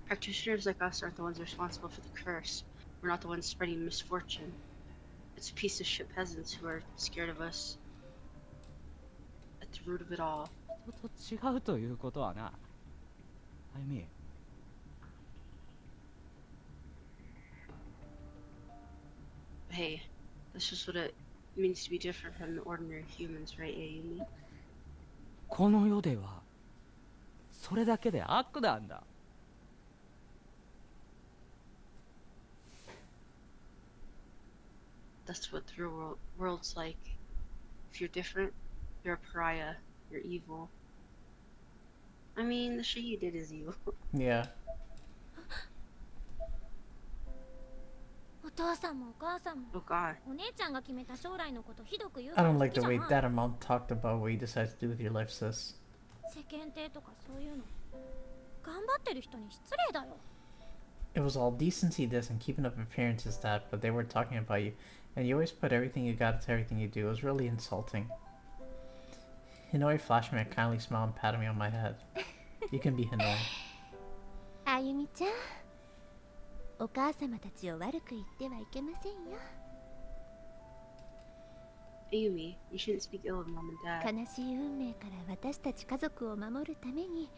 Practitioners like us aren't the ones responsible for the curse. We're not the ones spreading misfortune. It's a piece of shit peasants who are scared of us. At the root of it all. 人と違うということはな。あゆみ。 Hey, that's just what it means to be different from the ordinary humans, right, Ayumi? この世ではそれだけで悪なんだ。 That's what the real world's like. If you're different, you're a pariah. You're evil. I mean, the shit you did is evil. Yeah. お父さんもお母さんも Oh god. お姉ちゃんが決めた将来のことひどく言う I から don't 好 like き the じゃ way ない that amount talked about what you decide to do with your life, sis. 世間体とかそういうの頑張ってる人に失礼だよ It was all decency this and keeping up appearances that, but they were talking about you, and you always put everything you got into everything you do. It was really insulting. Hinoi flashed me a kindly smile and patted me on my head. You can be Hinoi. あゆみちゃんお母様たちを悪く言ってはいけませんよ Ayumi, you shouldn't speak ill of mom and dad. 悲しい運命から私たち家族を守るために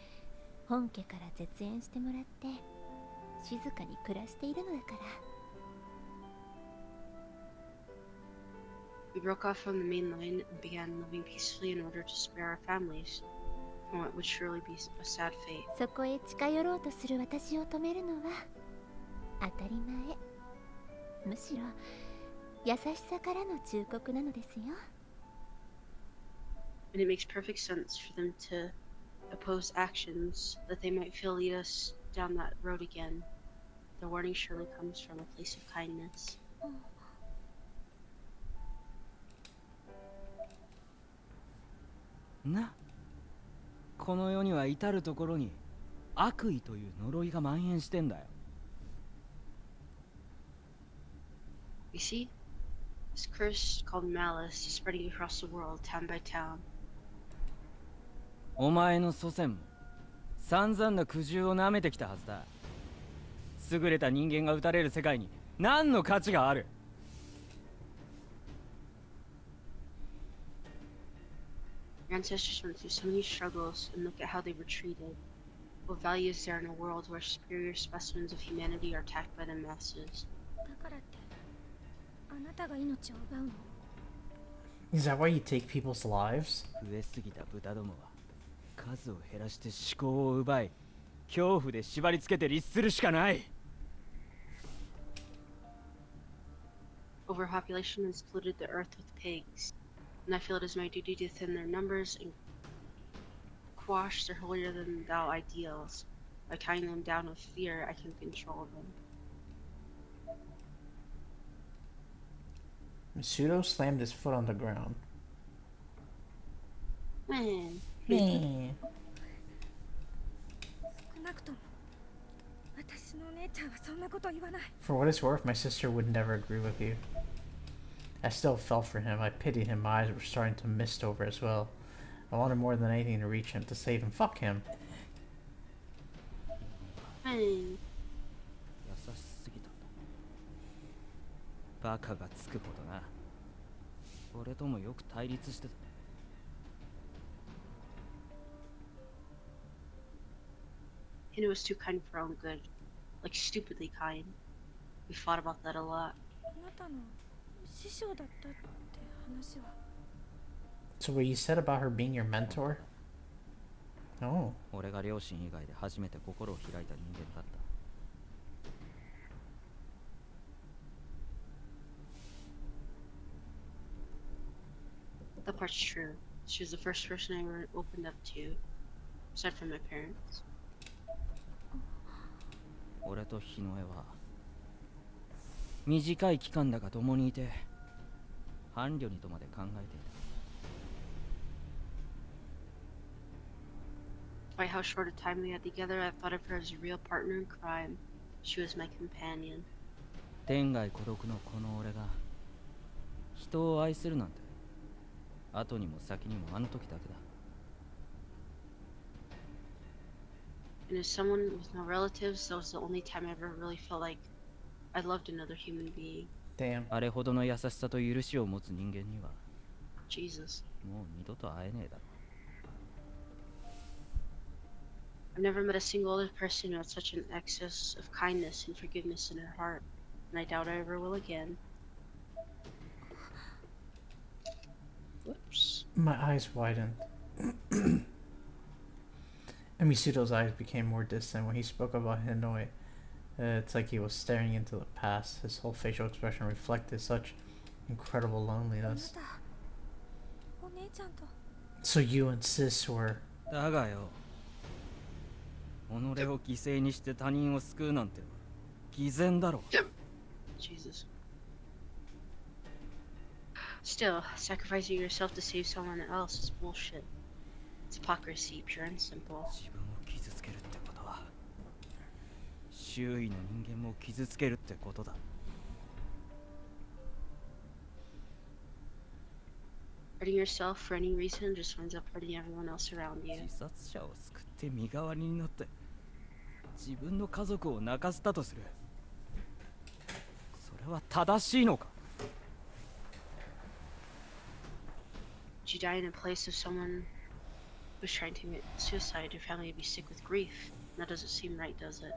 本家から絶縁してもらって静かに暮らしているのだから We broke off from the main line and began living peacefully in order to spare our families from what would surely be a sad fate. そこへ近寄ろうとする私を止めるのは当たり前むしろ優しさからの忠告なのですよ And it makes perfect sense for them to oppose actions that they might feel lead us down that road again. The warning surely comes from a place of kindness. な。この世には至るところに悪意という呪いが蔓延してんだよ。 You see? This curse called malice is spreading across the world, town by town. お前の祖先も散々な苦渋を舐めてきたはずだ。優れた人間が撃たれる世界に何の価値がある？ Your ancestors went through so many struggles, and look at how they were treated. What value is there in a world where superior specimens of humanity are attacked by the masses? だからってあなたが命を奪うの Is that why you take people's lives? 増えすぎた豚どもは数を減らして思考を奪い恐怖で縛り付けて律するしかない。 Overpopulation has polluted the earth with pigs, and I feel it is my duty to thin their numbers and quash their holier-than-thou ideals. By tying them down with fear, I can control them. Masudo slammed his foot on the ground. Man, Man. 少なくとも私のお姉ちゃんはそんなこと言わない For what it's worth, my sister would never agree with you. I still felt for him. I pitied him. My eyes were starting to mist over as well. I wanted more than anything to reach him, to save him. Fuck him. man. 優しすぎた。バカがつくほどな。俺ともよく対立してた。 Hino was too kind for our own good. Like, stupidly kind. We fought about that a lot. あなたの師匠だったって話は So what you said about her being your mentor? Oh. 俺が両親以外で初めて心を開いた人間だった。 That part's true. She was the first person I ever opened up to, aside from my parents. 俺と日野江は短い期間だが共にいて伴侶にとまで考えていた。 Despite how short a time we had together, I thought of her as a real partner in crime. She was my companion. 天涯孤独のこの俺が人を愛するなんて後にも先にもあの時だけだ。 And as someone with no relatives, that was the only time I ever really felt like I loved another human being. Damn. あれほどの優しさと許しを持つ人間には Jesus. もう二度と会えねえだろ。 I've never met a single other person who had such an excess of kindness and forgiveness in her heart, and I doubt I ever will again. Whoops. My eyes widened. And Misuto's eyes became more distant when he spoke about Hinoi. It's like he was staring into the past. His whole facial expression reflected such incredible loneliness. お姉ちゃんと So you and sis were... だがよ、己を犠牲にして他人を救うなんて偽善だろ。 Jesus. Still, sacrificing yourself to save someone else is bullshit. It's hypocrisy, pure and simple. 自分を傷つけるってことは周囲の人間も傷つけるってことだ。 Hurting yourself for any reason just winds up hurting everyone else around you. 自殺者を救って身代わりになって自分の家族を泣かせたとする。それは正しいのか？ Would you die in a place of someone who's trying to commit suicide? Your family would be sick with grief. That doesn't seem right, does it?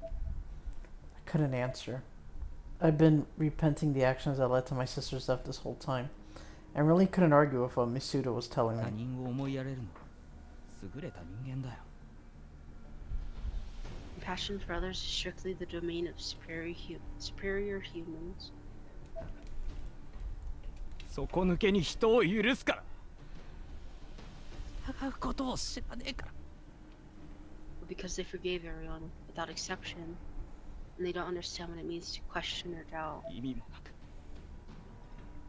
I couldn't answer. I've been repenting the actions that led to my sister's death this whole time, and really couldn't argue with what Misuto was telling 他 me. 人を思いやれるの優れた人間だよ。 Compassion for others is strictly the domain of superior humans. 底抜けに人を許すから疑うことを知らねえから。 But because they forgave everyone without exception, and they don't understand what it means to question or doubt. 意味もなく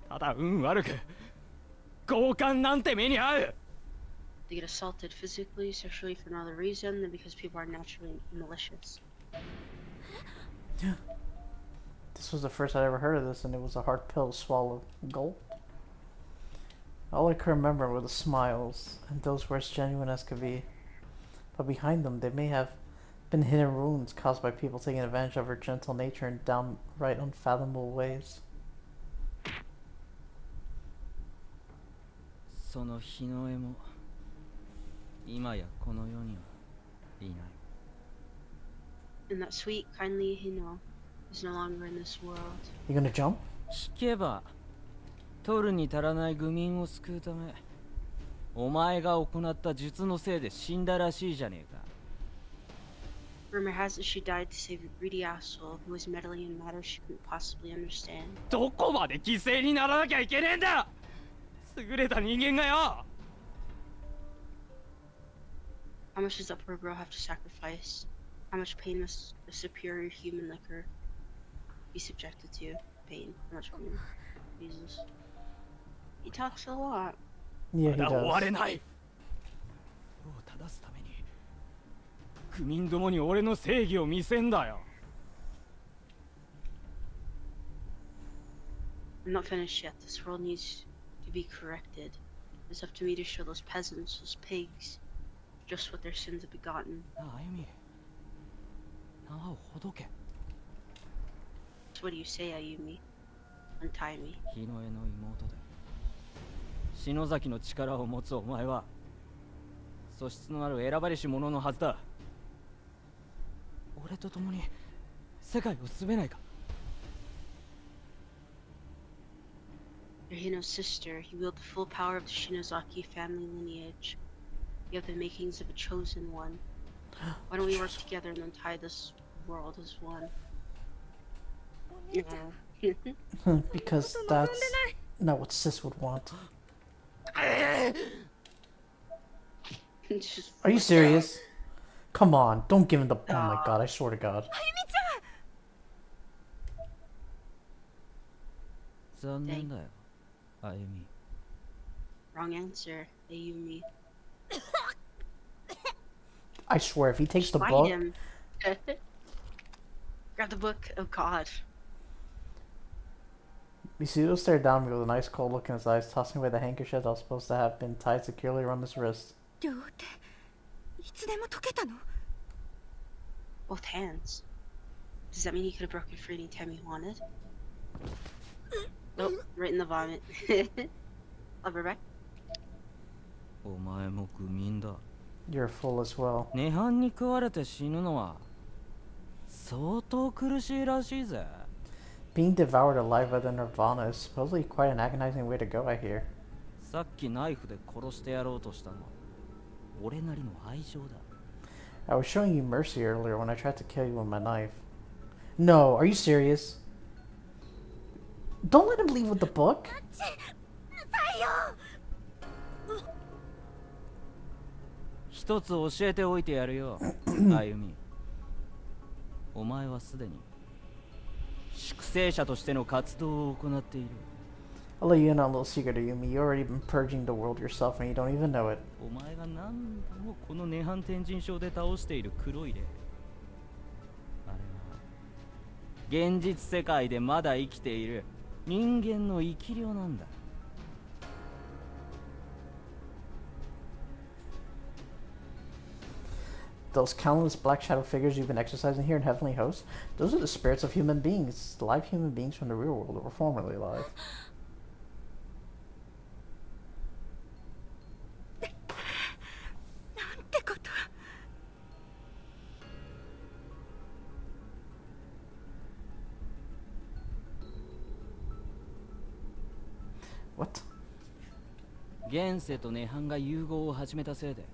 ただ運悪く強姦なんて目に遭う。 They get assaulted physically, sexually for no other reason than because people are naturally malicious. This was the first I'd ever heard of this, and it was a hard pill to swallow. Gulp. All I could remember were the smiles, and those were as genuine as could be. But behind them, there may have been hidden wounds caused by people taking advantage of her gentle nature in downright unfathomable ways. その日の絵も今やこの世にはいない。 And that sweet, kindly Hino is no longer in this world. You gonna jump? 聞けば取るに足らない愚民を救うためお前が行った術のせいで死んだらしいじゃねえか。 Rumor has it she died to save a greedy asshole who was meddling in matters she couldn't possibly understand. どこまで犠牲にならなきゃいけねえんだ。優れた人間がよ。 How much does that poor girl have to sacrifice? How much pain must a superior human like her be subjected to? Pain. How much pain? Jesus. He talks a lot. Yeah, ま he だ終われ does. ない。を正すために愚民どもに俺の正義を見せんだよ。 I'm not finished yet. This world needs to be corrected. It's up to me to show those peasants, those pigs, just what their sins have begotten. なあ、あゆみ。縄をほどけ。 So what do you say, Ayumi? Untie me. 日の絵の妹で篠崎の力を持つお前は素質のある選ばれし者のはずだ。俺と共に世界を進めないか。 You're You're Hino's sister. You wield the full power of the Shinozaki family lineage. You have the makings of a chosen one. Why don't we work together and untie this world as one? Because that's not what sis would want. Just Are you serious? Come on, don't give him the. Oh my god, I swear to god. 残念だよ歩み wrong answer, Ayumi. I swear, if he takes the Fight book. him. Grab the book. Oh god. Misudo stared down at me with a nice cold look in his eyes, tossing away the handkerchief that was supposed to have been tied securely around his wrist. 両手いつでも解けたの？ Both hands. Does that mean he could have broken free anytime he wanted? Nope, right in the vomit. I'll be back. お前も愚民だ You're a fool as well. 涅槃に食われて死ぬのは相当苦しいらしいぜ Being devoured alive by the Nirvana is supposedly quite an agonizing way to go, I hear. さっきナイフで殺してやろうとしたのは俺なりの愛情だ I was showing you mercy earlier when I tried to kill you with my knife. No, are you serious? Don't let him leave with the book. 一つ教えておいてやるよ歩みお前はすでに粛清者としての活動を行っている I'll let you in on a little secret, Ayumi. You've already been purging the world yourself and you don't even know it. お前が何度もこの涅槃天神症で倒している黒い霊あれは現実世界でまだ生きている人間の生き量なんだ Those countless black shadow figures you've been exercising here in Heavenly Host, those are the spirits of human beings, live human beings from the real world that were formerly alive. What? 現世と涅槃が融合を始めたせいで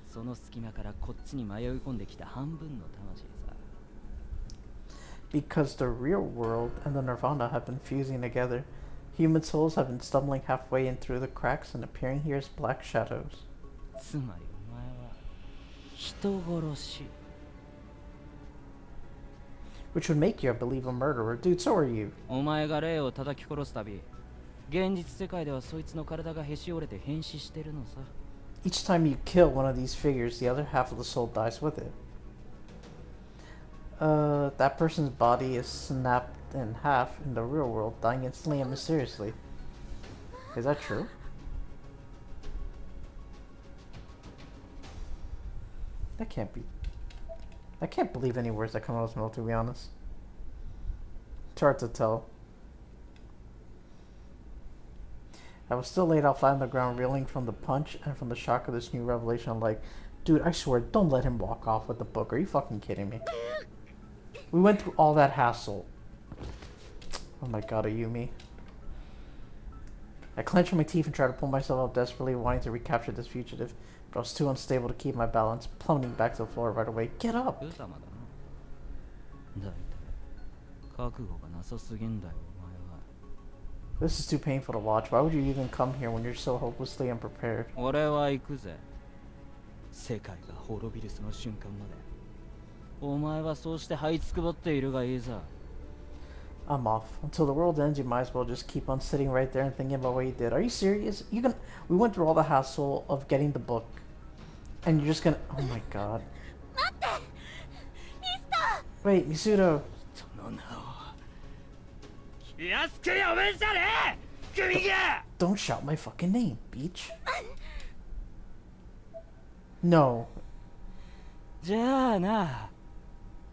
その隙間からこっちに迷い込んできた半分の魂さ Because the real world and the Nirvana have been fusing together, human souls have been stumbling halfway in through the cracks and appearing here as black shadows. つまりお前は人殺し Which would make you, I believe, a murderer. Dude, so are you. お前が霊を叩き殺すたび現実世界ではそいつの体がへし折れて変死してるのさ Each time you kill one of these figures, the other half of the soul dies with it. That person's body is snapped in half in the real world, dying instantly and mysteriously. Is that true? That can't be. I can't believe any words that come out of his mouth, to be honest. It's hard to tell. I was still laid out flat on the ground, reeling from the punch and from the shock of this new revelation. I'm like, dude, I swear, don't let him walk off with the book. Are you fucking kidding me? We went through all that hassle. Oh my god, Ayumi. I clenched my teeth and tried to pull myself up desperately, wanting to recapture this fugitive, but I was too unstable to keep my balance, plummeting back to the floor right away. Get up! 無様だなだいたい覚悟がなさすぎんだよお前は This is too painful to watch. Why would you even come here when you're so hopelessly unprepared? 俺は行くぜ世界が滅びるその瞬間までお前はそうして這いつくばっているがいいさ I'm off. Until the world ends, you might as well just keep on sitting right there and thinking about what you did. Are you serious? You gonna? We went through all the hassle of getting the book, and you're just gonna? Oh my god! Wait, Misudo. その名を安く呼べんじゃねえグミが Don't shout my fucking name, bitch. No. じゃあなあ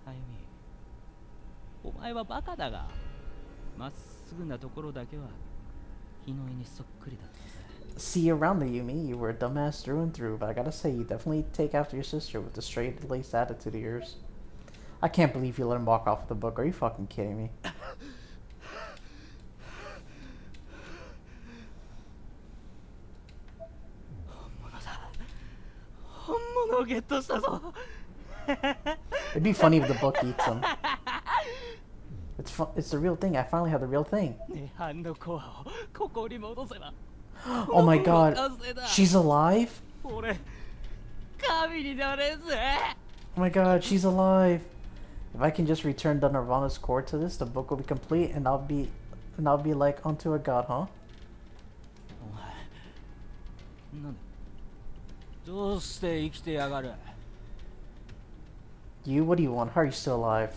ゆみお前はバカだがまっすぐなところだけは日の絵にそっくりだったぜ See you around the Yumi. You were a dumbass through and through, but I gotta say, you definitely take after your sister with the straight-laced attitude of yours. I can't believe you let him walk off with the book. Are you fucking kidding me? をゲットしたぞ。 It'd be funny if the book eats him. It's the real thing. I finally have the real thing. 涅槃のコアをここに戻せば Oh my god. 完成だ。 She's alive? 俺神になれんぜ。 Oh my god, she's alive. If I can just return the Nirvana's core to this, the book will be complete and I'll be like unto a god, huh? お前なんどうして生きてやがる。 You, what do you want? How are you still alive?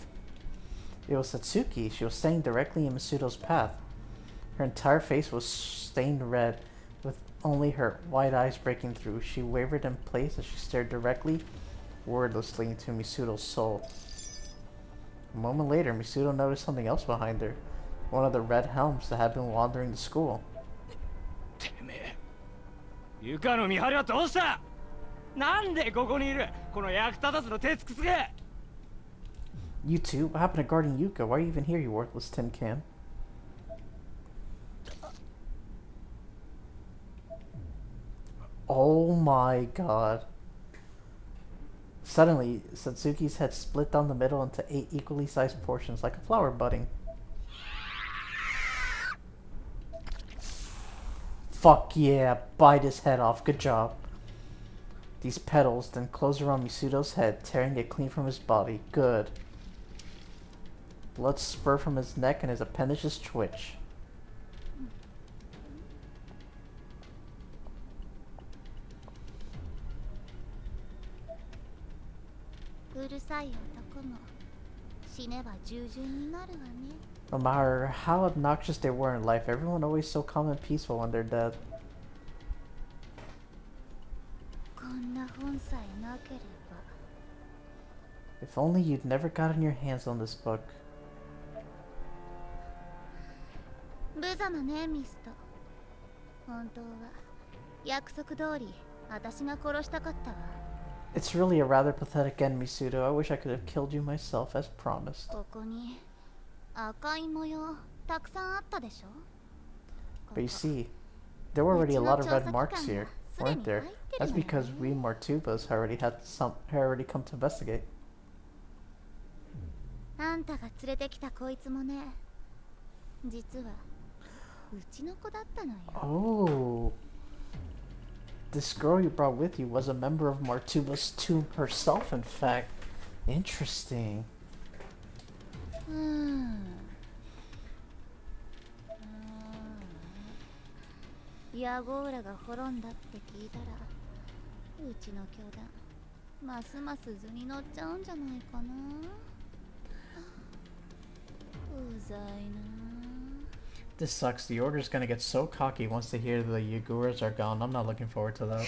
It was Satsuki. She was standing directly in Masuto's path. Her entire face was stained red, with only her wide eyes breaking through. She wavered in place as she stared directly, wordlessly into Masuto's soul. A moment later, Masuto noticed something else behind her. One of the red helms that had been wandering the school. てめえユカの見張りはどうした。なんでここにいるこの役立たずの鉄くすげ。 You two? What happened to guarding Yuka? Why are you even here, you worthless tin can? Oh my god. Suddenly, Satsuki's head split down the middle into 8 equally sized portions, like a flower budding. Fuck yeah, bite his head off, good job. These petals then close around Misuto's head, tearing it clean from his body. Good. Blood spurt from his neck and his appendages twitch. No matter how obnoxious they were in life, everyone always so calm and peaceful when they're dead. If only you'd never gotten your hands on this book. 無様ねミスト。本当は約束通り私が殺したかったわ。 It's really a rather pathetic end, Misuto. I wish I could have killed you myself as promised. ここに赤い模様たくさんあったでしょ。 But you see, there were already a lot of red marks here, weren't there? That's because we Mortubas already come to investigate. あんたが連れてきたこいつもね、実はうちの子だったのよ。 Oh. This girl you brought with you was a member of Mortuba's tomb herself, in fact. Interesting. ヤゴーラが滅んだって聞いたら、うちの教団ますます図に乗っちゃうんじゃないかな。うざいな。 This sucks. The Order's gonna get so cocky once they hear the Yaguras are gone. I'm not looking forward to that.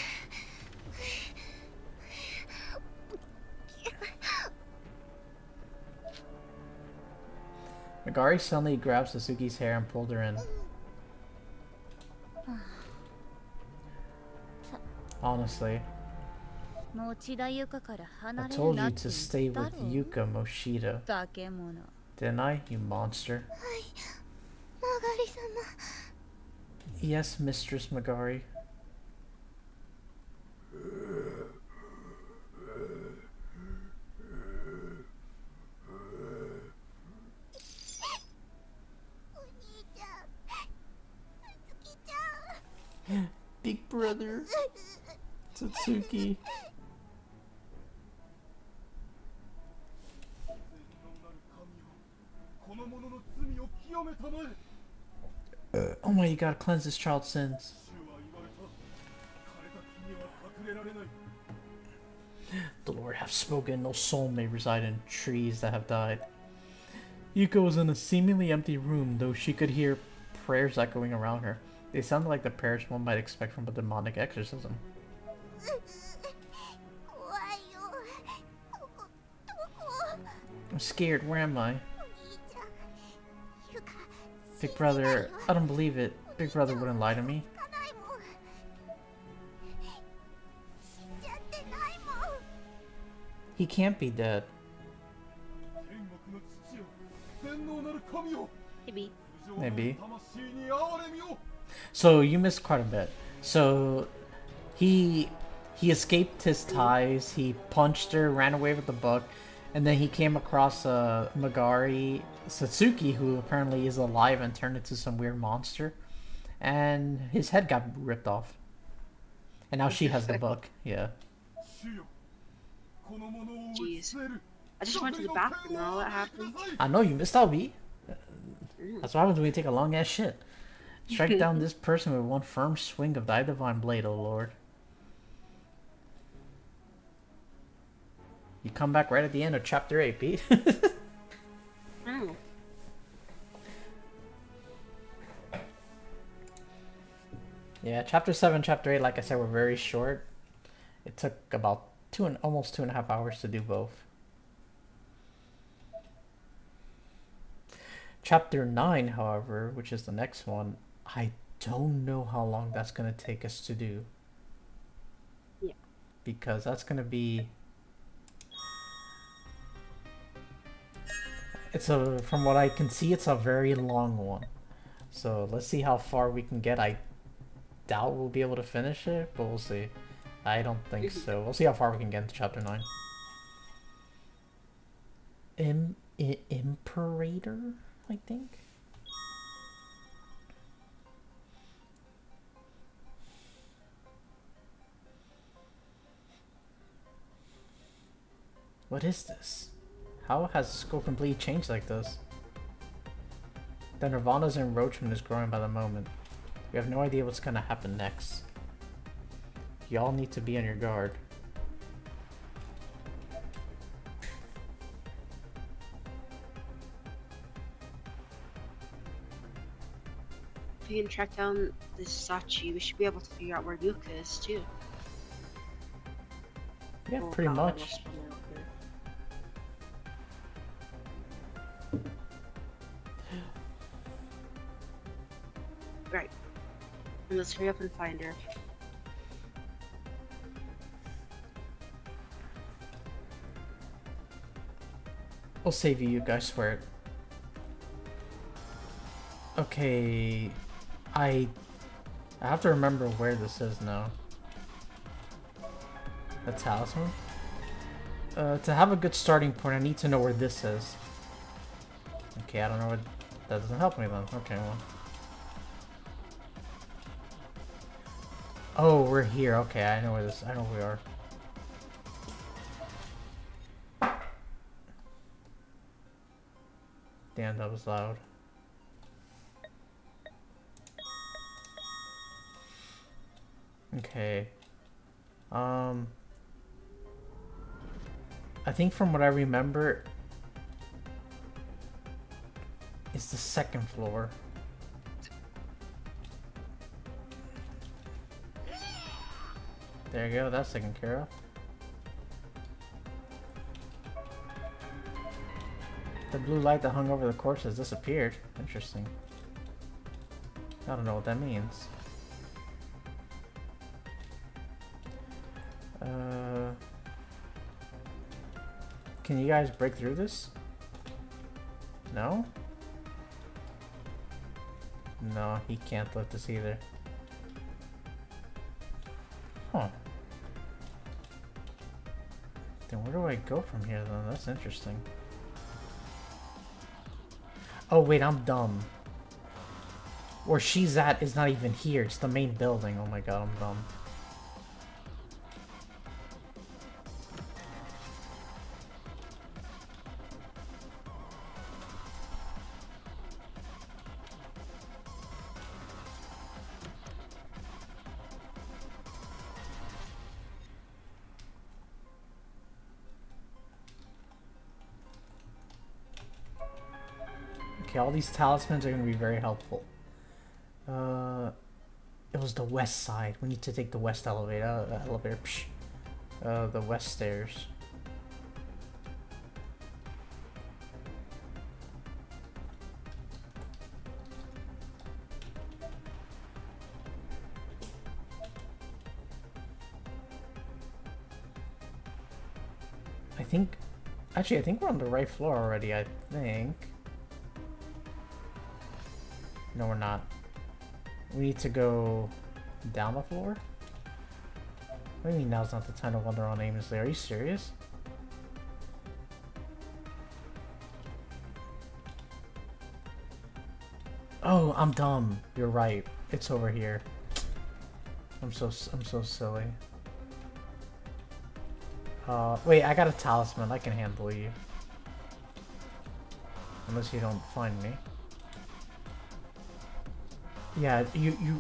Megari suddenly grabbed Sasuke's hair and pulled her in. Honestly, I told you to stay with Yuka Moshida. Didn't I, you monster? Yes, Mistress Megari. Big brother, Satsuki. Oh my, you gotta cleanse this child's sins. The Lord hath spoken, no soul may reside in trees that have died. Yuka was in a seemingly empty room, though she could hear prayers echoing around her. They sounded like the prayers one might expect from a demonic exorcism. I'm scared, where am I? Big brother, I don't believe it. Big brother wouldn't lie to me. He can't be dead. Maybe. So you missed quite a bit. So he he escaped his ties, he punched her, ran away with the book, and then he came across Magari Satsuki, who apparently is alive and turned into some weird monster. And his head got ripped off. And now she has the book, yeah. Jeez. I just went to the bathroom and all that happened. I know, you missed out, B. That's what happens when you take a long ass shit. Strike down this person with one firm swing of thy divine blade, O Lord. You come back right at the end of chapter 8, Pete. Oh. Yeah, chapter 7, chapter 8, like I said, were very short. It took about almost 2.5 hours to do both. Chapter 9, however, which is the next one, I don't know how long that's going to take us to do. Yeah. Because that's going to be... from what I can see, it's a very long one. So let's see how far we can get. I doubt we'll be able to finish it, but we'll see. I don't think so. We'll see how far we can get into chapter 9. Imperator, I think? What is this? How has School Complete changed like this? The Nirvana's encroachment is growing by the moment. We have no idea what's gonna happen next. Y'all need to be on your guard. If we can track down this Sachi, we should be able to figure out where Yuka is too. Yeah, Oh, pretty God, I much. lost my marker. Right. And let's hurry up and find her. I'll save you guys, swear it. Okay, I have to remember where this is now. The talisman? To have a good starting point, I need to know where this is. Okay, I don't know what... That doesn't help me then. Okay, well. Oh, we're here. Okay, I know where this... I know where we are. Damn, that was loud. Okay. I think from what I remember, it's the second floor. There you go, that's taken care of. The blue light that hung over the corpse has disappeared. Interesting. I don't know what that means. Can you guys break through this? No? No, he can't lift this either. Huh. Then where do I go from here then? That's interesting. Oh wait, I'm dumb. Where she's at is not even here, it's the main building. Oh my god, I'm dumb. Okay, all these talismans are going to be very helpful. It was the west side. We need to take the west elevator. The west stairs. I think we're on the right floor already, I think. No, we're not. We need to go down the floor? What do you mean now's not the time to wonder on aimlessly? Are you serious? Oh, I'm dumb. You're right. It's over here. I'm so silly. Wait, I got a talisman. I can handle you. Unless you don't find me. Yeah,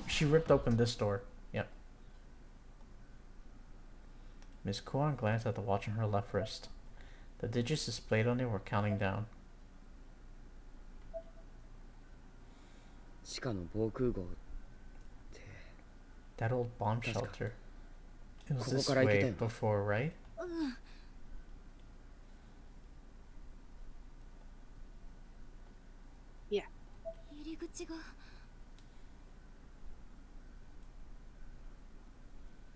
she ripped open this door. Yep. Miss Kuan glanced at the watch on her left wrist. The digits displayed on it were counting down. 地下の防空壕 That old bomb shelter. It was this ここから行けた way よな。 before, right? 入り口が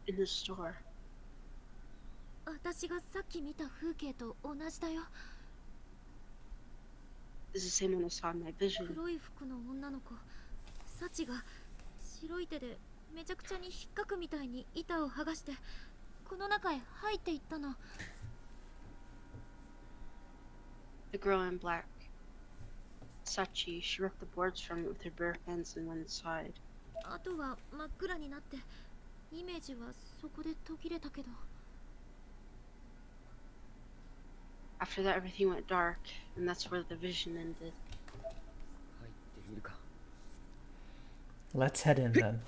In the store. 私がさっき見た風景と同じだよ。 Is the same one I saw in my vision. 黒い服の女の子サチが白い手でめちゃくちゃに引っかくみたいに板を剥がしてこの中へ入っていったの。 The girl in black. Sachi, she ripped the boards from it with her bare hands and went inside. あとは真っ暗になってイメージはそこで途切れたけど。 After that, everything went dark, and that's where the vision ended. 入ってみるか Let's head in then.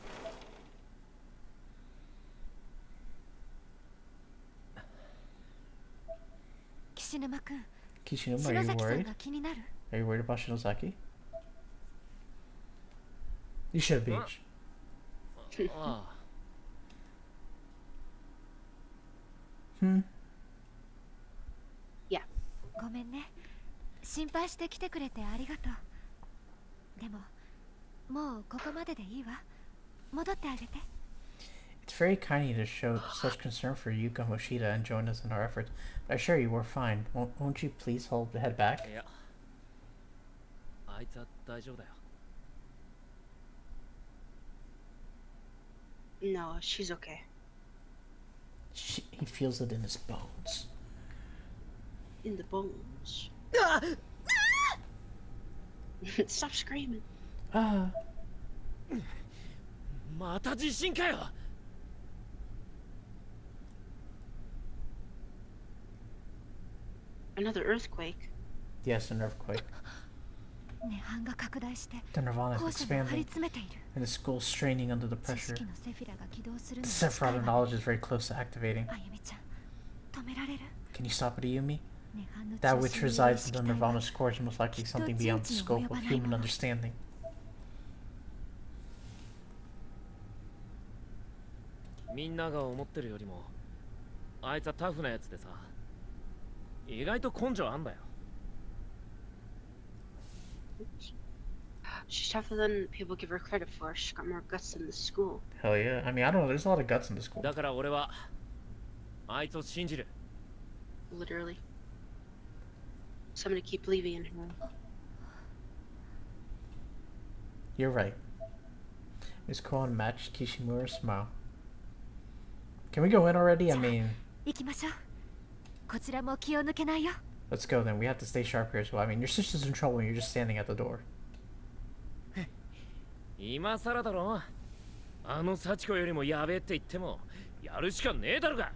Kishinuma君 Kishinuma, are 篠 you 崎さん worried? が気になる Are you worried about Shinozaki? You should be. ああ Hmm. ごめんね心配して来てくれてありがとうでももうここまででいいわ戻ってあげて It's very kind of you to show such concern for Yuka Moshida and join us in our efforts. But I assure you we're fine. Won't you please head back? いやあいつは大丈夫だよ No, she's okay. He feels it in his bones. In the bones. Stop screaming. Ah. また地震かよ Another earthquake. Yes, an earthquake. 涅槃が拡大して The Nirvana is 校舎に張り expanding, 詰めている and the school's straining under the 知 pressure. 識のセフィラが起動する The の Sephiroth が of 近いわ knowledge is very close to activating. あゆみちゃん止められる Can you stop it, Ayumi? 涅槃の That 中 which 心にいる resides 意識 in 体 the は Nirvana's core is most likely something beyond the scope of human understanding. みんなが思ってるよりもあいつはタフなやつでさ意外と根性あんだよ She's tougher than people give her credit for. She's got more guts than the school. Hell yeah. I mean, I don't know. There's a lot of guts in this school. だから俺はあいつを信じる Literally. So I'm gonna keep believing in her. You're right. Miss Koan matched Kishimura's smile. Can we go in already? I mean, 行きましょうこちらも気を抜けないよ let's go then. We have to stay sharp here as well. I mean, your sister's in trouble and you're just standing at the door. 今さらだろあの幸子よりもやべえって言ってもやるしかねえだろが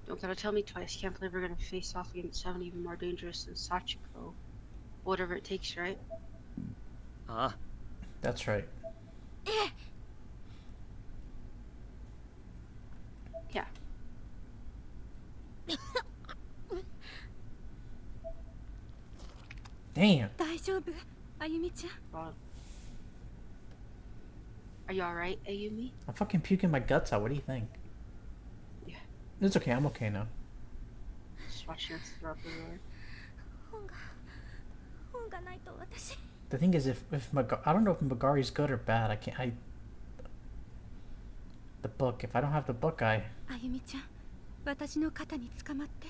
Don't gotta tell me twice. Can't believe we're gonna face off against someone even more dangerous than Sachiko. Whatever it takes, right? ああ That's right. Yeah. Damn. 大丈夫あゆみちゃん Well, are you alright, Ayumi? I'm fucking puking my guts out. What do you think? Yeah. It's okay. I'm okay now. Just watching us throw up the door. 本がないと私 The thing is, I don't know if Magari's good or bad. The book. If I don't have the book, あゆみちゃん私の肩につかまって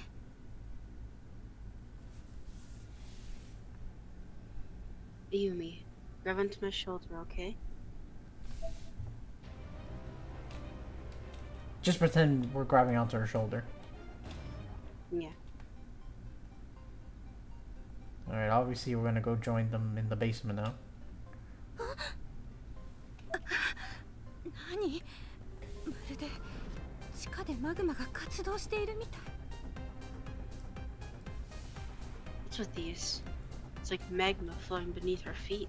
Ayumi, grab onto my shoulder, okay? Just pretend we're grabbing onto her shoulder. Yeah. Alright, obviously we're gonna go join them in the basement now. 何まるで地下でマグマが活動しているみたい。 What's with these? It's like magma flowing beneath our feet.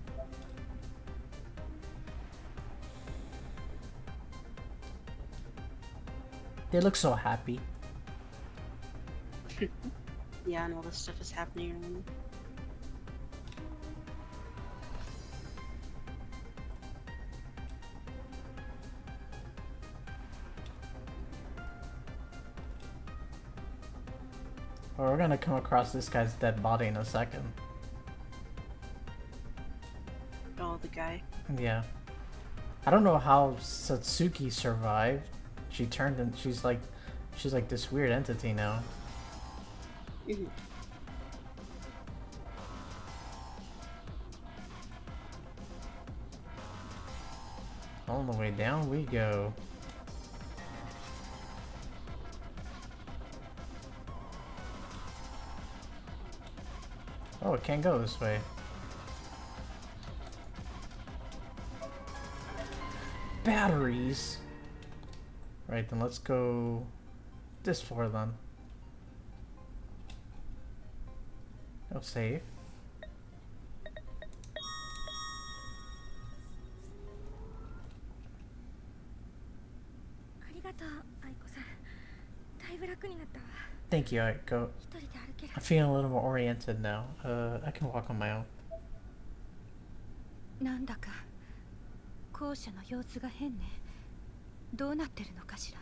They look so happy. Yeah, and all this stuff is happening around me. Well, we're gonna come across this guy's dead body in a second. Oh, the guy. Yeah. I don't know how Satsuki survived. She turned and she's like this weird entity now. Mhm. All the way down we go. Oh, it can't go this way. Batteries! Right, then let's go this floor then. Go save. Thank you, Aiko. I'm feeling a little more oriented now. I can walk on my own. なんだか校舎の様子が変ね。どうなってるのかしら。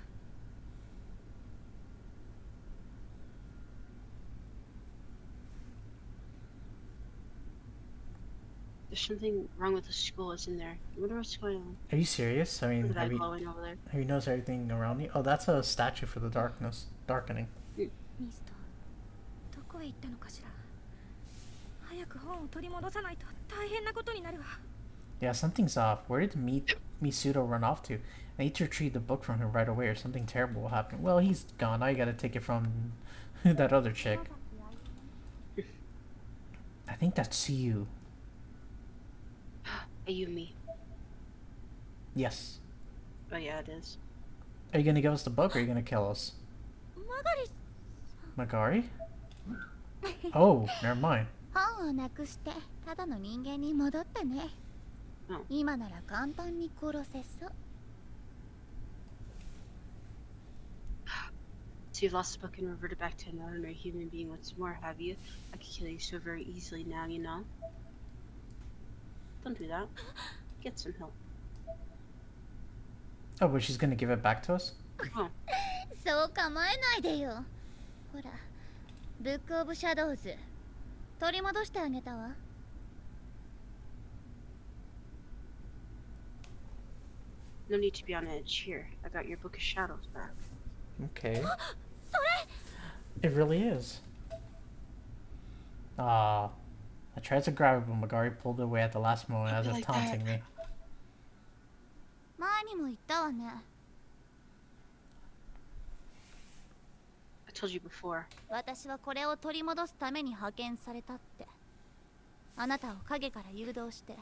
There's something wrong with the school, isn't there? I wonder what's going on. Are you serious? I mean, Look at have that you, glowing over there. have you noticed everything around you? Oh, that's a statue for the darkening. ミスト、どこへ行ったのかしら。早く本を取り戻さないと大変なことになるわ。 Yeah, something's off. Where did Misuto run off to? I need to retrieve the book from him right away or something terrible will happen. Well, he's gone. Now you gotta take it from that other chick. I think that's you. Ayumi. Yes. Oh yeah, it is. Are you gonna give us the book or are you gonna kill us? Magari? Oh, never mind. 本をなくしてただの人間に戻ったね。うん今なら簡単に殺せそう。 So you've lost the book and reverted back to an ordinary human being once more, have you? I could kill you so very easily now, you know? Don't do that. Get some help. Oh, but she's gonna give it back to us? Oh, そう構えないでよ。ほら、ブックオブシャドウズ取り戻してあげたわ。 no need to be on edge. Here, I got your book of shadows back. Okay. It really is. Ah, I tried to grab it, but Magari pulled it away at the last moment as if Like taunting me. 前にも言ったわね。 I told you before. 私はこれを取り戻すために派遣されたって。あなたを影から誘導して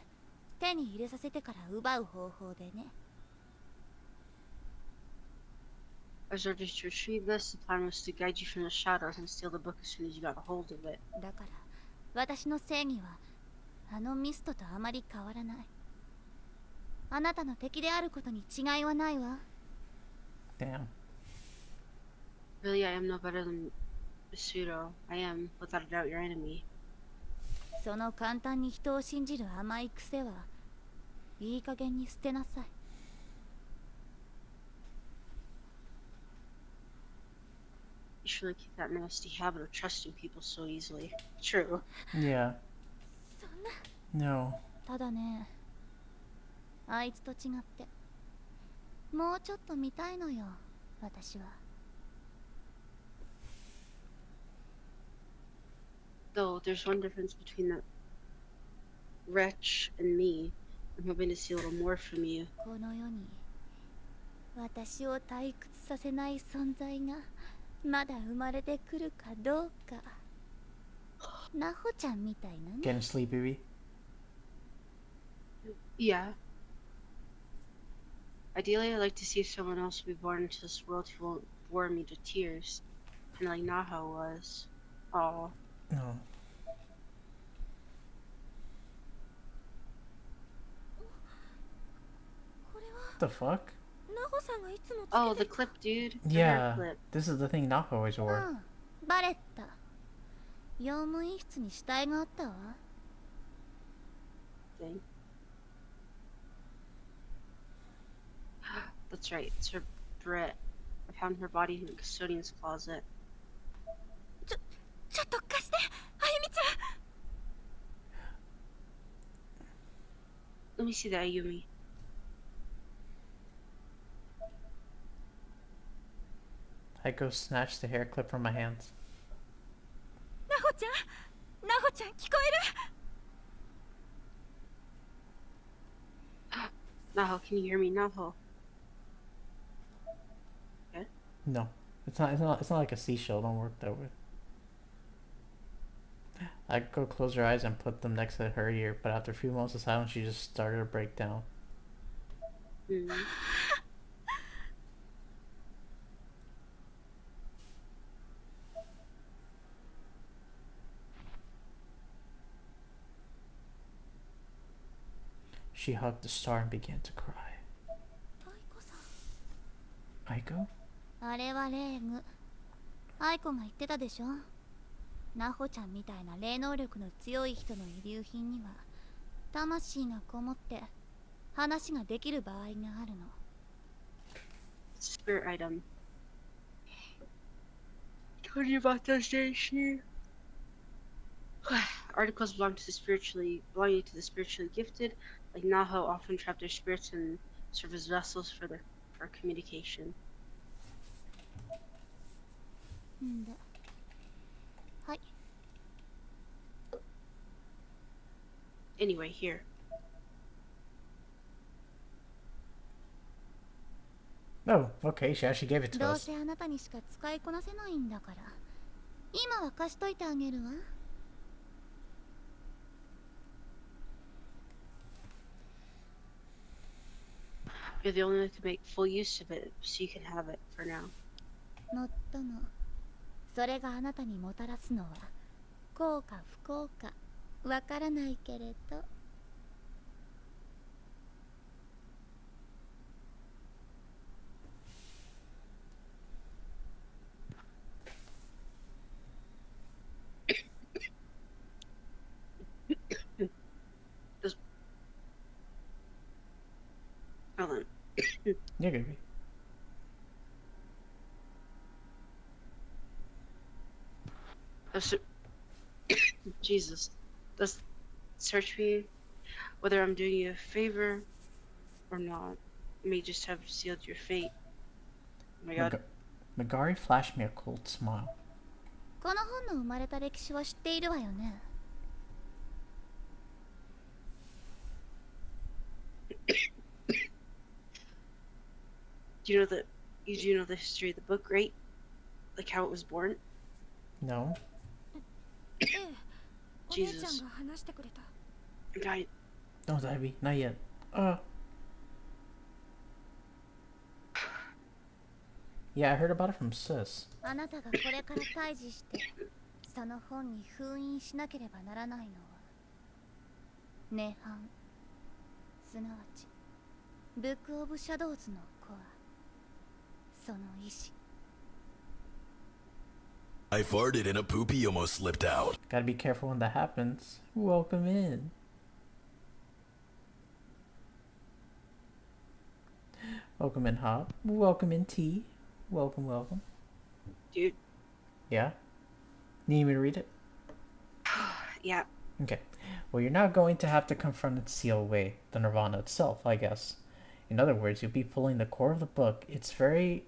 手に入れさせてから奪う方法でね。 I was ordered to retrieve this. The plan was to guide you from the shadows and steal the book as soon as you got a hold of it. だから私の正義はあのミストとあまり変わらない。あなたの敵であることに違いはないわ。 Damn. Really, I am no better than Misuto. I am, without a doubt, your enemy. その簡単に人を信じる甘い癖はいい加減に捨てなさい。 You should really keep that nasty habit of trusting people so easily. True. Yeah. そんな。 No. ただね、あいつと違ってもうちょっと見たいのよ、私は。 Though there's one difference between the wretch and me. I'm hoping to see a little more from you. この世に私を退屈させない存在がまだ生まれてくるかどうか。ナホちゃんみたいなね。 Getting sleepy, B? Yeah. Ideally, I'd like to see someone else be born into this world who won't bore me to tears. Kinda like Naho was. Oh. No. What the fuck? ナホさんがいつもつけて Oh, the clip, dude. The Yeah, hair clip. this is the thing Naho always う wore. ん、バレった。用務員室に死体があったわ。 Thing. That's right. It's her Brit. I found her body in the custodian's closet. ちょっと貸して、あゆみちゃん。 Let me see the Ayumi. Heiko snatched the hair clip from my hands. ナホちゃん、ナホちゃん聞こえる？ Naho, can you hear me? Naho. No, it's not like a seashell. Don't work that way. I go close her eyes and put them next to her ear, but after a few moments of silence, she just started to break down. Mm. She hugged the star and began to cry. アイコさん。 Aiko? あれは霊具。アイコが言ってたでしょ。ナホちゃんみたいな霊能力の強い人の遺留品には魂がこもって話ができる場合があるの。 Spirit item. Told you about those days, she. Articles belonging to the spiritually gifted, like Naho, often trap their spirits and serve as vessels for communication. んで、はい。 Anyway, here. Oh, okay, she actually gave it to どう us. せあなたにしか使いこなせないんだから、今は貸しといてあげるわ。 You're the only one who can make full use of it, so you can have it for now. もっとも、それがあなたにもたらすのは幸か不幸かわからないけれど。 Hold on. You're gonna be. Jesus. Does search me whether I'm doing you a favor or not. May just have sealed your fate. Oh my god. Megari flashed me a cold smile. この本の生まれた歴史は知っているわよね。 You do know the history of the book, right? Like how it was born? No? ええ、お姉ちゃん Jesus. が話してくれた。 God, No, Ivy, not yet. Yeah, I heard about it from Sis. あなたがこれから退治してその本に封印しなければならないのは涅槃、すなわちブック・オブ・シャドウズのコア、その意志。 I farted and a poopy almost slipped out. Gotta be careful when that happens. Welcome in. Welcome in, Hop. Welcome in, T. Welcome, welcome. dude. Yeah? Need me to read it? Yeah. Okay. Well, you're now going to have to confront and seal away the Nirvana itself, I guess. In other words, you'll be pulling the core of the book. It's very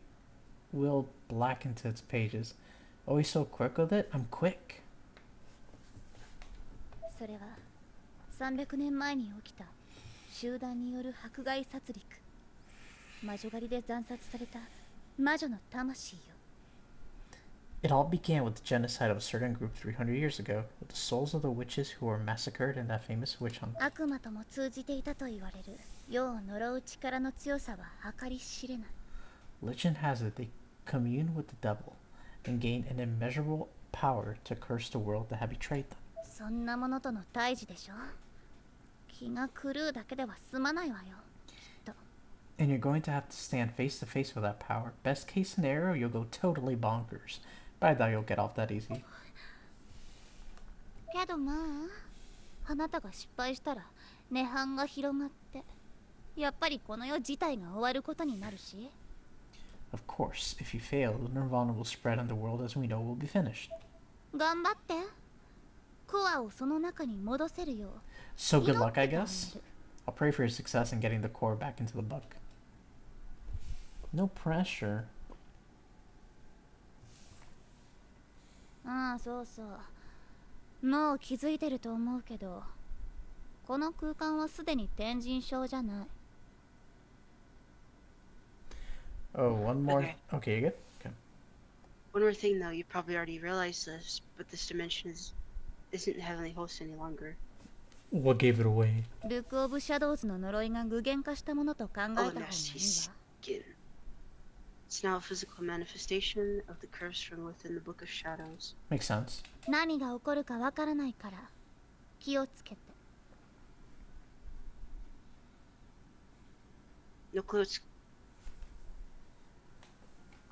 will black into its pages. Always so quick with it? I'm quick. それは300年前に起きた集団による迫害殺戮、魔女狩りで惨殺された魔女の魂よ。 It all began with the genocide of a certain group 300 years ago, with the souls of the witches who were massacred in that famous witch hunt. 悪魔とも通じていたと言われる世を呪う力の強さは計り知れない。 Legend has it they commune with the devil and gain an immeasurable power to curse the world that had betrayed them. そんなものとの対峙でしょ。気が狂うだけでは済まないわよ。 And you're going to have to stand face to face with that power. Best case scenario, you'll go totally bonkers. But I doubt you'll get off that easy. けどまあ、あなたが失敗したら涅槃が広がって、やっぱりこの世自体が終わることになるし。 Of course, if you fail, the Nirvana will spread and the world as we know will be finished. 頑張って。コアをその中に戻せるよう。 So good luck, I guess. I'll pray for your success in getting the core back into the book. No pressure. ああ、そうそう。もう気づいてると思うけど、この空間はすでに天神症じゃない。 Oh, one more. Okay. Okay, you good? Okay. One more thing, though, you probably already realized this, but this dimension isn't the Heavenly Host any longer. What gave it away? ルック・オブ・シャドウズの呪いが具現化したものと考えた方がいい Oh, わ。 nasty skin. It's now a physical manifestation of the curse from within the Book of Shadows. Makes sense. 何が起こるかわからないから気をつけて。 No clue what's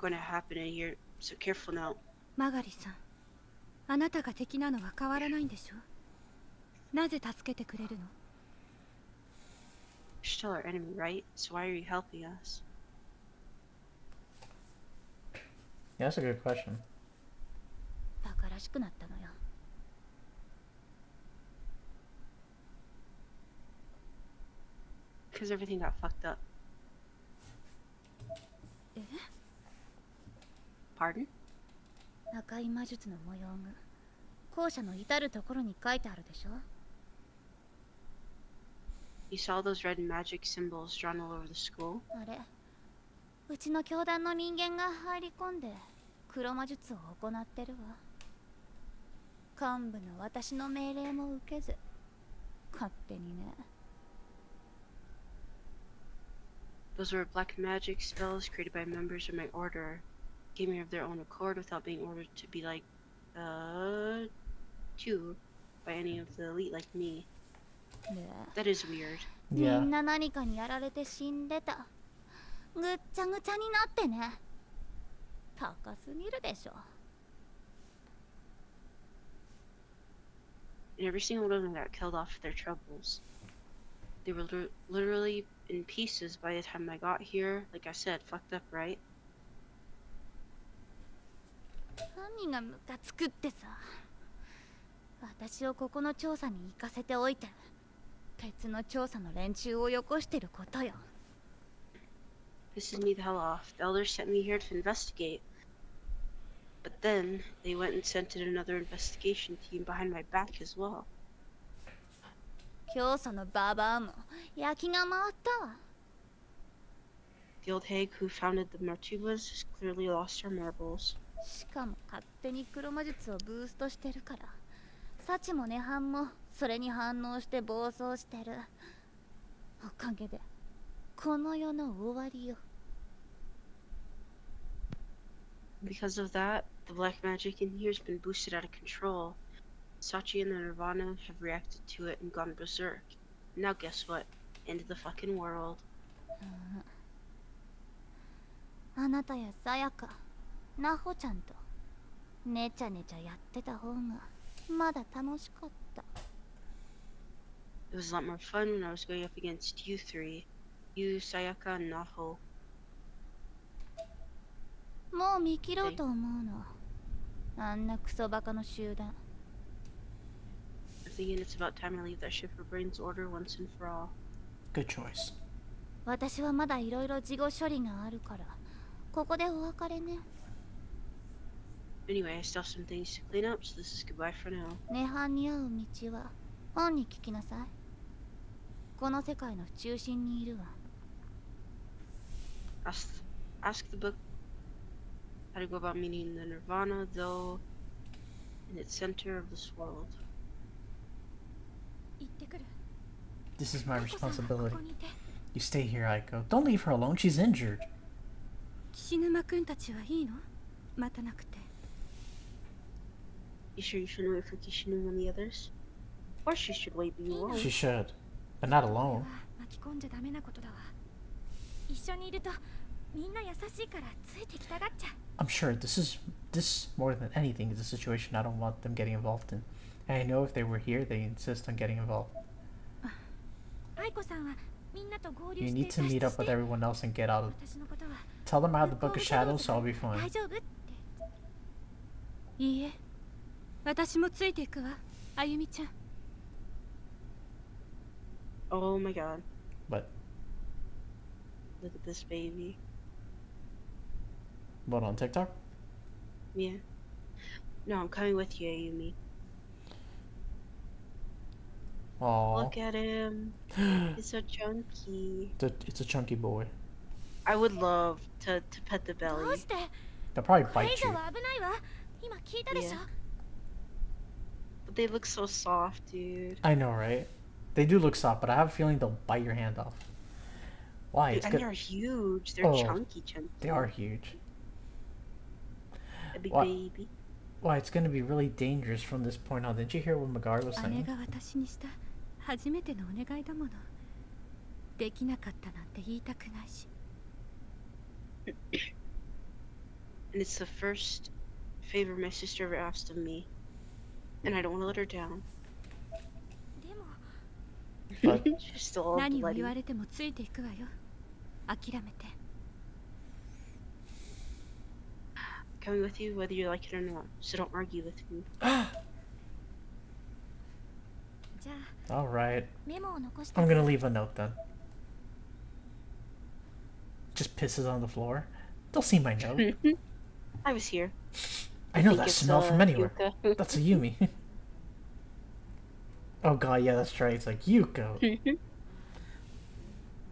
going to happen in here, so careful now. マガリさん、あなたが敵なのは変わらないんでしょ。なぜ助けてくれるの？ You're still our enemy, right? So why are you helping us? Yeah, that's a good question. バカらしくなったのよ。 Because everything got fucked up. え？ Pardon? 赤い魔術の模様が校舎の至るところに書いてあるでしょ。 You saw those red magic symbols drawn all over the school? あれ、うちの教団の人間が入り込んで黒魔術を行ってるわ。幹部の私の命令も受けず勝手にね。 Those were black magic spells created by members of my order. Came here of their own accord without being ordered to be to by any of the elite like me. ね That is weird. え、み Yeah. んな何かにやられて死んでた。ぐっちゃぐちゃになってね。高すぎるでしょ。 And every single one of them got killed off for their troubles. They were literally in pieces by the time I got here. Like I said, fucked up, right? 何がムカつくってさ。私をここの調査に行かせておいて別の調査の連中をよこしてることよ。 Pisses me the hell off. The elders sent me here to investigate. But then they went and sent in another investigation team behind my back as well. 教祖のババアも焼きが回ったわ。 The old hag who founded the Martubas has clearly lost her marbles. しかも勝手に黒魔術をブーストしてるから幸も涅槃もそれに反応して暴走してる。おかげでこの世の終わりよ。 Because of that, the black magic in here has been boosted out of control. Sachi and the Nirvana have reacted to it and gone berserk. Now guess what? End of the fucking world. あなたやさやか、なほちゃんとねちゃねちゃやってた方がまだ楽しかった。 It was a lot more fun when I was going up against you three. You, Sayaka, and Naho. もう見切ろうと思うの。あんなクソバカの集団。 I'm thinking it's about time I leave that ship for Brain's order once and for all. Good choice. 私はまだいろいろ事後処理があるから、ここでお別れね。 Anyway, I still have some things to clean up, so this is goodbye for now. 涅槃に合う道は本に聞きなさい。この世界の中心にいるわ。Ask the book how to go about meeting the Nirvana, though, in its center of this world. 行ってくる。 This is my アイコさんはこ responsibility. こにいて。 You stay here, Aiko. Don't leave her alone. She's injured. 岸沼くんたちはいいの？待たなくて。 You sure you shouldn't wait for Kishinuma and the others? Of course you should wait, but you won't. She should. But not これ alone. は巻き込んじゃダメなことだわ。一緒にいるとみんな優しいからついてきたがっちゃう。 I'm sure this more than anything is a situation I don't want them getting involved in. And I know if they were here, they insist on getting involved. アイコさんはみんなと合流 You して need to 脱 meet 出 up し with て。 everyone else and get out of. 私のことは Tell them I have the Book of Shadows, so I'll be 大 fine. 丈夫って。いいえ、私もついていくわ、あゆみちゃん。 Oh my god. But Look at this baby. what, on TikTok? Yeah. No, I'm coming with you, Ayumi. Aww. Look at him. He's so chunky. It's a chunky boy. I would love to pet the ど belly. うして？ They'll probably これ bite 以上 you. は危ないわ。今聞いたでしょ。 Yeah. But they look so soft, dude. I know, right? They do look soft, but I have a feeling they'll bite your hand off. Why? It's And good. they're huge. They're Oh, chunky. They are huge. A big What? baby. Why? It's gonna be really dangerous from this point on. Didn't you hear what Magari was 姉 saying? が私にした初めてのお願いだもの。できなかったなんて言いたくないし。 And it's the first favor my sister ever asked of me. And I don't want to let her down. でも But She's still all 何を bloody. 言われてもついていくわよ。諦めて。 Coming with you whether you like it or not. So don't argue with me. じゃあ all right. メモを残して I'm gonna leave a note then. Just pisses on the floor. They'll see my note. I was here. I know think that it's, smell from anywhere. Yuka. That's a Yumi. Oh god, yeah, that's right. It's like Yuko.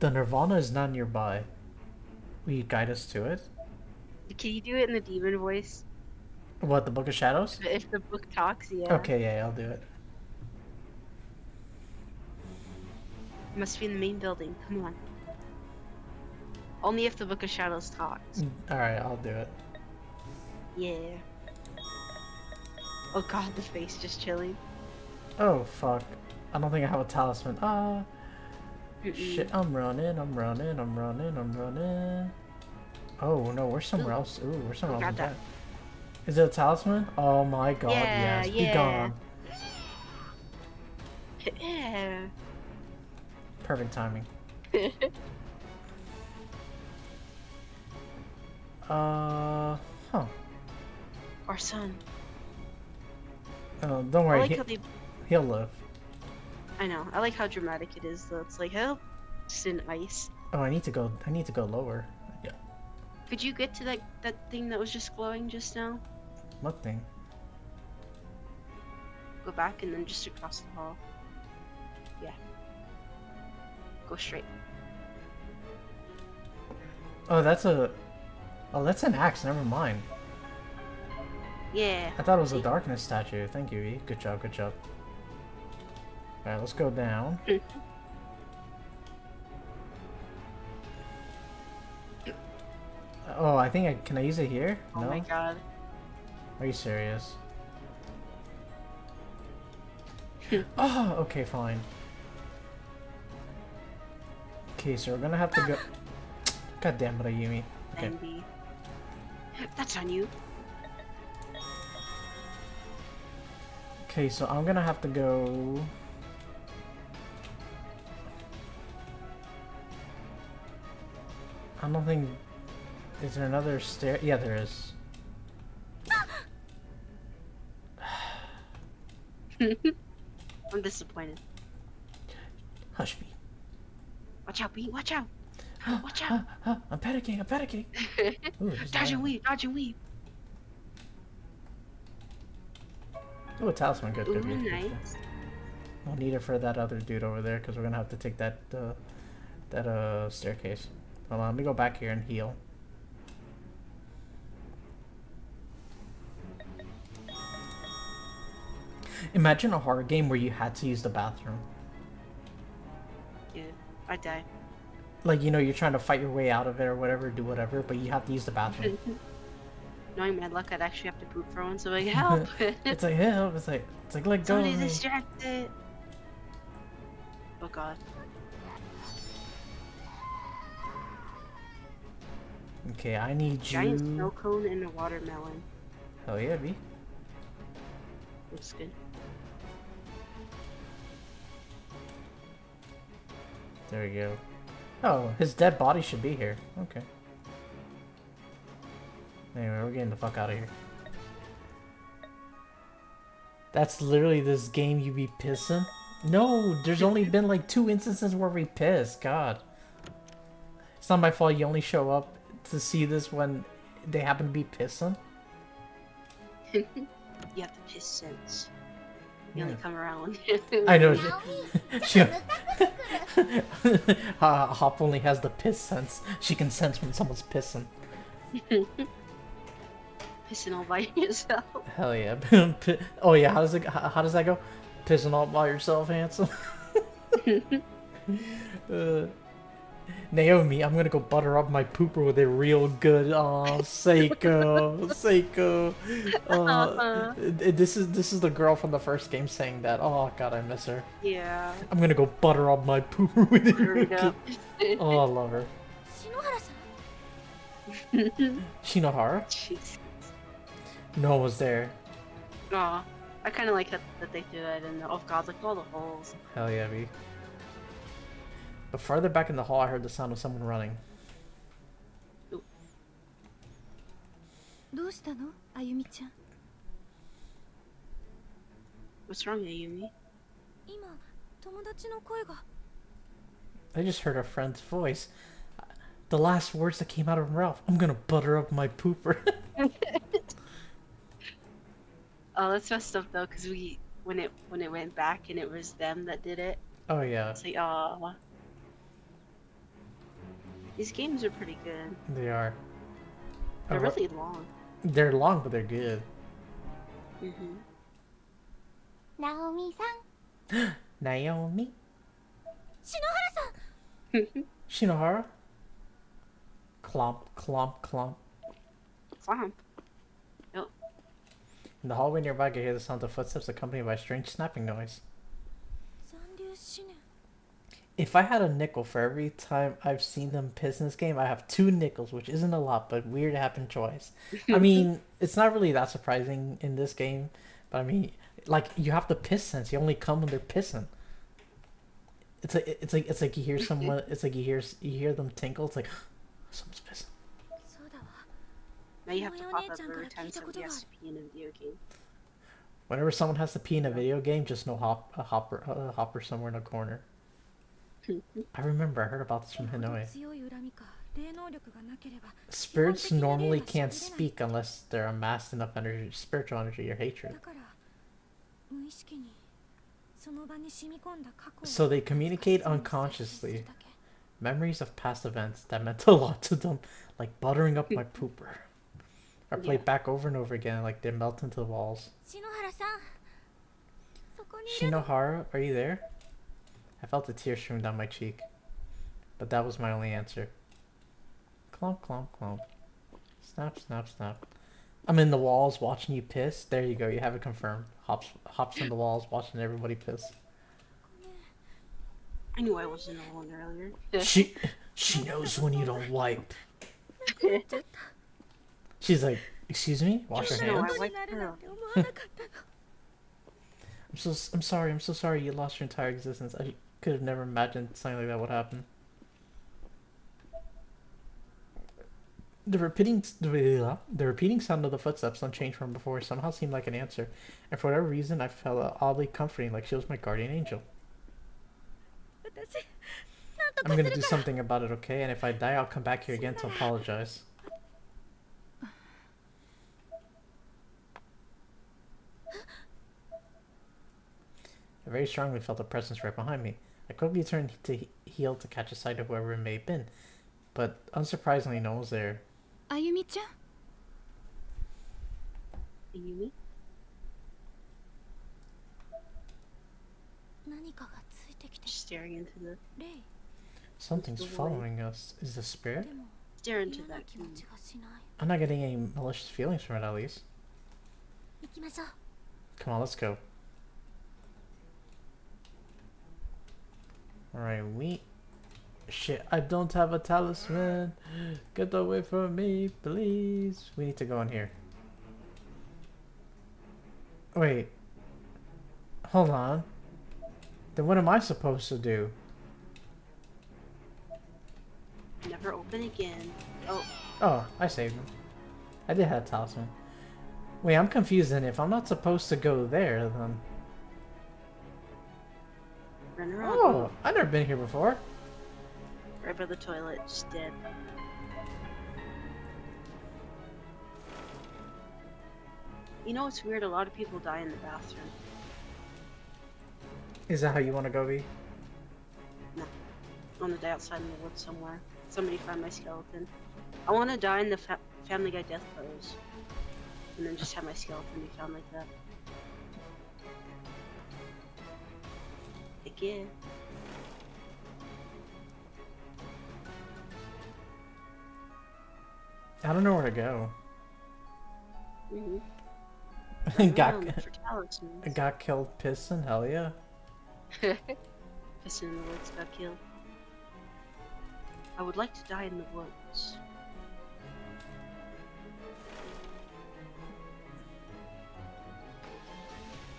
The Nirvana is not nearby. Will you guide us to it? Can you do it in the demon voice? What, the Book of Shadows? If the book talks, yeah. Okay, yeah, I'll do it. It must be in the main building. Come on. Only if the Book of Shadows talks. Alright, I'll do it. Yeah. Oh god, the face just chilling. Oh, fuck. I don't think I have a talisman. Ah. Mm-mm. Shit, I'm running. Oh, no, we're somewhere else. Ooh, we're somewhere else. Got in that. town. Is it a talisman? Oh my god, Yeah, yes. Be yeah. gone. Yeah. Perfect timing. Huh. Our son. Don't I worry, like how they. he'll live. I know. I like how dramatic it is, though. It's like, oh, just in ice. Oh, I need to go lower. Yeah. Could you get to that thing that was just glowing just now? What thing? Go back and then just across the hall. Yeah. Go straight. Oh, that's an axe. Never mind. Yeah. I thought it was a See? darkness statue. Thank you, E. Good job, good job. Alright, let's go down. Oh, I think can I use it here? Oh No? my god. Are you serious? Oh, okay, fine. Okay, so we're gonna have to go. God damn it, Ayumi. Okay. Envy. That's on you. Okay, so I'm gonna have to go. I don't think. Is there another stair? Yeah, there is. I'm disappointed. Hush me. Watch out, B. Watch out. Watch out. I'm panicking. I'm panicking. Ooh, there's Dodge and that. weave. Dodge and weave. Oh, a talisman. Good, Ooh, good, good, good, good. nice. We'll need it for that other dude over there because we're gonna have to take that staircase. Hold on, let me go back here and heal. Imagine a horror game where you had to use the bathroom. Yeah, I die. Like, you know, you're trying to fight your way out of it or whatever, do whatever, but you have to use the bathroom. Knowing my luck, I'd actually have to poop for once. So like, help! It's like, help! It's like let go of Somebody me. distracted. Oh god. Okay, I need Giant you. snow cone and a watermelon. Hell yeah, B. Looks good. There we go. Oh, his dead body should be here. Okay. Anyway, we're getting the fuck out of here. That's literally this game you be pissing? No, there's only been like 2 instances where we piss. God. It's not my fault you only show up to see this when they happen to be pissing. You have the piss sense. You only Yeah. come around. I know. She Hop only has the piss sense. She can sense when someone's pissing. Pissing all by yourself. Hell yeah. Oh yeah, how does that go? Pissing all by yourself, handsome. Naomi, I'm gonna go butter up my pooper with it real good. Oh, Seiko, Seiko. This is the girl from the first game saying that. Oh god, I miss her. Yeah. I'm gonna go butter up my pooper with it There we real go. good. Oh, I love her. 篠原さん Shinohara? Jeez. No one was there. Aw. I kind of like that they do that in the oh god, like all the holes. Hell yeah, B. But farther back in the hall, I heard the sound of someone running. どうしたのあゆみちゃん What's wrong, Ayumi? 今友達の声が I just heard a friend's voice. The last words that came out of Ralph. I'm gonna butter up my pooper. Oh, that's messed up though, cause when it went back and it was them that did it. Oh yeah, It's like, aw. These games are pretty good. they are. They're Oh, really long. They're long, but they're good. Mm-hmm. ナオミさん Naomi? 篠原さん Shinohara? Clomp, clomp, clomp. Clomp. In the hallway nearby, I could hear the sound of footsteps accompanied by a strange snapping noise. 残留思念 If I had a nickel for every time I've seen them piss in this game, I have 2 nickels, which isn't a lot, but weird it happened twice. I mean, it's not really that surprising in this game, but I mean, like, you have the piss sense. You only come when they're pissing. It's like you hear someone. It's like you hear them tinkle. It's like someone's pissing. そうだわ Now you have to pop up お姉ちゃんから every time 聞いたこと somebody があ has る to pee in a video game. Whenever someone has to pee in a video game, just know a hopper somewhere in a corner. I remember I heard about this from よほど Hanoi. 強い恨みか霊能力がなければ Spirits normally can't speak unless they're amassed enough energy, spiritual energy, or hatred. だから無意識にその場に染み込んだ過去を So they communicate 再生す unconsciously. るだけ Memories of past events that meant a lot to them, like buttering up my pooper, are played Yeah. back over and over again, like they melt into the walls. 篠原さんそこにいるの Shinohara, are you there? I felt a tear stream down my cheek, but that was my only answer. Clomp, clomp, clomp. Snap, snap, snap. I'm in the walls watching you piss. There you go. You have it confirmed. Hops in the walls watching everybody piss. I knew I wasn't alone earlier. She knows when you don't wipe. She's like, excuse me, wash your Just know hands. I にな wiped る her なん up. て思わなかったの I'm so sorry you lost your entire existence. I could have never imagined something like that would happen. The repeating sound of the footsteps, unchanged from before, somehow seemed like an answer, and for whatever reason, I felt oddly comforting, like she was my guardian angel. 私なんと I'm か gonna す do るから something about it, okay? And if I die, I'll come back here again to apologize. I very strongly felt a presence right behind me. I quickly turned to heel to catch a sight of whoever it may have been. but unsurprisingly, no one's there. あゆみちゃん Ayumi? 何かがついてきて Just staring into the レイ Something's following us. Is the spirit? でも stare 嫌 into な that 気持 cube. ちがしない I'm not getting any malicious feelings from it, at least. 行きましょう Come on, let's go. Alright, we... Shit, I don't have a talisman. Get away from me, please. We need to go in here. Wait. Hold on. Then what am I supposed to do? Never open again. Oh, Oh, I saved him. I did have a talisman. Wait, I'm confused then. If I'm not supposed to go there, then... run around. Oh, I've never been here before. Right by the toilet, just dead. You know, it's weird, a lot of people die in the bathroom. Is that how you want to go, V? No. On the day outside in the woods somewhere. Somebody found my skeleton. I want to die in the Family Guy death pose. And then just have my skeleton be found like that. Again. I don't know where to go. Mm-hmm. got got killed pissing? Hell yeah. Pissing in the woods got killed. I would like to die in the woods.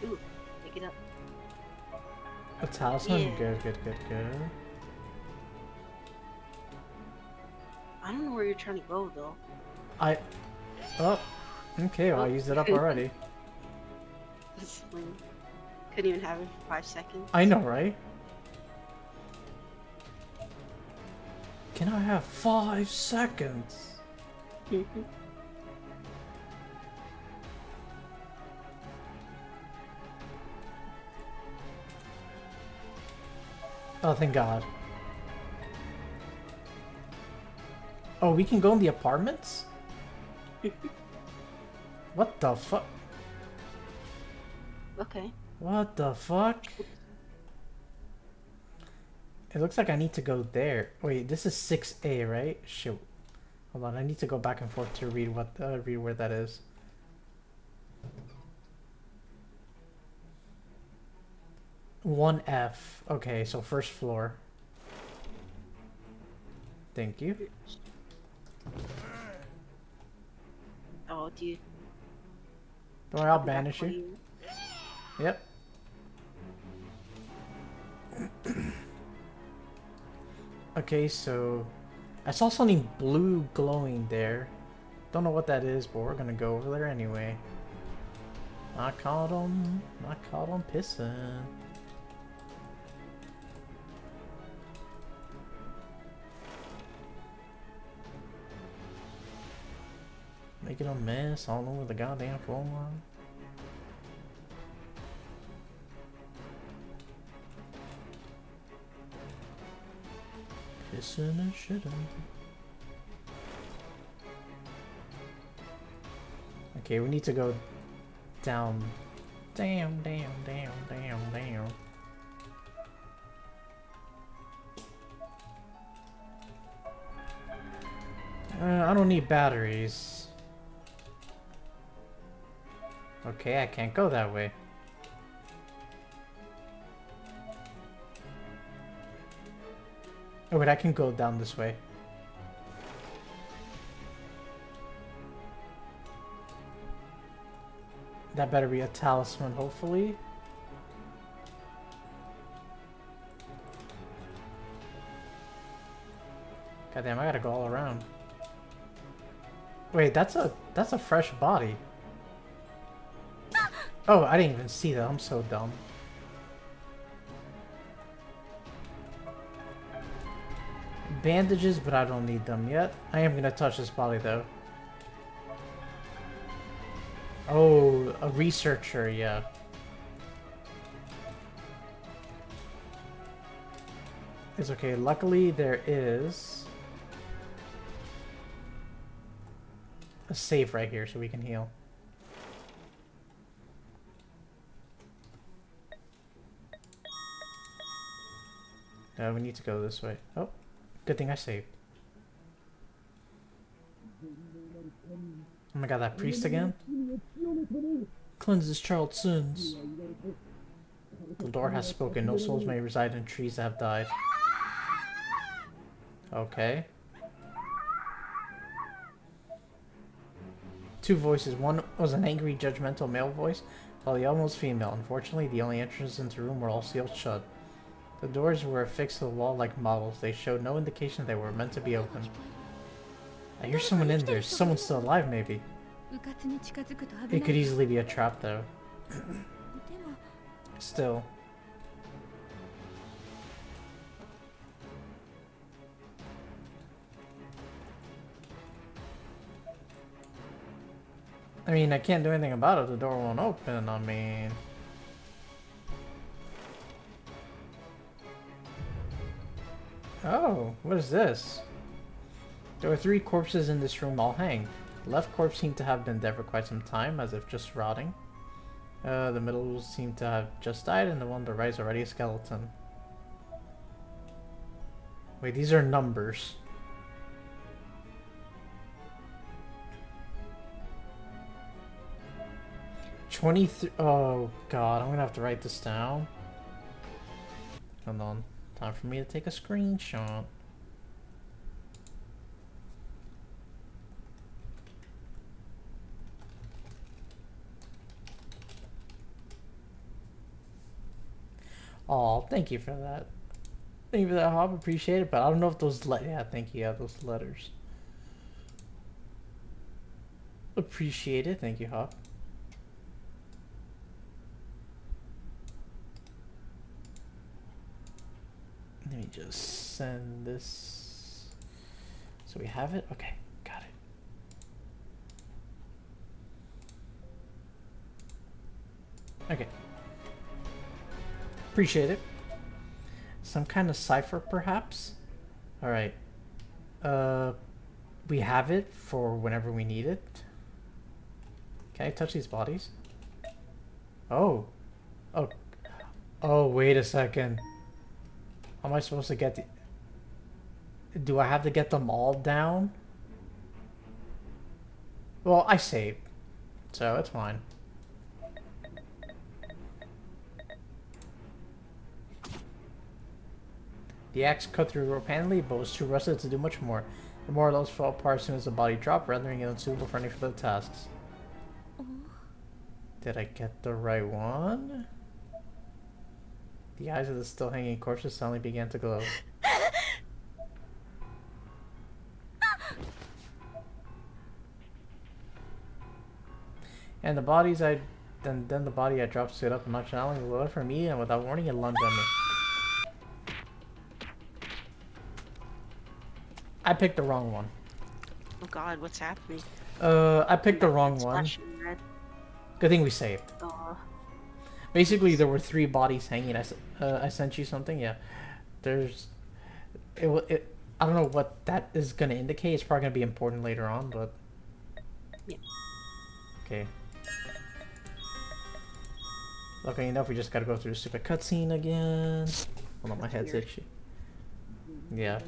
Ooh, pick it up. A talisman? Yeah. Good. I don't know where you're trying to go though. Oh. Okay, well, I used it up already. This thing. Couldn't even have it for 5 seconds. I know, right? Can I have 5 seconds? Oh, thank God. Oh, we can go in the apartments? What the fuck? Okay. What the fuck? It looks like I need to go there. Wait, this is 6A, right? Shoot. Hold on, I need to go back and forth to read read where that is. One F. Okay, so first floor. Thank you. Oh, do you? Don't worry, I'll banish you. Yep. Okay, so I saw something blue glowing there. Don't know what that is, but we're gonna go over there anyway. I caught him pissing. Making a mess all over the goddamn floor. Pissing and shitting. Okay, we need to go down. Down. I don't need batteries. Okay, I can't go that way. Oh wait, I can go down this way. That better be a talisman, hopefully. Goddamn, I gotta go all around. Wait, that's a fresh body. Oh, I didn't even see that. I'm so dumb. Bandages, but I don't need them yet. I am gonna touch this body though. Oh, a researcher, yeah. It's okay. Luckily, there is a save right here so we can heal. We need to go this way. Oh, good thing I saved. Oh my god, that priest again? Cleanse this child's sins. The Lord has spoken. No souls may reside in trees that have died. Okay. Two voices. One was an angry, judgmental male voice, while the other was female. Unfortunately, the only entrances into the room were all sealed shut. The doors were affixed to the wall like models. They showed no indication they were meant to be open. I hear someone in there. Someone's still alive, maybe. It could easily be a trap, though. Still. I mean, I can't do anything about it. The door won't open. I mean... Oh, what is this? There were 3 corpses in this room, all hanged. The left corpse seemed to have been dead for quite some time, as if just rotting. The middle seemed to have just died, and the one on the right is already a skeleton. Wait, these are numbers. Oh god, I'm gonna have to write this down. Hold on. Time for me to take a screenshot. Oh, thank you for that. Thank you for that, Hop. Appreciate it. But I don't know if those yeah, thank you. Yeah, those letters. Appreciate it. Thank you, Hop. Let me just send this. So we have it? Okay, got it. Okay. Appreciate it. Some kind of cipher, perhaps? Alright. We have it for whenever we need it. Can I touch these bodies? Oh. Oh. Oh, wait a second. How am I supposed to get the... Do I have to get them all down? Well, I saved. So, it's fine. The axe cut through rope handily, but was too rusted to do much more. The more or less fell apart as soon as the body dropped, rendering it unsuitable for any further tasks. Did I get the right one? The eyes of the still hanging corpses suddenly began to glow. And the bodies then the body I dropped stood up nonchalantly, lowered for me, and without warning it lunged at me. I picked the wrong one. Oh god, what's happening? I picked the wrong one. Good thing we saved. Basically, there were 3 bodies hanging. I sent you something. Yeah, there's. I don't know what that is gonna indicate. It's probably gonna be important later on, but. Yeah. Okay. Luckily enough, we just gotta go through the stupid cutscene again. Hold on, my head's itchy. Yeah.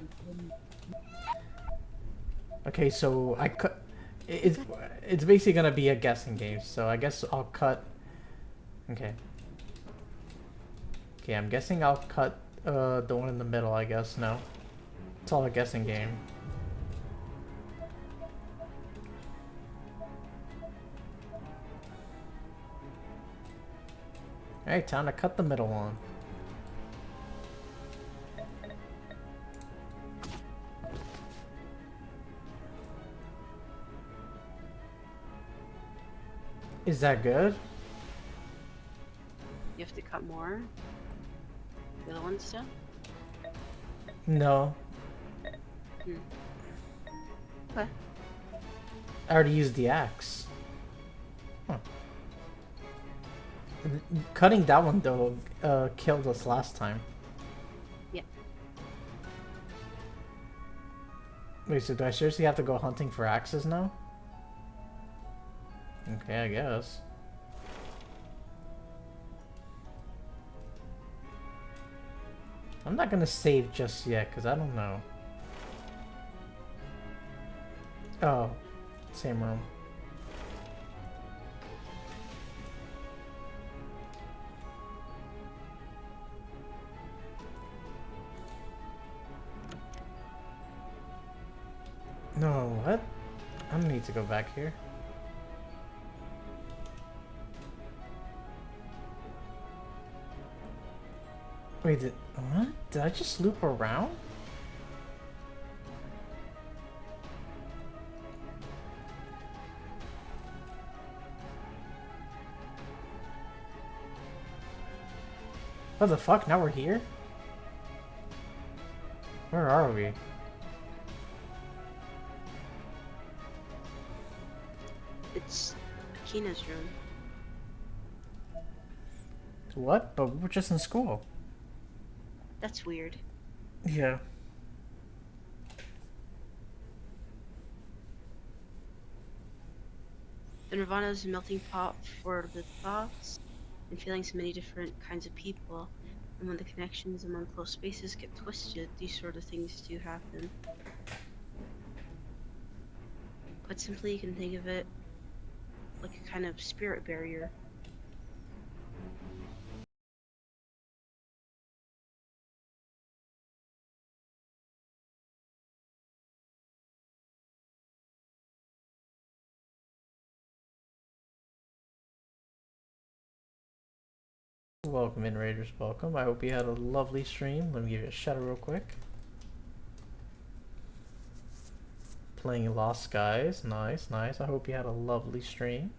Okay, so I cut. It's basically gonna be a guessing game. So I guess I'll cut. Okay. Okay, I'm guessing I'll cut the one in the middle, I guess. No. It's all a guessing game. Alright, time to cut the middle one. Is that good? You have to cut more? The other one still? No. Okay. I already used the axe. Huh. Cutting that one though killed us last time. Yeah. Wait, so do I seriously have to go hunting for axes now? Okay, I guess. I'm not gonna save just yet, because I don't know. Oh, same room. No, what? I don't need to go back here. Wait, what? Did I just loop around? What the fuck? Now we're here? Where are we? It's Akina's room. What? But we're just in school. That's weird. Yeah. The Nirvana is a melting pot for the thoughts and feelings of many different kinds of people. And when the connections among close spaces get twisted, these sort of things do happen. Quite simply, you can think of it like a kind of spirit barrier. Welcome in, Raiders. Welcome. I hope you had a lovely stream. Let me give you a shout out real quick. Playing Lost Skies. Nice, nice. I hope you had a lovely stream.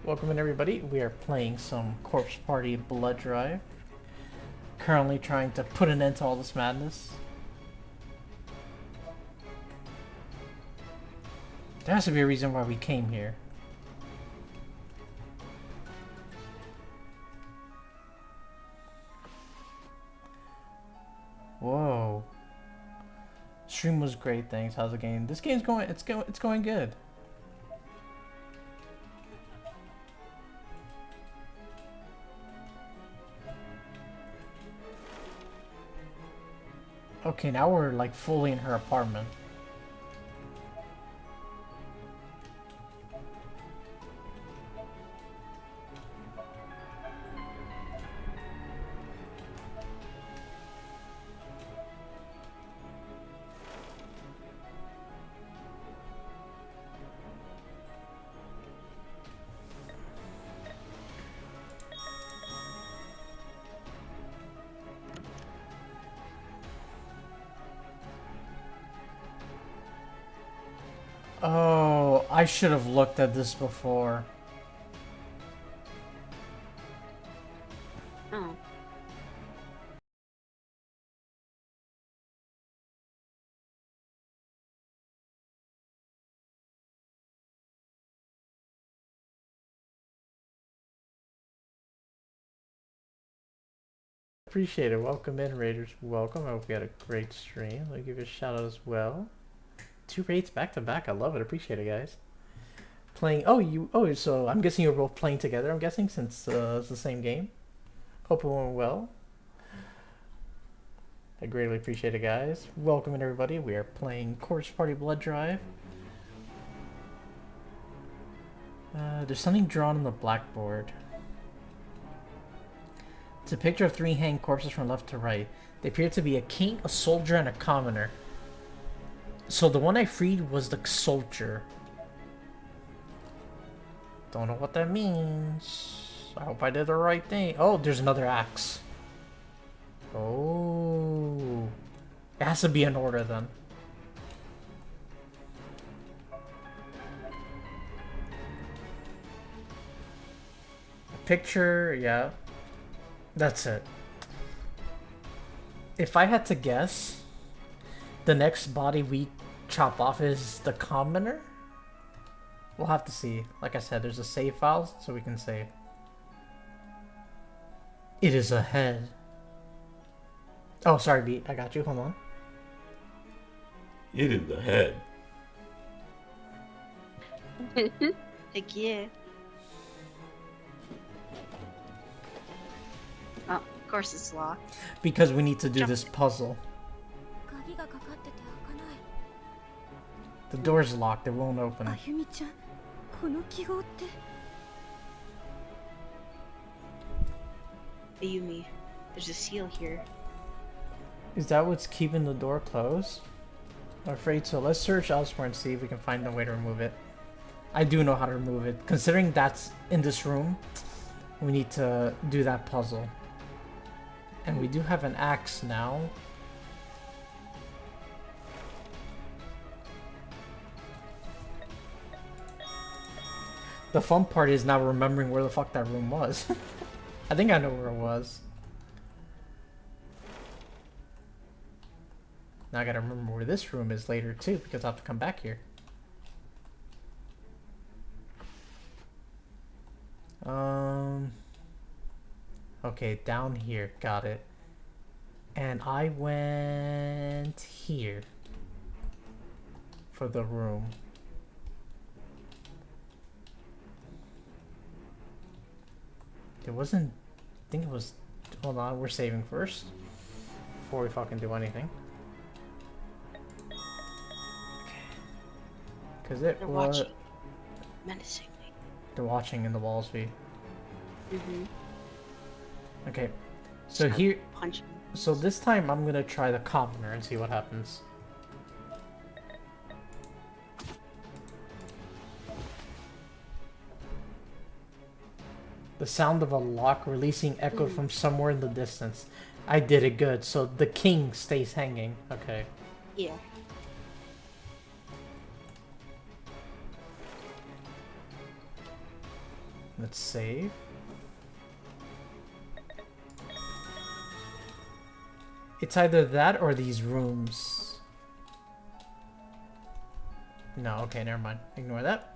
Welcome in, everybody. We are playing some Corpse Party Blood Drive. Currently trying to put an end to all this madness. There has to be a reason why we came here. Whoa. Stream was great, thanks. How's the game? This game's going, it's going good. Okay, now we're like fully in her apartment. Oh, I should have looked at this before. Oh. Appreciate it. Welcome in, Raiders. Welcome. I hope you had a great stream. Let me give you a shout out as well. 2 raids back to back. I love it. Appreciate it, guys. Playing. Oh, so I'm guessing you were both playing together. I'm guessing since it's the same game. Hope it went well. I greatly appreciate it, guys. Welcome in, everybody. We are playing Corpse Party Blood Drive. There's something drawn on the blackboard. It's a picture of 3 hanged corpses from left to right. They appear to be a king, a soldier, and a commoner. So the one I freed was the soldier. Don't know what that means. I hope I did the right thing. Oh, there's another axe. Oh. It has to be in order then. A picture, yeah. That's it. If I had to guess, the next body we chop off is the commoner? We'll have to see. Like I said, there's a save file, so we can save. It is a head. Oh, sorry, Beat. I got you. Hold on. It is the head. Heck yeah. Oh, of course it's locked. Because we need to do this puzzle. 鍵がかかってて開かない。 The door's locked, it won't open. あゆみちゃん、この記号って。 Ayumi, there's a seal here. Is that what's keeping the door closed? I'm afraid so. Let's search elsewhere and see if we can find a way to remove it. I do know how to remove it. Considering that's in this room, we need to do that puzzle. And we do have an axe now. The fun part is now remembering where the fuck that room was. I think I know where it was. Now I gotta remember where this room is later too, because I'll have to come back here. Okay, down here, got it. And I went here for the room. It wasn't, I think it was, hold on, we're saving first before we fucking do anything. Because it They're was... watching. Menacingly. They're watching in the walls, V. Mm-hmm. Okay, so Start here... punching. So this time I'm gonna try the commoner and see what happens. The sound of a lock releasing echo from somewhere in the distance. I did it good, so the king stays hanging. Okay. Yeah. Let's save. It's either that or these rooms. No, okay, never mind. Ignore that.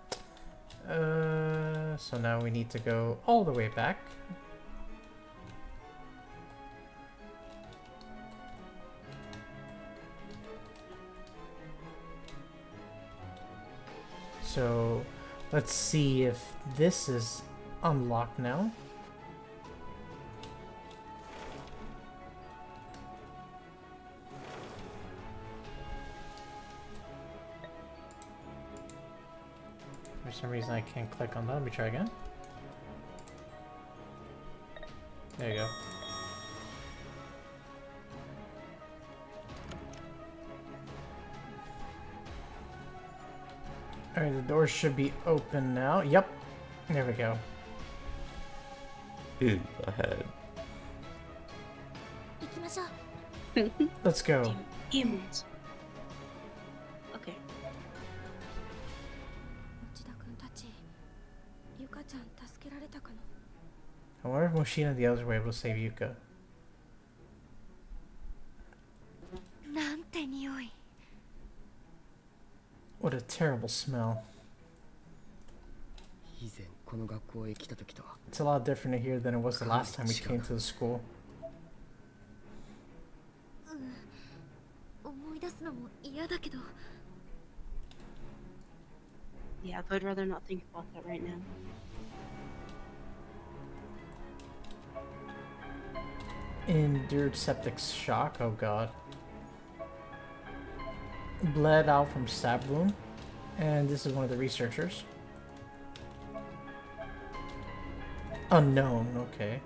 So now we need to go all the way back. So let's see if this is unlocked now. For some reason I can't click on that. Let me try again. There you go. Alright, the door should be open now. Yep. There we go. Ooh, ahead. 行きましょう。 Let's go. Demons. Okay. 内田君たち、ゆかちゃん助けられたかな。 I wonder if Moshina and the others were able to save Yuka. なんて匂い。 What a terrible smell. 以前この学校へ来た時とは It's a lot different here than it was the last time we came to the school. 思い出すのも嫌だけど。 Yeah, but I'd rather not think about that right now. Endured septic shock, oh god. Bled out from stab wound. And this is one of the researchers. Unknown, okay.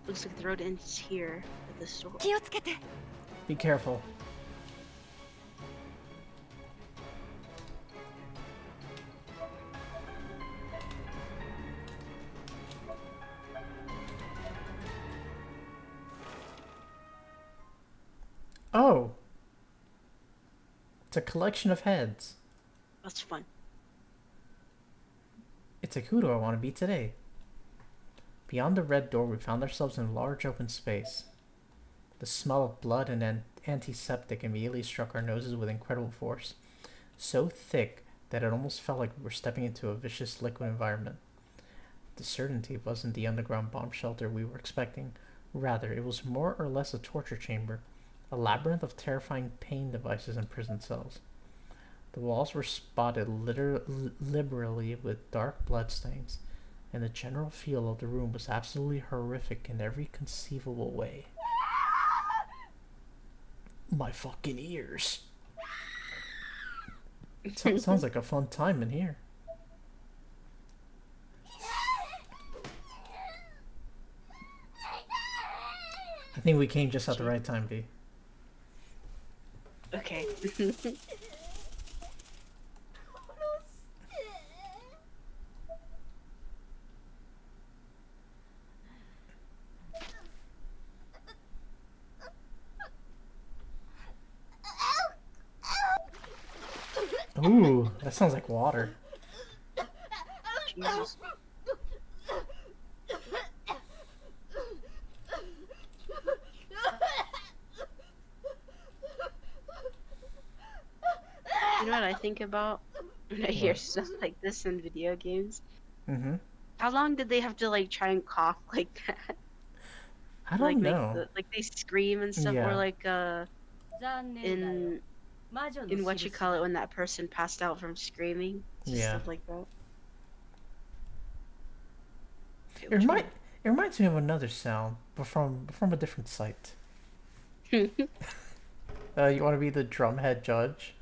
Looks like the road ends here at this door. 気をつけて。 Be careful. Oh! It's a collection of heads. That's fun. It's like, who do I want to be today? Beyond the red door, we found ourselves in a large open space. The smell of blood and antiseptic immediately struck our noses with incredible force. So thick that it almost felt like we were stepping into a vicious liquid environment. The certainty wasn't the underground bomb shelter we were expecting. Rather, it was more or less a torture chamber, a labyrinth of terrifying pain devices and prison cells. The walls were spotted liberally with dark bloodstains, and the general feel of the room was absolutely horrific in every conceivable way. My fucking ears. Sounds like a fun time in here. I think we came just at the right time, B. Okay. Ooh, that sounds like water. Jesus. You know what I think about when I hear What? stuff like this in video games? Mm-hmm. How long did they have to like try and cough like that? I don't like know. like they scream and stuff, Yeah. or like in what you call it when that person passed out from screaming, just Yeah. stuff like that. Okay, It which one? reminds me of another sound, but from a different site. You want to be the drumhead judge?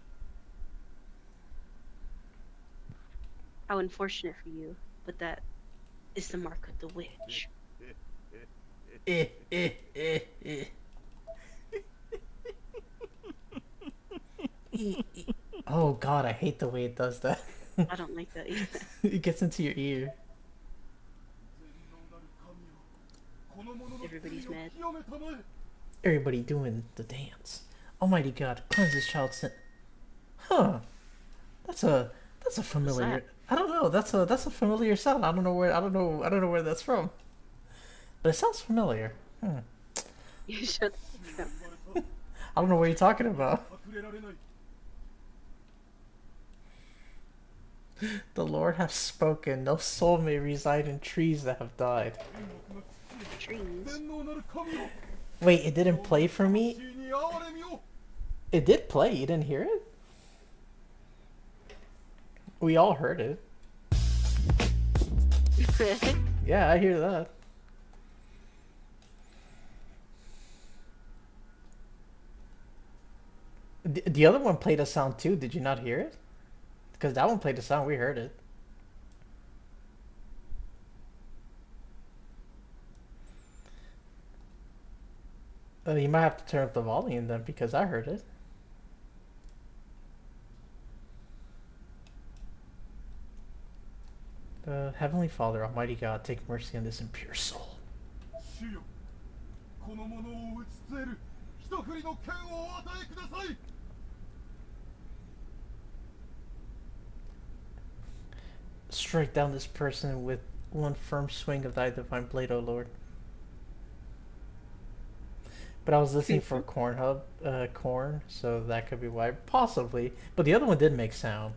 How unfortunate for you, but that is the mark of the witch. Oh god, I hate the way it does that. I don't like that either. It gets into your ear. Everybody's mad. Everybody doing the dance. Almighty God, cleanse this child's sin. Huh? That's a familiar. that? I don't know. That's a familiar sound. I don't know where that's from. But it sounds familiar. You should. I don't know what you're talking about. The Lord has spoken. No soul may reside in trees that have died. Trees. Wait, it didn't play for me? It did play. You didn't hear it? We all heard it. Yeah, I hear that. The other one played a sound too. Did you not hear it? Because that one played a sound. We heard it. You might have to turn up the volume then, because I heard it. Heavenly Father, Almighty God, take mercy on this impure soul. Strike down this person with one firm swing of thy divine blade, O Lord. But I was listening for corn, so that could be why. Possibly. But the other one did make sound.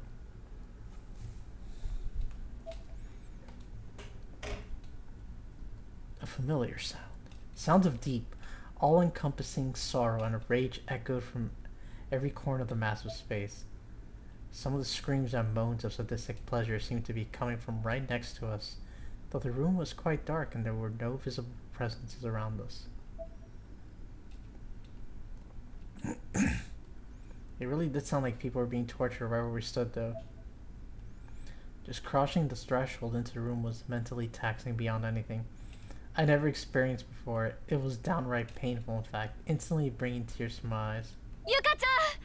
A familiar sound. Sounds of deep, all-encompassing sorrow and rage echoed from every corner of the massive space. Some of the screams and moans of sadistic pleasure seemed to be coming from right next to us, though the room was quite dark and there were no visible presences around us. It really did sound like people were being tortured right where we stood, though. Just crossing the threshold into the room was mentally taxing beyond anything I never experienced before. It was downright painful, in fact, instantly bringing tears to my eyes. Yuka-chan!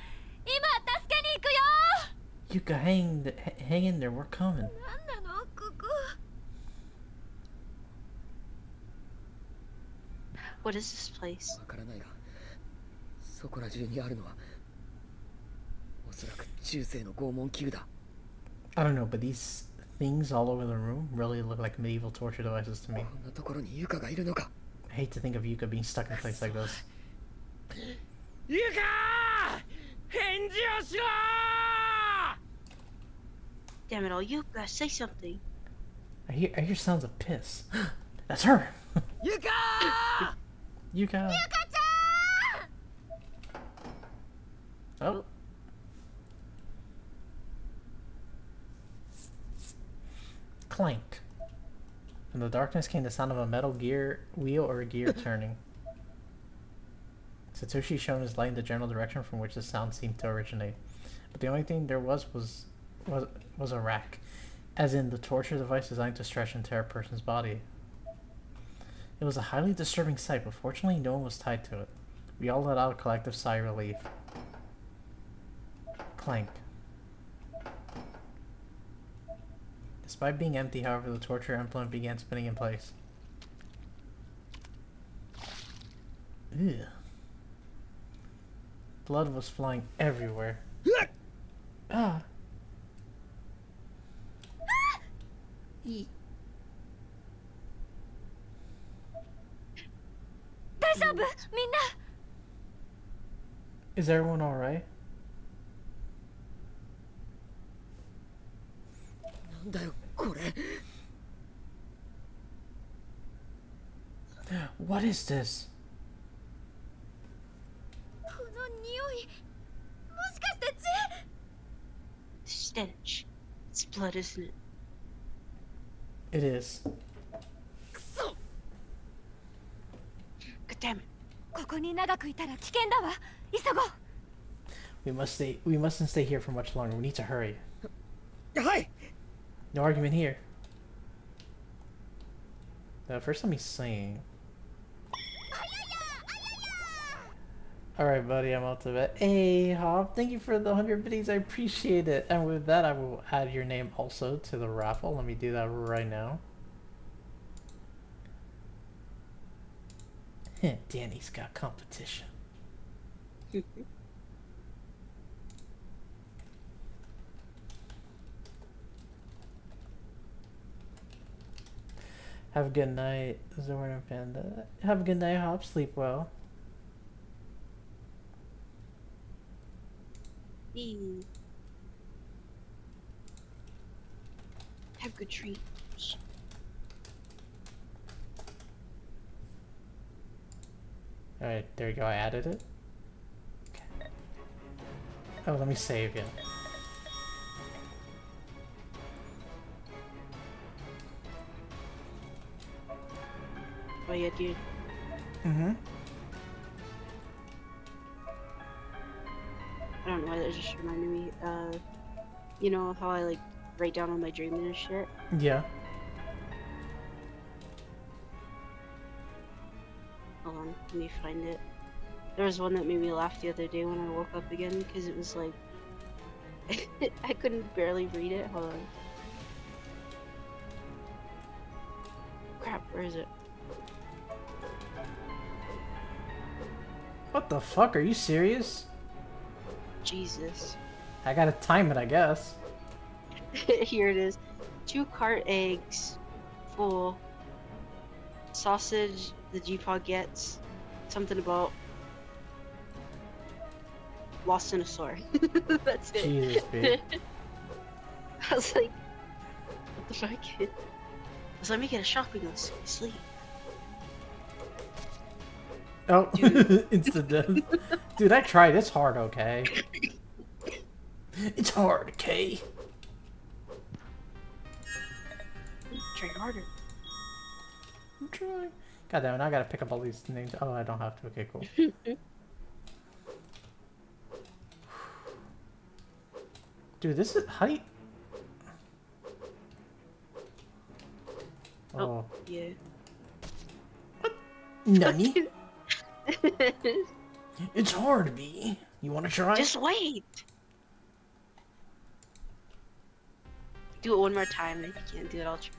Yuka, hang in there, we're coming. What is this place? わからないが、そこら中にあるのはおそらく中世の拷問器具だ。 I don't know, but these things all over the room really look like medieval torture devices to me. こんなところにユカがいるのか。 I hate to think of Yuka being stuck in a place like this. ユカ！返事をしろ！ Damn it all, Yuka, say something. I hear sounds of piss. That's her! Yuka! Yuka! Oh. Clank. From the darkness came the sound of a metal gear wheel or a gear turning. Satoshi shone his light in the general direction from which the sound seemed to originate. But the only thing there was a rack, as in the torture device designed to stretch and tear a person's body. It was a highly disturbing sight, but fortunately no one was tied to it. We all let out a collective sigh of relief. Clank. Despite being empty, however, the torture implement began spinning in place. Ugh. Blood was flying everywhere. Ah. 大丈夫みんな Is everyone alright? なんだよこれ。 What is this? この匂い、もしかして血？ Stench. It's blood, isn't it? It is. God damn it. ここに長くいたら危険だわ。急ごう。 We mustn't stay here for much longer. We need to hurry. はい。 No argument here. First let me sing. Alright, buddy, I'm out to bed. Hey, Hop, thank you for the 100 biddies. I appreciate it. And with that, I will add your name also to the raffle. Let me do that right now. Danny's got competition. Have a good night, Zora and Panda. Have a good night, Hop. Sleep well. Have good dreams. Alright, there you go. I added it. Okay. Oh, let me save it. Oh yeah, dude. Mm-hmm. I don't know why that just reminded me. You know how I like write down all my dreams and shit? Yeah. Hold on, let me find it. There was one that made me laugh the other day when I woke up again because it was like I couldn't barely read it. Hold on. Crap, where is it? What the fuck? Are you serious? Jesus. I gotta time it, I guess. Here it is. 2 cart eggs full. Sausage the G-Pod gets. Something about lost in a store. That's it. Jesus, bitch. I was like, what the fuck? So let me get a shopping list. Sleep. Oh, instant death. Dude, I tried. It's hard, okay? It's hard, okay? Try harder. I'm trying. God damn it, I gotta pick up all these names. Oh, I don't have to. Okay, cool. Dude, this is... How do you... Oh. Yeah. Nani? It's hard, B. You wanna try? Just wait. Do it one more time. If you can't do it, I'll try.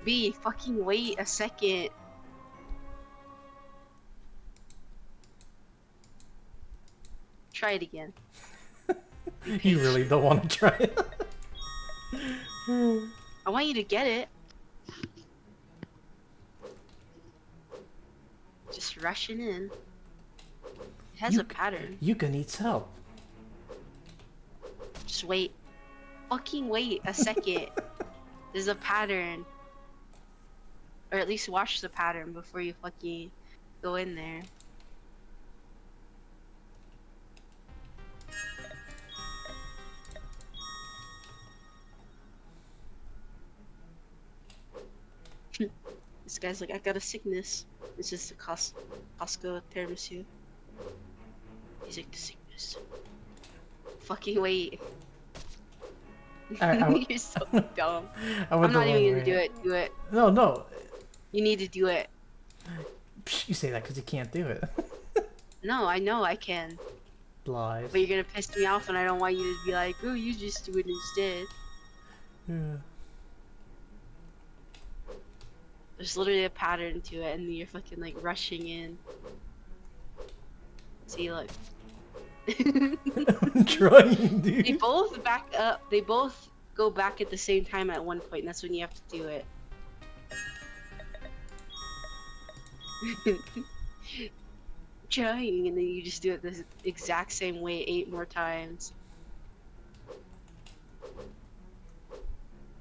B, fucking wait a second. Try it again. You really don't want to try it? I want you to get it. Just rushing in. It has a pattern. Yuka needs help. Just wait. Fucking wait a second. There's a pattern. Or at least watch the pattern before you fucking go in there. This guy's like, I got a sickness. It's just a Costco tiramisu. He's like, the sickness. Fucking wait. You're so dumb. I'm not even gonna do it. Do it. No. You need to do it. Psh, you say that because you can't do it. No, I know I can. Lies. But you're gonna piss me off and I don't want you to be like, oh, you just do it instead. Yeah. There's literally a pattern to it and you're fucking like rushing in. See, look. I'm trying, dude. They both back up. They both go back at the same time at one point, and that's when you have to do it. Trying, and then you just do it the exact same way 8 more times.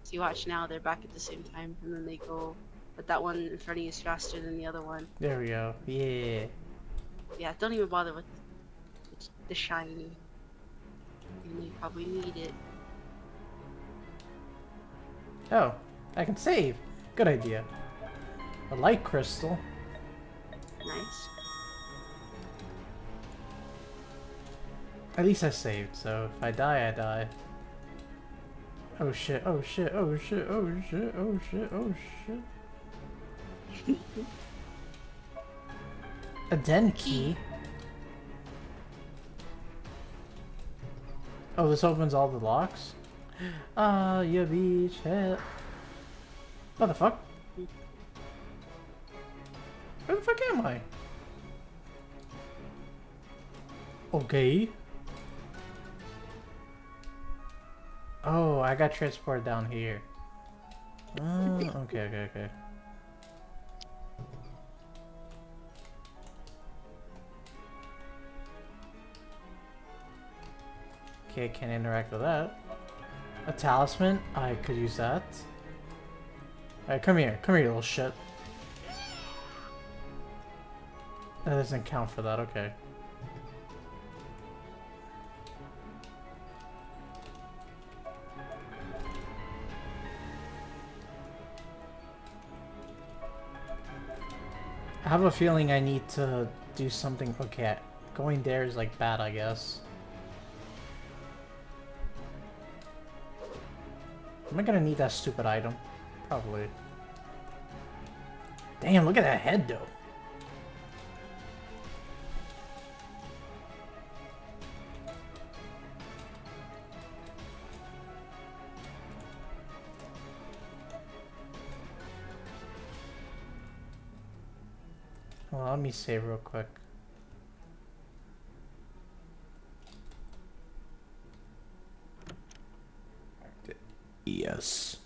So you watch now, they're back at the same time, and then they go, but that one in front of you is faster than the other one. There we go. Yeah. Yeah, don't even bother with the shiny. And you probably need it. Oh, I can save. Good idea. A light crystal. Nice. At least I saved, so if I die, I die. Oh shit, oh shit, oh shit, oh shit, oh shit, oh shit. A den key? Oh, this opens all the locks? Ah, you beach head. What the fuck? Where the fuck am I? Okay. Oh, I got transported down here. Okay. Okay, can't interact with that. A talisman? I could use that. Alright, come here, you little shit. That doesn't count for that, okay. I have a feeling I need to do something. Okay, going there is like bad, I guess. Am I gonna need that stupid item? Probably. Damn, look at that head though. Well, let me save real quick. Yes.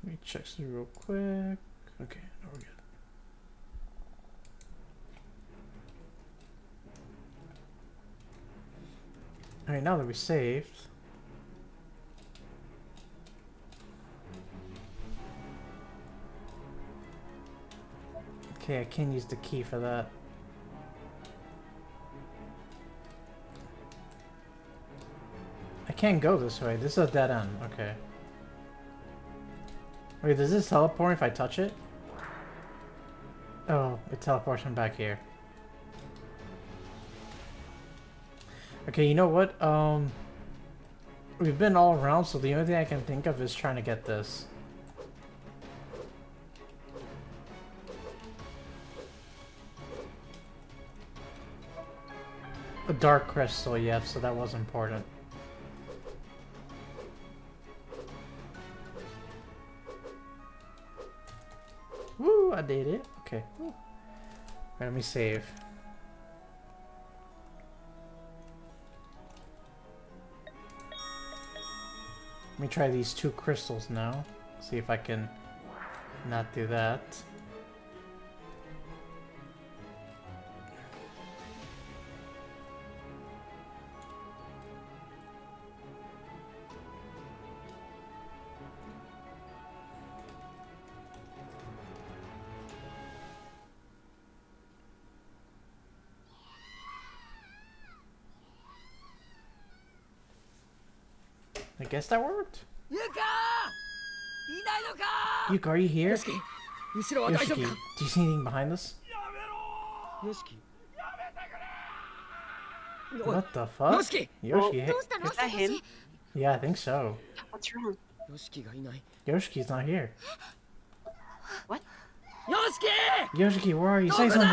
Let me check this real quick. Okay, now we're good. Alright, now that we saved. Okay, I can't use the key for that. I can't go this way. This is a dead end. Okay. Wait, does this teleport if I touch it? Oh, it teleports me back here. Okay, you know what? We've been all around, so the only thing I can think of is trying to get this. A dark crystal, yeah, so that was important. Woo, I did it. Okay. Woo. Right, let me save. Let me try these 2 crystals now. See if I can not do that. I guess that worked. ユカいないのか Yuka, are you here? よしき後ろは大丈夫 Yoshiki, か do you see anything behind us? よしき What the fuck? Yoshiki! Yoshiki, どうしたの Is that him? yeah, I think so. What's wrong? よしきがいない Yoshiki's not here. よしき Yoshiki, where are you? Say something.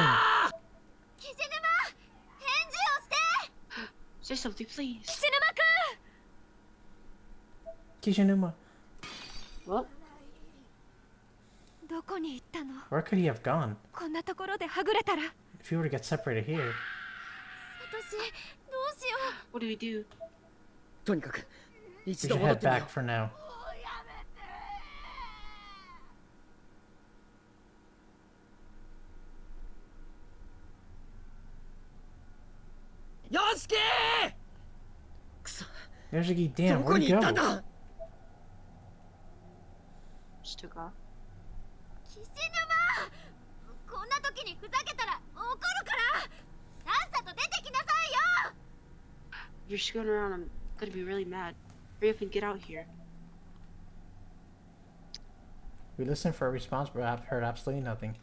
キシヌマ返事をして Say something, please. キシヌマくん Kishinuma, What? どこに行ったの where could he have gone? こんなところではぐれたら If we were to get separated here, 私どうしよ What do we do? とにかく we 一 should 度戻っ head てみよ back for now. うよしきくそ Yoshiki, ど damn, こ where'd に he 行った go? んだ Just took off. うキシヌマこんな時にふざけたら怒るからさっさと出てきなさいよ If you're screwing around, I'm gonna be really mad. Hurry up and get out here. We listened for a response, but heard absolutely nothing,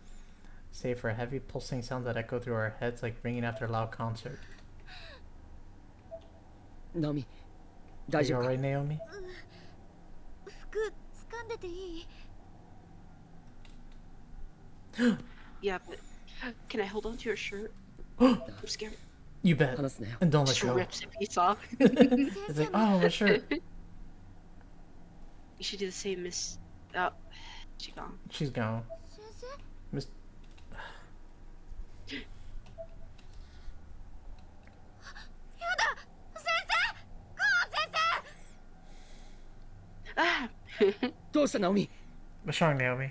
save for a heavy pulsing sound that echoed through our heads like ringing after a loud concert. ナミ Are 大 you 丈夫か alright, Naomi? 服掴んでていい Yeah, but can I hold on to your shirt? I'm scared. You bet. 話すなよ And don't let Just go. rips a piece off. It's like, oh, my shirt. You should do the same, Miss. Oh, she gone. She's gone. 先生 Miss. やだ先生ゴーン先生 Ah! どうしたナオミ What's wrong, Naomi? いない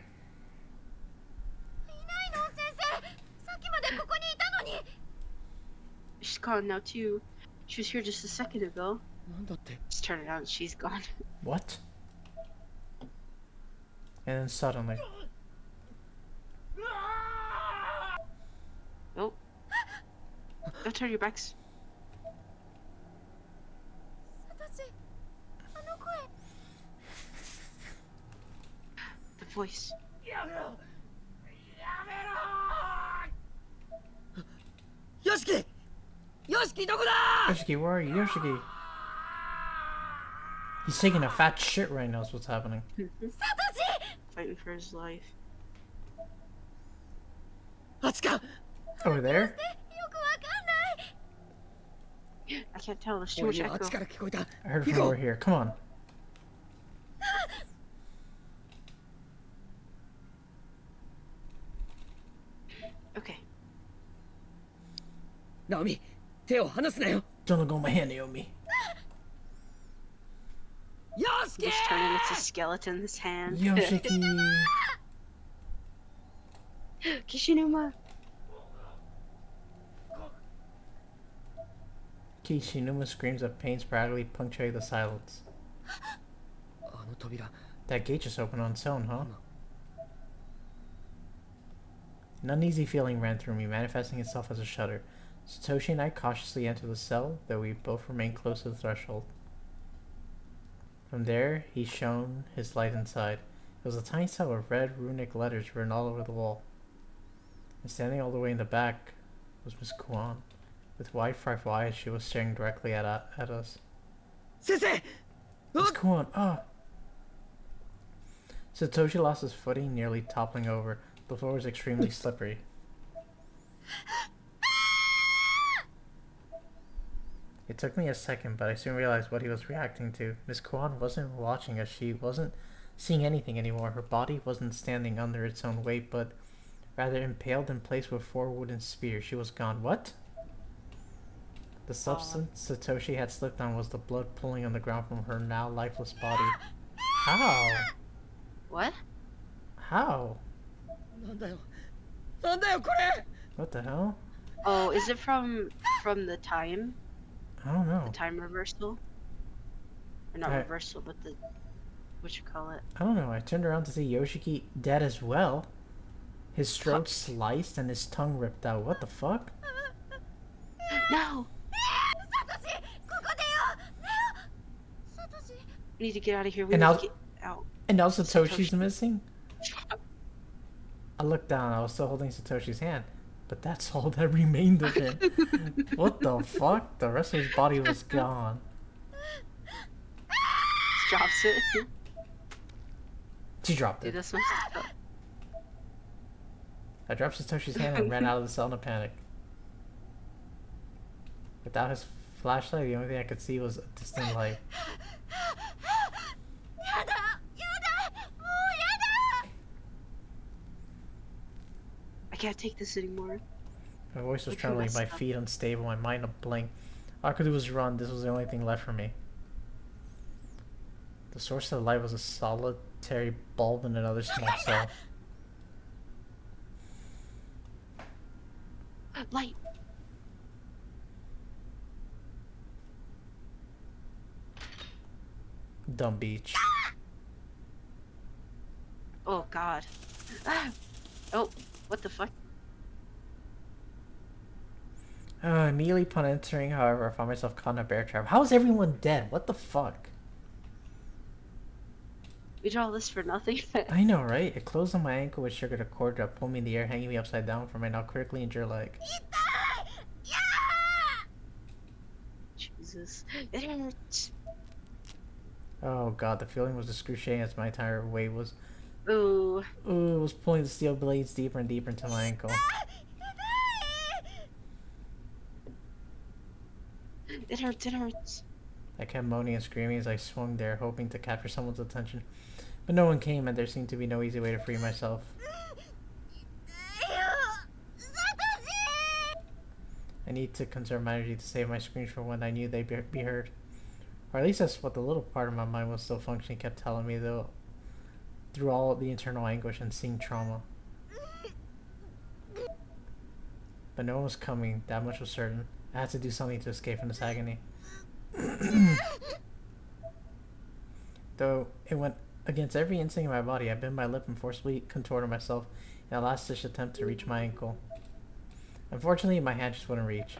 の先生さっきまでここにいたのに She's gone now too. She was here just a second ago. なんだって Just turn it on. She's gone. What? And then suddenly, Oh. Don't turn your backs. 私あの声 The voice. よしきよしきどこだ Yoshiki, where are you? Yoshiki. He's taking a fat shit right now, is what's happening. サトシ Fighting for his life. あっちか Over there? よくわかんない I can't tell. There's too 俺 much にはあっ echo. ちから聞こえた I heard 行 from こ over う here. Come on. Okay. ナオミ手を離すなよ Don't let go of my hand, Naomi. よしき He's turning into a skeleton's hand. Yoshiki. Kishinuma. Kishinuma screams of pain sporadically punctuate the silence. あの扉 That gate just opened on its own, huh? An uneasy feeling ran through me, manifesting itself as a shudder. Satoshi and I cautiously entered the cell, though we both remained close to the threshold. From there, he shone his light inside. It was a tiny cell with red runic letters written all over the wall. And standing all the way in the back was Miss Kuan. With wide, frightful eyes, she was staring directly at us. 先生 Miss Kuan, ah! Satoshi lost his footing, nearly toppling over. The floor was extremely slippery. It took me a second, but I soon realized what he was reacting to. Miss Kuan wasn't watching us. She wasn't seeing anything anymore. Her body wasn't standing under its own weight, but rather impaled in place with 4 wooden spears. She was gone. What? The substance Satoshi had slipped on was the blood pooling on the ground from her now lifeless body. How? What? How? なんだよなんだよこれ What the hell? Oh, is it from the time? I don't know. The time reversal? Or not I- reversal, but the what you call it? I don't know. I turned around to see Yoshiki dead as well. His throat sliced and his tongue ripped out. What the fuck? No! サトシここでよネオサトシ We need to get out of here. We And need now- to get out. And now Satoshi's Satoshi. missing? I looked down. I was still holding Satoshi's hand. But that's all that remained of him. What the fuck? The rest of his body was gone. Drops it. She dropped Dude, it. that's messed up. I dropped Satoshi's hand and ran out of the cell in a panic. Without his flashlight, the only thing I could see was a distant light. やだやだもうやだ I can't take this anymore. My voice was Okay, trembling, that's my not- feet unstable, my mind a blank. All I could do was run. This was the only thing left for me. The source of the light was a solitary bulb in another small cell. Light. Dumb beach. Oh god. Ah. Oh, what the fuck? Immediately upon entering, however, I found myself caught in a bear trap. How is everyone dead? What the fuck? We did all this for nothing. I know, right? It closed on my ankle, which triggered a cord that pulled me in the air, hanging me upside down from my now critically injured leg. 痛いや Jesus. It hurts. Oh god, the feeling was excruciating as my entire weight was... Ooh. Ooh, it was pulling the steel blades deeper and deeper into my ankle. 痛い It hurts, it hurts. I kept moaning and screaming as I swung there, hoping to capture someone's attention. But no one came, and there seemed to be no easy way to free myself. 痛いよサトシ I need to conserve my energy to save my screams for when I knew they'd be heard. Or at least that's what the little part of my mind was still functioning kept telling me, though, through all the internal anguish and seeing trauma. But no one was coming, that much was certain. I had to do something to escape from this agony. Though it went against every instinct in my body, I bit my lip and forcibly contorted myself in a last-ditch attempt to reach my ankle. Unfortunately, my hand just wouldn't reach.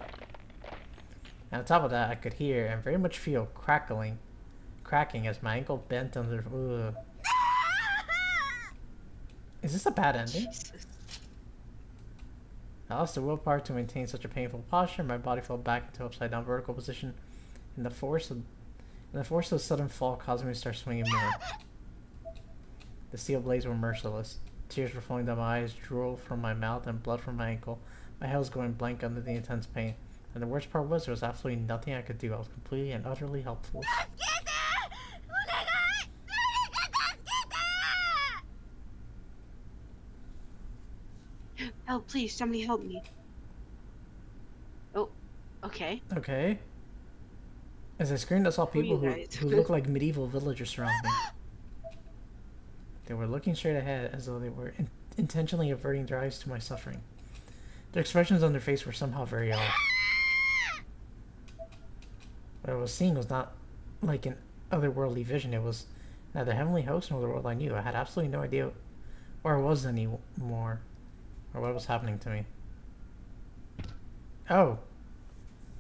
And on top of that, I could hear and very much feel cracking as my ankle bent under. Ugh. Is this a bad ending? Jesus. I lost the willpower to maintain such a painful posture. My body fell back into upside down vertical position, and the force of the sudden fall caused me to start swinging more. The steel blades were merciless. Tears were flowing down my eyes, drool from my mouth, and blood from my ankle. My head was going blank under the intense pain. And the worst part was there was absolutely nothing I could do. I was completely and utterly helpless. 助けてお願い誰か助けて Help, please, somebody help me. Oh, okay. Okay. As I screamed, I saw Who are you people guys? who looked like medieval villagers surrounding me. They were looking straight ahead as though they were intentionally averting their eyes to my suffering. Their expressions on their face were somehow very odd. What I was seeing was not like an otherworldly vision. It was neither heavenly host nor the world I knew. I had absolutely no idea where I was anymore, or what was happening to me. Oh,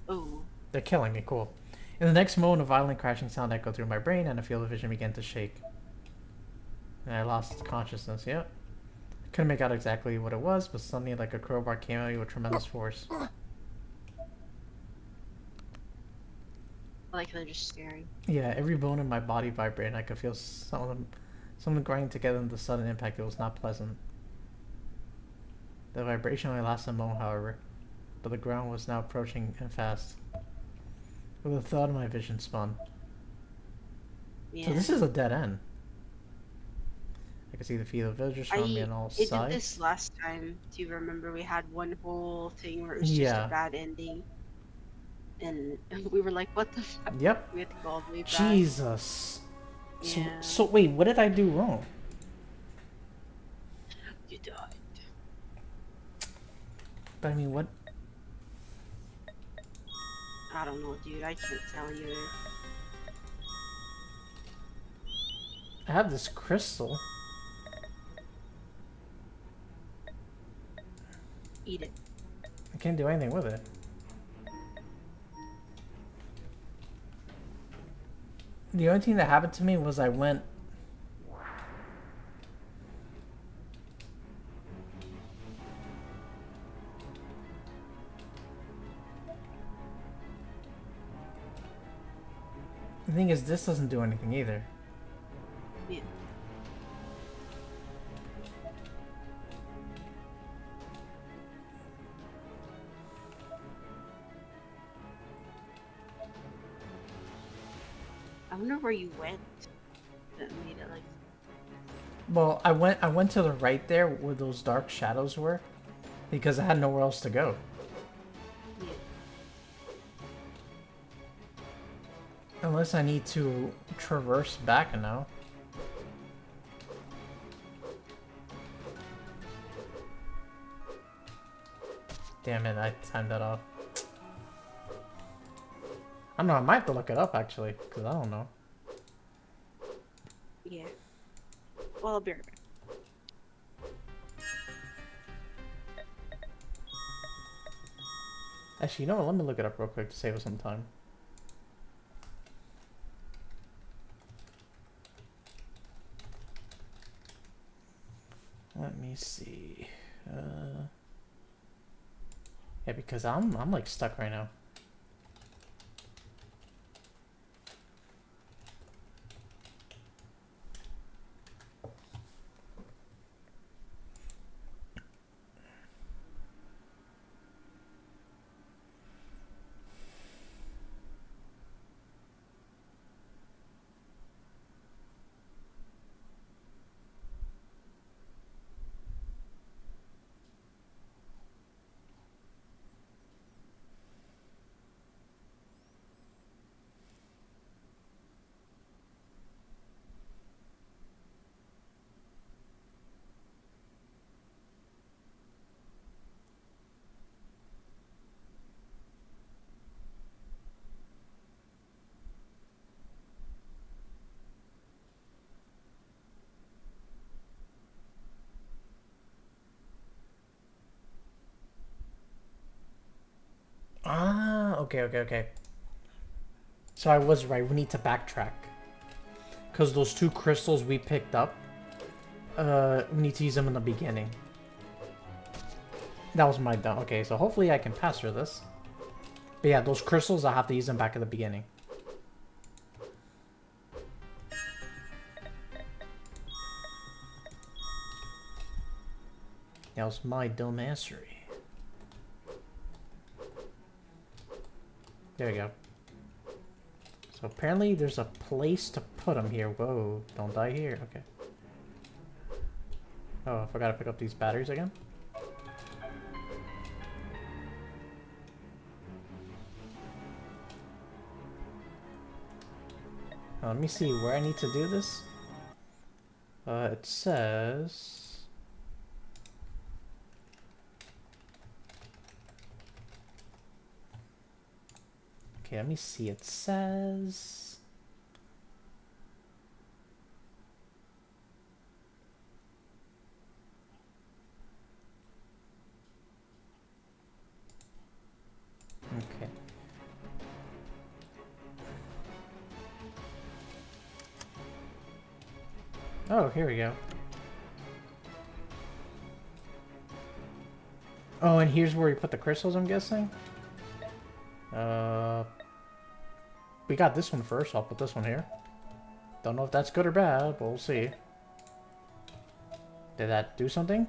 Oh. they're killing me. Cool. In the next moment, a violent crashing sound echoed through my brain, and a field of vision began to shake. And I lost consciousness. Yep. I couldn't make out exactly what it was, but suddenly, like a crowbar, came at me with tremendous force. Like they're just staring. Yeah, every bone in my body vibrated, and I could feel some of them grinding together in the sudden impact. It was not pleasant. The vibration only lasted a moment, however, but the ground was now approaching and fast. With a thud, my vision spun. Yeah. So this is a dead end. I could see the field of villagers around me on all It did sides. this last time. Do you remember we had one whole thing where it was just Yeah. a bad ending? And we were like, what the fuck? Yep. We had to go all the way back. Jesus. Yeah. So wait, what did I do wrong? You died. But I mean, what? I don't know, dude. I can't tell you. I have this crystal. Eat it. I can't do anything with it. The only thing that happened to me was I went... The thing is, this doesn't do anything either. Yeah. I wonder where you went that made it like. Well, I went to the right there where those dark shadows were, because I had nowhere else to go. Yeah. Unless I need to traverse back now. Damn it, I timed that off. I don't know, I might have to look it up actually, because I don't know. Yeah. Well, I'll be right back. Actually, you know what? Let me look it up real quick to save us some time. Let me see. Yeah, because I'm like stuck right now. Ah, okay. So I was right, we need to backtrack. Because those two crystals we picked up, we need to use them in the beginning. That was my dumb. Okay, so hopefully I can pass through this. But yeah, those crystals, I have to use them back at the beginning. That was my dumbassery. There we go. So apparently there's a place to put them here. Whoa, don't die here. Okay. Oh, I forgot to pick up these batteries again. Let me see where I need to do this. It says... Okay, let me see. It says... Okay. Oh, here we go. Oh, and here's where we put the crystals, I'm guessing? We got this one first, so I'll put this one here. Don't know if that's good or bad, but we'll see. Did that do something?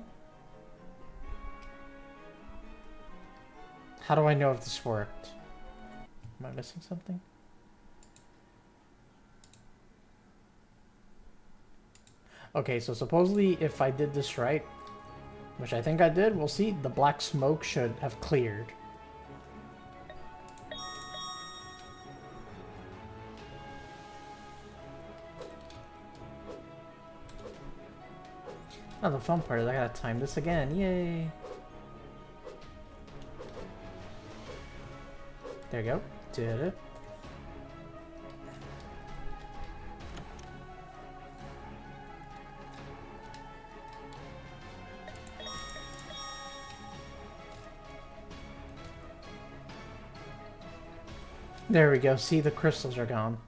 How do I know if this worked? Am I missing something? Okay, so supposedly if I did this right, which I think I did, we'll see, the black smoke should have cleared. Oh, the fun part is I gotta time this again. Yay! There you go. Did it. There we go. See, the crystals are gone.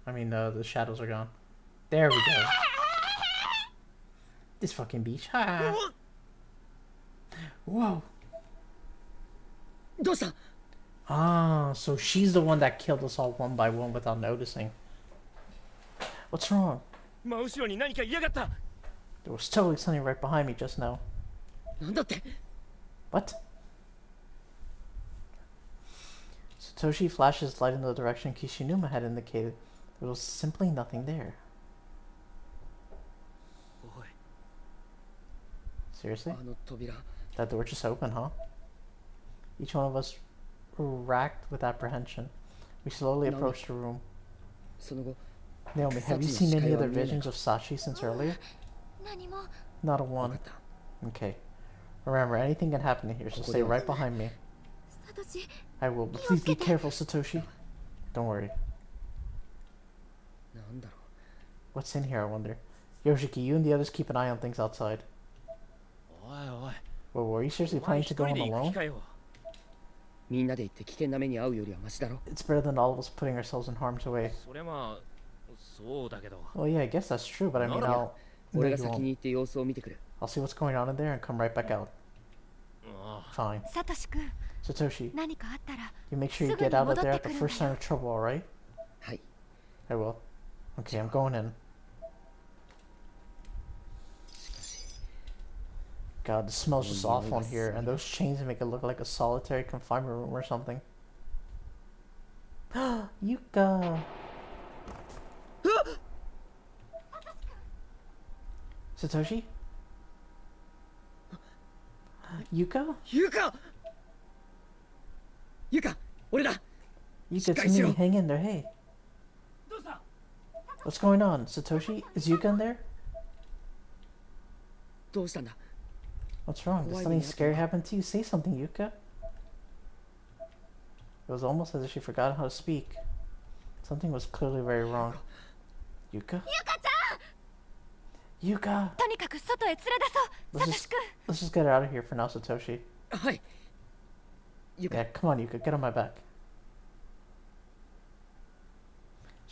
I mean, the shadows are gone. There we go. This fucking beach. Ha! Whoa. Ah, so she's the one that killed us all one by one without noticing. What's wrong? There was totally something right behind me just now. What? Satoshi flashes light in the direction Kishinuma had indicated. There was simply nothing there. Seriously? That door just opened, huh? Each one of us racked with apprehension. We slowly approached the room. Naomi, have you seen any other visions of Sachi since earlier? Not a one. Okay. Remember, anything can happen in here, so stay right behind me. I will, but please be careful, Satoshi. Don't worry. What's in here, I wonder? Yoshiki, you and the others keep an eye on things outside. Well, were you seriously planning to go in alone? It's better than all of us putting ourselves in harm's way. Well, yeah, I guess that's true, but I mean, I'll see what's going on in there and come right back out. Fine. Satoshi, you make sure you get out of there at the first sign of trouble, alright? I will. Okay, I'm going in. God, the smell's just awful in here, and those chains make it look like a solitary confinement room or something. Yuka! Satoshi? Yuka? Yuka, it's me. Hang in there, hey. What's going on? Satoshi? Is Yuka in there? What's wrong? Did something scary happen to you? Say something, Yuka. It was almost as if she forgot how to speak. Something was clearly very wrong. Yuka? Yuka! Let's just get her out of here for now, Satoshi. Yeah, come on, Yuka, get on my back.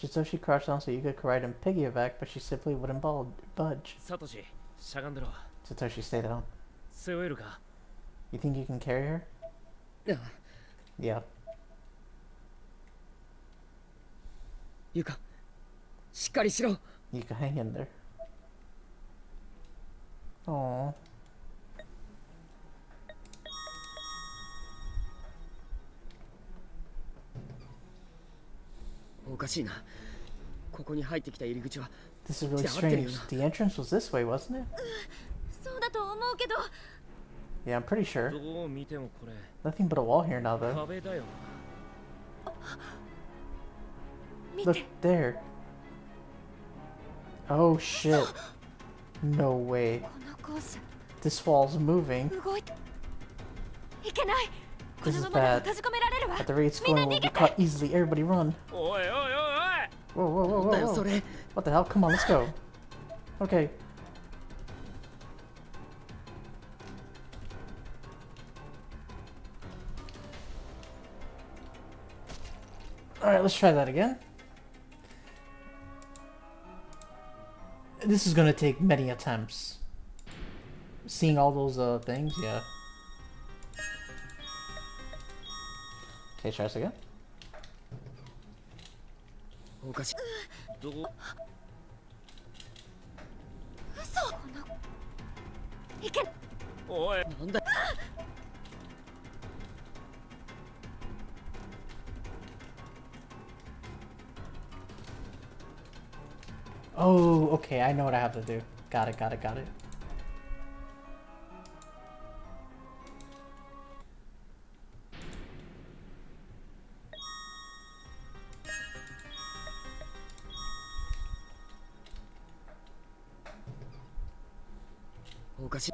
Satoshi crouched down so Yuka could ride and piggyback, but she simply wouldn't budge. Satoshi, stay down. You think you can carry her? Yeah. Yuka, hang in there. Aww. This is really strange. The entrance was this way, wasn't it? Yeah, I'm pretty sure. Nothing but a wall here now, though. Look, there. Oh, shit. No way. This wall's moving. This is bad. At the rate it's going, we'll be caught easily. Everybody run. Whoa, whoa, whoa, whoa, whoa. What the hell? Come on, let's go. Okay. Alright, let's try that again. This is gonna take many attempts. Seeing all those things, yeah. Okay, try this again. Oh, okay, I know what I have to do. Got it, got it, got it. おかしい。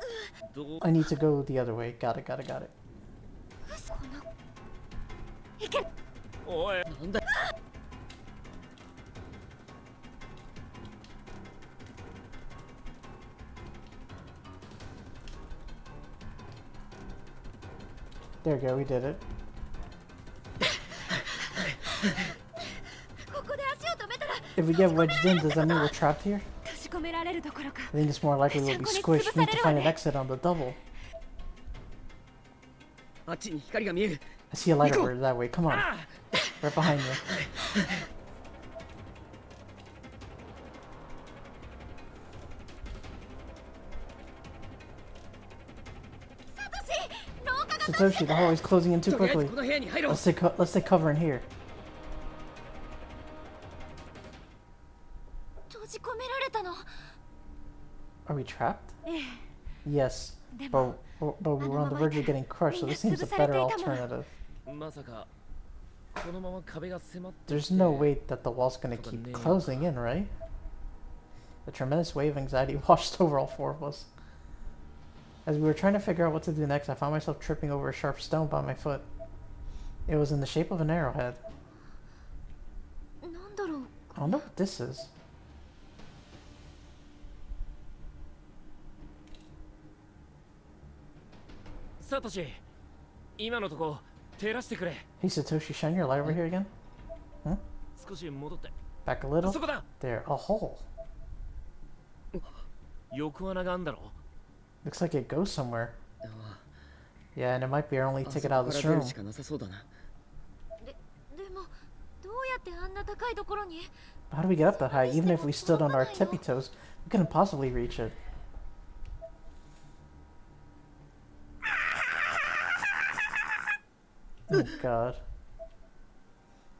どう I need to go the other way. Got it. おい、なんだ。 There we go, we did it. ここで足を止めたら If we get wedged in, does that mean we're trapped here? 閉じ込められるどころか I think it's more likely we'll be squished. We need to find an exit on the double. あっちに光が見える。 I see a light over that way. Come on. Right behind you. Satoshi, the hallway's closing in too とりあえず quickly. この部屋に入ろう。 Let's take cover in here. 閉じ込められたの Are we trapped? ええ Yes, で but も we were on the verge of getting crushed, so this seems a better alternative. まさかこのまま壁が迫ってきて There's no way that the wall's gonna keep closing in, right? A tremendous wave of anxiety washed over all four of us. As we were trying to figure out what to do next, I found myself tripping over a sharp stone by my foot. It was in the shape of an arrowhead. なんだろう I don't know what this is. Satoshi, 今のとこ照らしてくれ。 Hey Satoshi, shine your light over here again. 少し戻って。 Back a little. そこだ。 There, a hole. 横穴があんだろ。 Looks like it goes somewhere. ああ、 Yeah, and it might be our only あそ ticket こ out か of ら this 出る room. しかなさそうだな。でもどうやってあんな高いところに How do we get up that high? Even if we stood on our tippy toes, we couldn't possibly reach it. Oh god.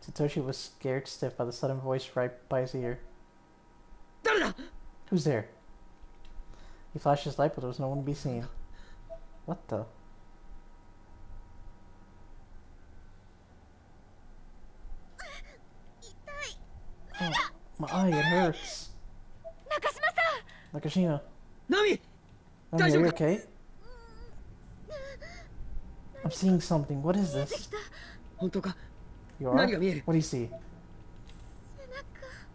Satoshi was scared stiff by the sudden voice right by his ear. 誰だ。 Who's there? He flashed his light, but there was no one to be seen. What the? Oh, my eye, it hurts. 中島さん Nakashima. ナミ、 Nami, are you okay? I'm seeing something. What is this? 本当か。 You are? 何が見える？ What do you see?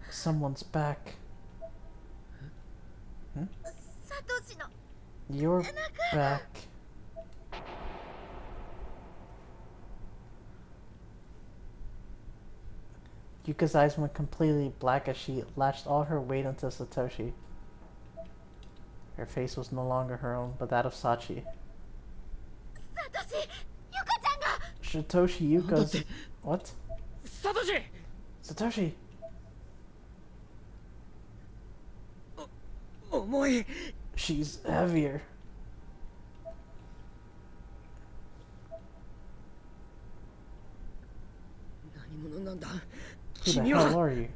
Someone's back. サトシの You're back. Yuka's eyes went completely black as she latched all her weight onto Satoshi. Her face was no longer her own, but that of Sachi. サトシゆかちゃんが Satoshi Yuka's... What? サトシ。 Satoshi! 重い。 She's heavier. 何者なんだ。 Who the 君 hell は。 are you?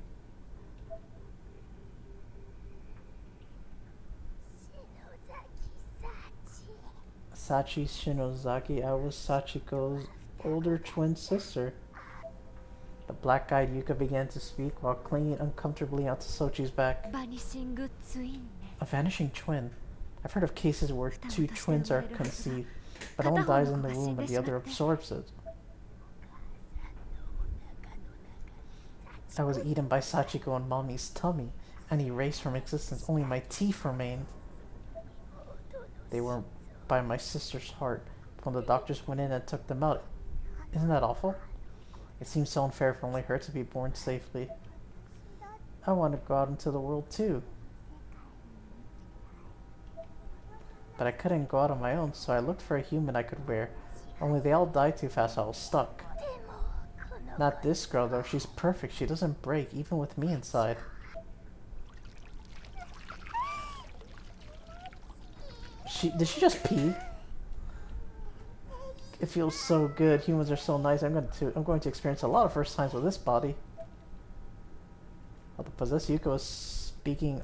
Sachi Shinozaki, I was Sachiko's older twin sister. The black-eyed Yuka began to speak while clinging uncomfortably onto Sochi's back. バニシングツインね A vanishing twin. I've heard of cases where two twins are conceived, but one dies in the womb and the other absorbs it. I was eaten by Sachiko in mommy's tummy and erased from existence. Only my teeth remained. They were by my sister's heart when the doctors went in and took them out. Isn't that awful? It seems so unfair for only her to be born safely. I want to go out into the world too. But I couldn't go out on my own, so I looked for a human I could wear. Only they all died too fast, so I was stuck. Not this girl though, she's perfect. She doesn't break, even with me inside. Did she just pee? It feels so good. Humans are so nice. I'm going to experience a lot of first times with this body. While the possessed Yuka was speaking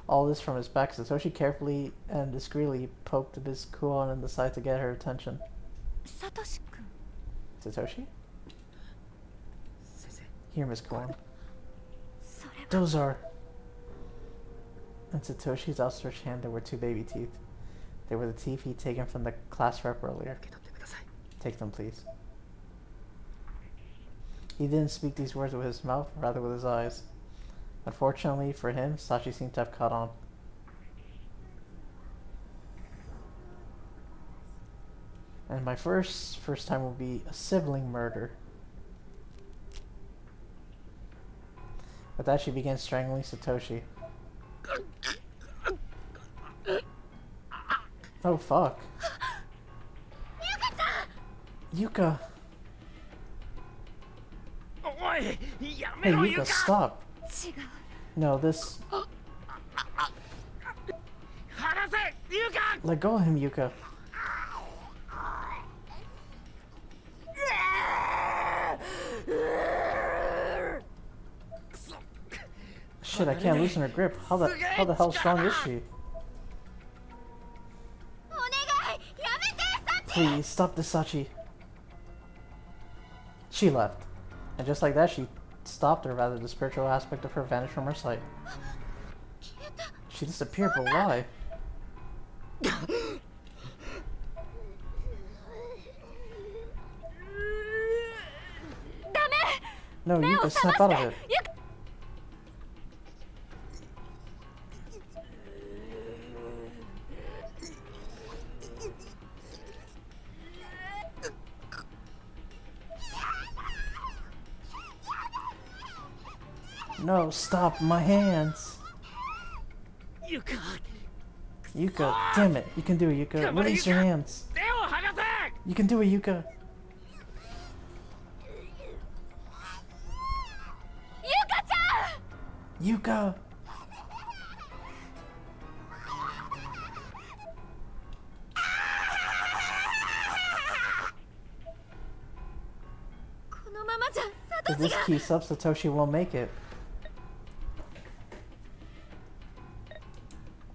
all this from his back, Satoshi carefully and discreetly poked Miss Kuon in the side to get her attention. サトシ君 Satoshi? 先生。 Here, Miss Kuon. それは Those are... In Satoshi's outstretched hand, there were two baby teeth. They were the teeth he'd taken from the class rep earlier. Take them, please. He didn't speak these words with his mouth, rather with his eyes. Unfortunately for him, Sachi seemed to have caught on. And my first time will be a sibling murder. With that, she began strangling Satoshi. Oh, fuck. Yuka! Hey, Yuka, stop! No, this... Let go of him, Yuka. Shit, I can't loosen her grip. How the hell strong is she? Please, stop this, Sachi. She left. And just like that, she stopped, or rather the spiritual aspect of her vanished from her sight. She disappeared, but why? No, Yuka, snap out of it. No, stop, my hands. Yuka, damn it. You can do it, Yuka. Release your hands. You can do it, Yuka. Yuka! If this keeps up, Satoshi won't make it.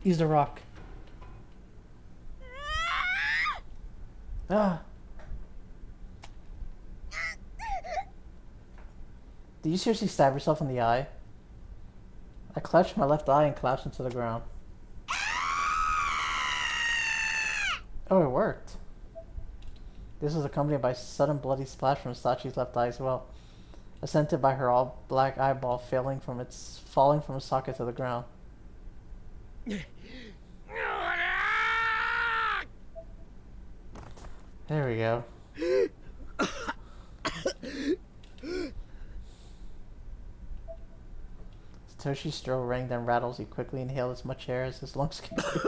Use the rock. Ah! Did you seriously stab yourself in the eye? I clutched my left eye and collapsed into the ground. Oh, it worked. This was accompanied by a sudden bloody splash from Sachi's left eye as well, accented by her all-black eyeball falling from its socket to the ground. There we go. Satoshi's throat rang, then rattles. He quickly inhaled as much air as his lungs could take.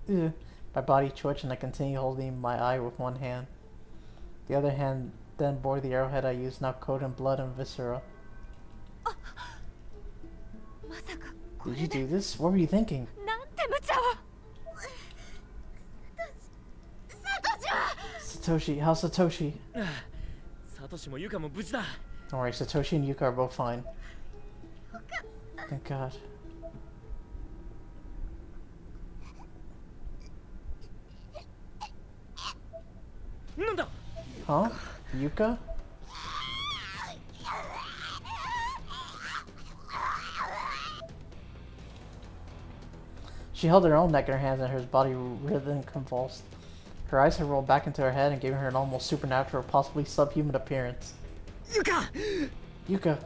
Ew. My body twitched and I continued holding my eye with one hand. The other hand then bore the arrowhead I used, now coated in blood and viscera. Did you do this? What were you thinking? Satoshi, how's Satoshi? Don't worry, Satoshi and Yuka are both fine. Thank God. Huh? Yuka? She held her own neck in her hands and her body writhed and convulsed. Her eyes had rolled back into her head and giving her an almost supernatural, possibly subhuman appearance. Yuka! Yuka!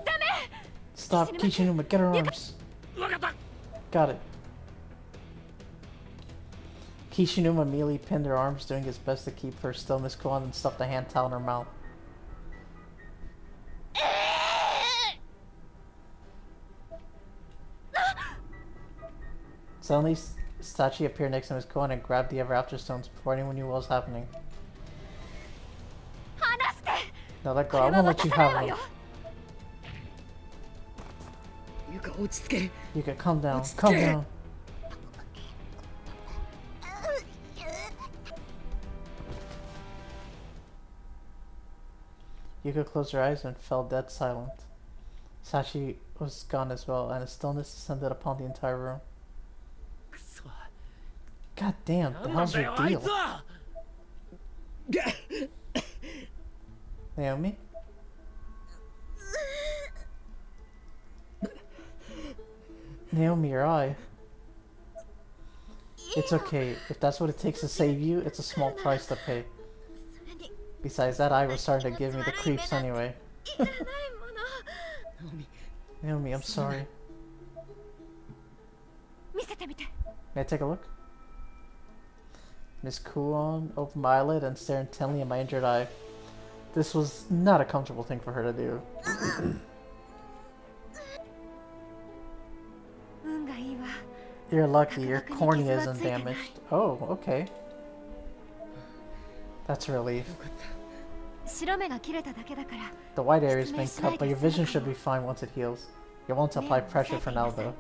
Stop, Kishinuma, get her arms! Got it. Kishinuma immediately pinned her arms, doing his best to keep her still. Miss Koan and stuffed a hand towel in her mouth. Suddenly, Sachi appeared next to Miss Koan and grabbed the Ever After stones before anyone knew what was happening. No, let go. I won't let you have them. Yuka, calm down. Calm down. Yuka closed her eyes and fell dead silent. Sachi was gone as well, and a stillness descended upon the entire room. God damn, the hell's your deal? Naomi? Naomi, your eye. It's okay. If that's what it takes to save you, it's a small price to pay. Besides, that eye was starting to give me the creeps anyway. Naomi, I'm sorry. May I take a look? Miss Kuon opened my eyelid and stared intently at my injured eye. This was not a comfortable thing for her to do. You're lucky, your cornea isn't damaged. Oh, okay. That's a relief. The white area's been cut, but your vision should be fine once it heals. You won't apply pressure for now, though.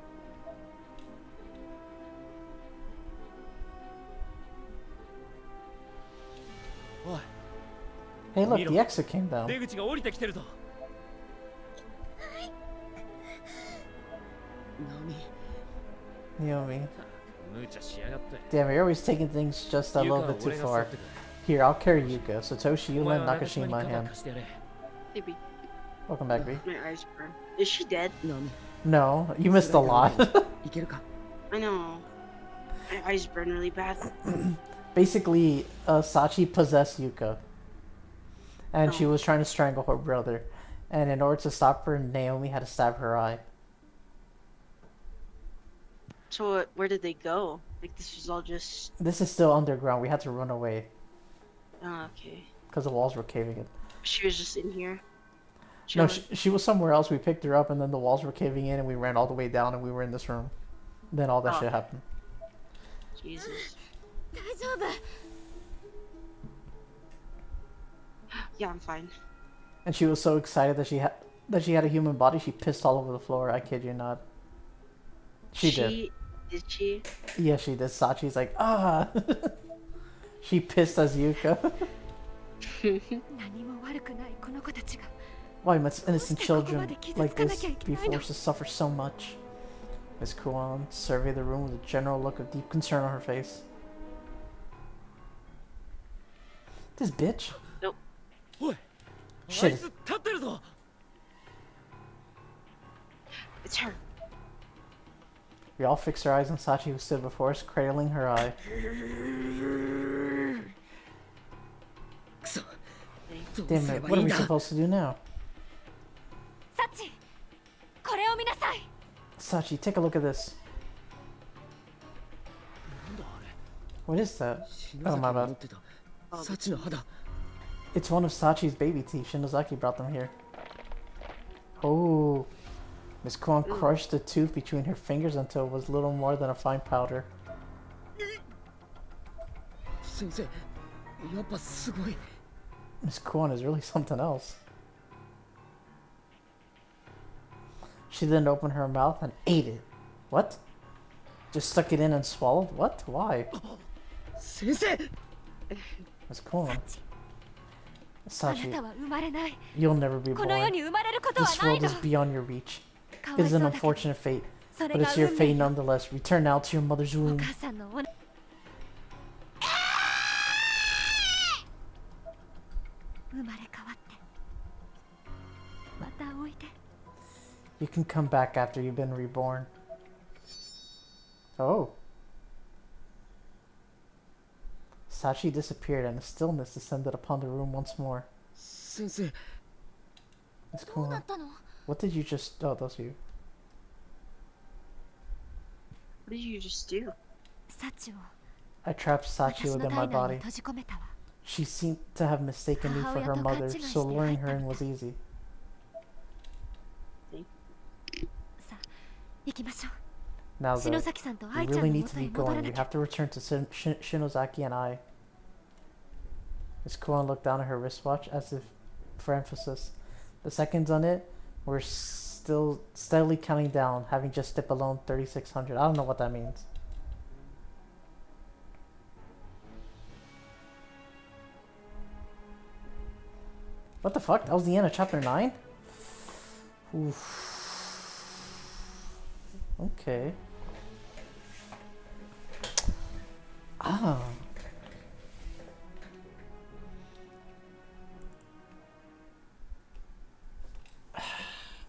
Hey look, the exit came down. Naomi. Damn, you're always taking things just a little bit too far. Here, I'll carry Yuka. Satoshi, you lend Nakashima a hand. Hey, B. Welcome back, B. My eyes burn. Is she dead? No, you missed a lot. I know. My eyes burn really bad. Basically, Sachi possessed Yuka. And she was trying to strangle her brother. And in order to stop her, Naomi had to stab her eye. So where did they go? Like this was all just... This is still underground. We had to run away. Oh, okay. Because the walls were caving in. She was just in here? No, Chilling? she was somewhere else. We picked her up and then the walls were caving in and we ran all the way down and we were in this room. Then all that shit happened. Jesus. Yeah, I'm fine. And she was so excited that she had a human body, she pissed all over the floor. I kid you not. She did. Did she? Yeah, she did. Sachi's like, ah. She pissed as Yuka. Why must innocent children like this be forced to suffer so much? Miss Kuon surveyed the room with a general look of deep concern on her face. This bitch? Nope. Shit. It's her. We all fixed our eyes on Sachi, who stood before us, cradling her eye. Damn it, what are we supposed to do now? Sachi, take a look at this. What is that? Oh, my bad. It's one of Sachi's baby teeth. Shinozaki brought them here. Oh. Miss Kuon crushed the tooth between her fingers until it was little more than a fine powder. Miss Kuon is really something else. She then opened her mouth and ate it. What? Just stuck it in and swallowed? What? Why? Miss Kuon. Sachi, you'll never be born. This world is beyond your reach. It is an unfortunate fate, but it's your fate nonetheless. Return now to your mother's womb. You can come back after you've been reborn. Oh. Sachi disappeared and a stillness descended upon the room once more. It's cool. What did you just... Oh, those are you. What did you just do? I trapped Sachi within my body. She seemed to have mistaken me for her mother, so luring her in was easy. Now though, we really need to be going. We have to return to Shinozaki and I. Miss Kuon looked down at her wristwatch as if for emphasis. The seconds on it were still steadily counting down, having just dipped below 3,600. I don't know what that means. What the fuck? That was the end of chapter 9? Oof. Okay. Ah.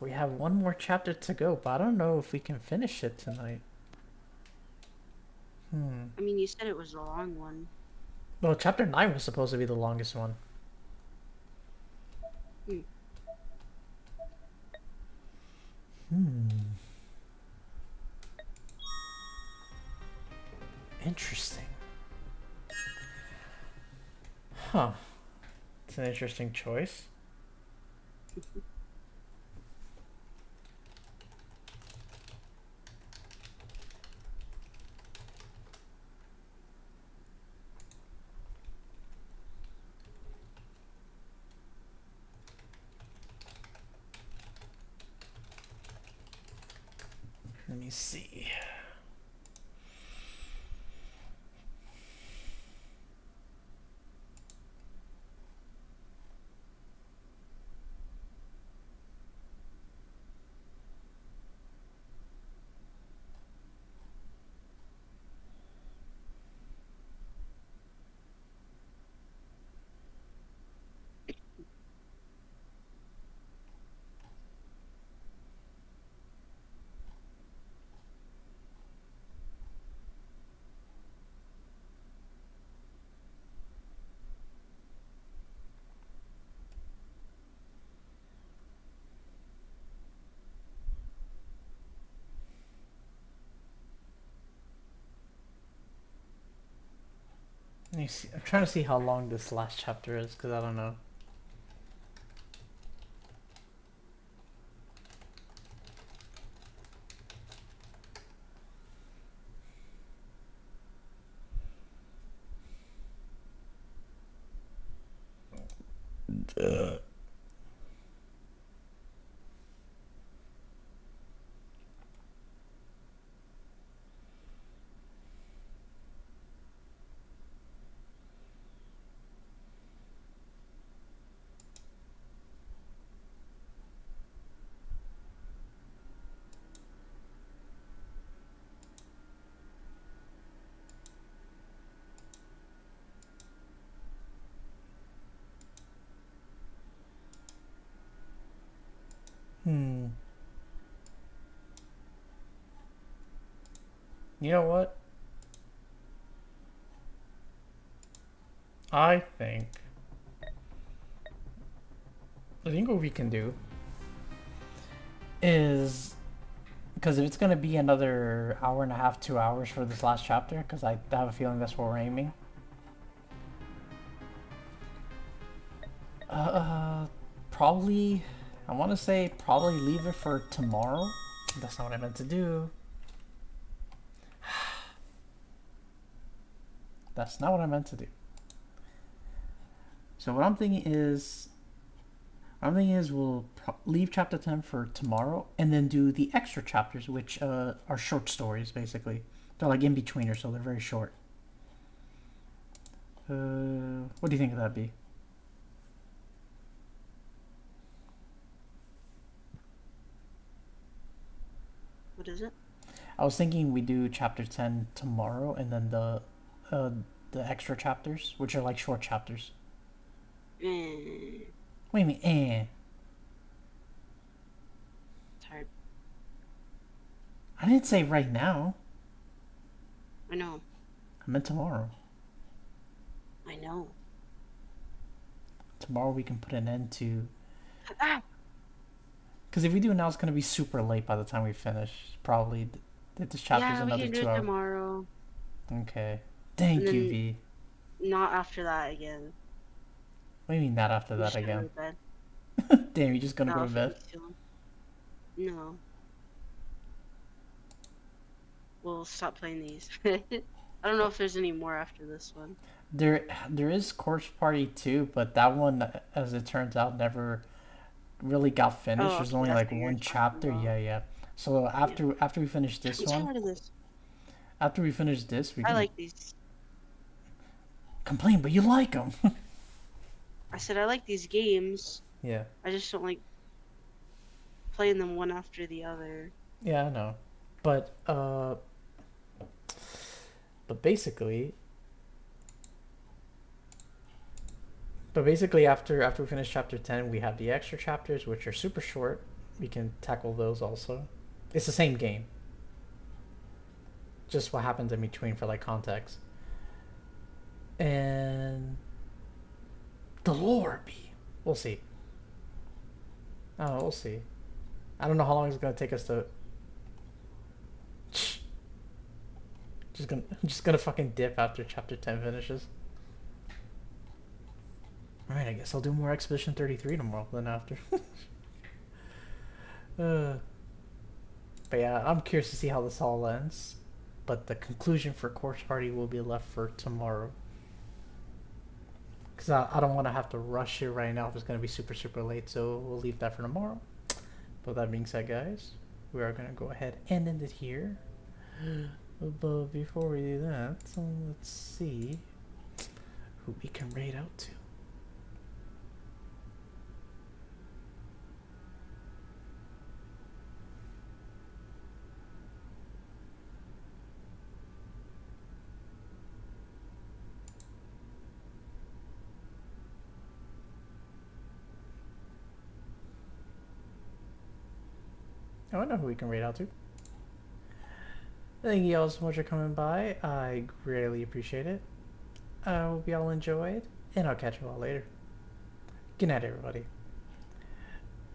we have one more chapter to go, but I don't know if we can finish it tonight. I mean, you said it was a long one. Well, chapter 9 was supposed to be the longest one. Interesting. Huh. It's an interesting choice. Let me see. Let me see. I'm trying to see how long this last chapter is, because I don't know. You know what? I think what we can do is, because if it's going to be another hour and a half, 2 hours for this last chapter, because I have a feeling that's what we're aiming. Probably, I want to say probably leave it for tomorrow. That's not what I meant to do. That's not what I meant to do. So what I'm thinking is we'll leave chapter 10 for tomorrow and then do the extra chapters, which are short stories, basically. They're like in-betweeners, so they're very short. What do you think of that, B? What is it? I was thinking we do chapter 10 tomorrow and then the extra chapters, which are like short chapters. What do you mean, It's hard. I didn't say right now. I know. I meant tomorrow. I know. Tomorrow we can put an end to... Ah! Because if we do it now, it's going to be super late by the time we finish. Probably. This chapter's another 2 hours. Yeah, we can do it tomorrow. Okay. Thank you, V. Not after that again. What do you mean not after that Just go again? to bed. Damn, you just gonna go to bed? No. We'll stop playing these. I don't know if there's any more after this one. There is Corpse Party 2, but that one, as it turns out, never really got finished. There's only like one chapter. Yeah. So after we finish this one, tired of this. After we finish this, we can I like these. Complain, but you like them. I said I like these games. Yeah. I just don't like playing them one after the other. Yeah, I know. But basically after we finish chapter 10, we have the extra chapters, which are super short, we can tackle those also. It's the same game. Just what happens in between for like context. And the lore bee. We'll see. I don't know, we'll see. I don't know how long it's gonna take us to just gonna fucking dip after chapter 10 finishes. Alright, I guess I'll do more Expedition 33 tomorrow then after. But yeah, I'm curious to see how this all ends. But the conclusion for Corpse Party will be left for tomorrow. Because I don't want to have to rush it right now if it's going to be super, super late. So we'll leave that for tomorrow. But that being said, guys, we are going to go ahead and end it here. But before we do that, let's see who we can raid out to. Oh, I know who we can raid out to. Thank you all so much for coming by. I greatly appreciate it. I hope you all enjoyed, and I'll catch you all later. Good night, everybody.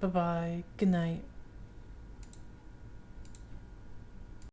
Bye-bye. Good night.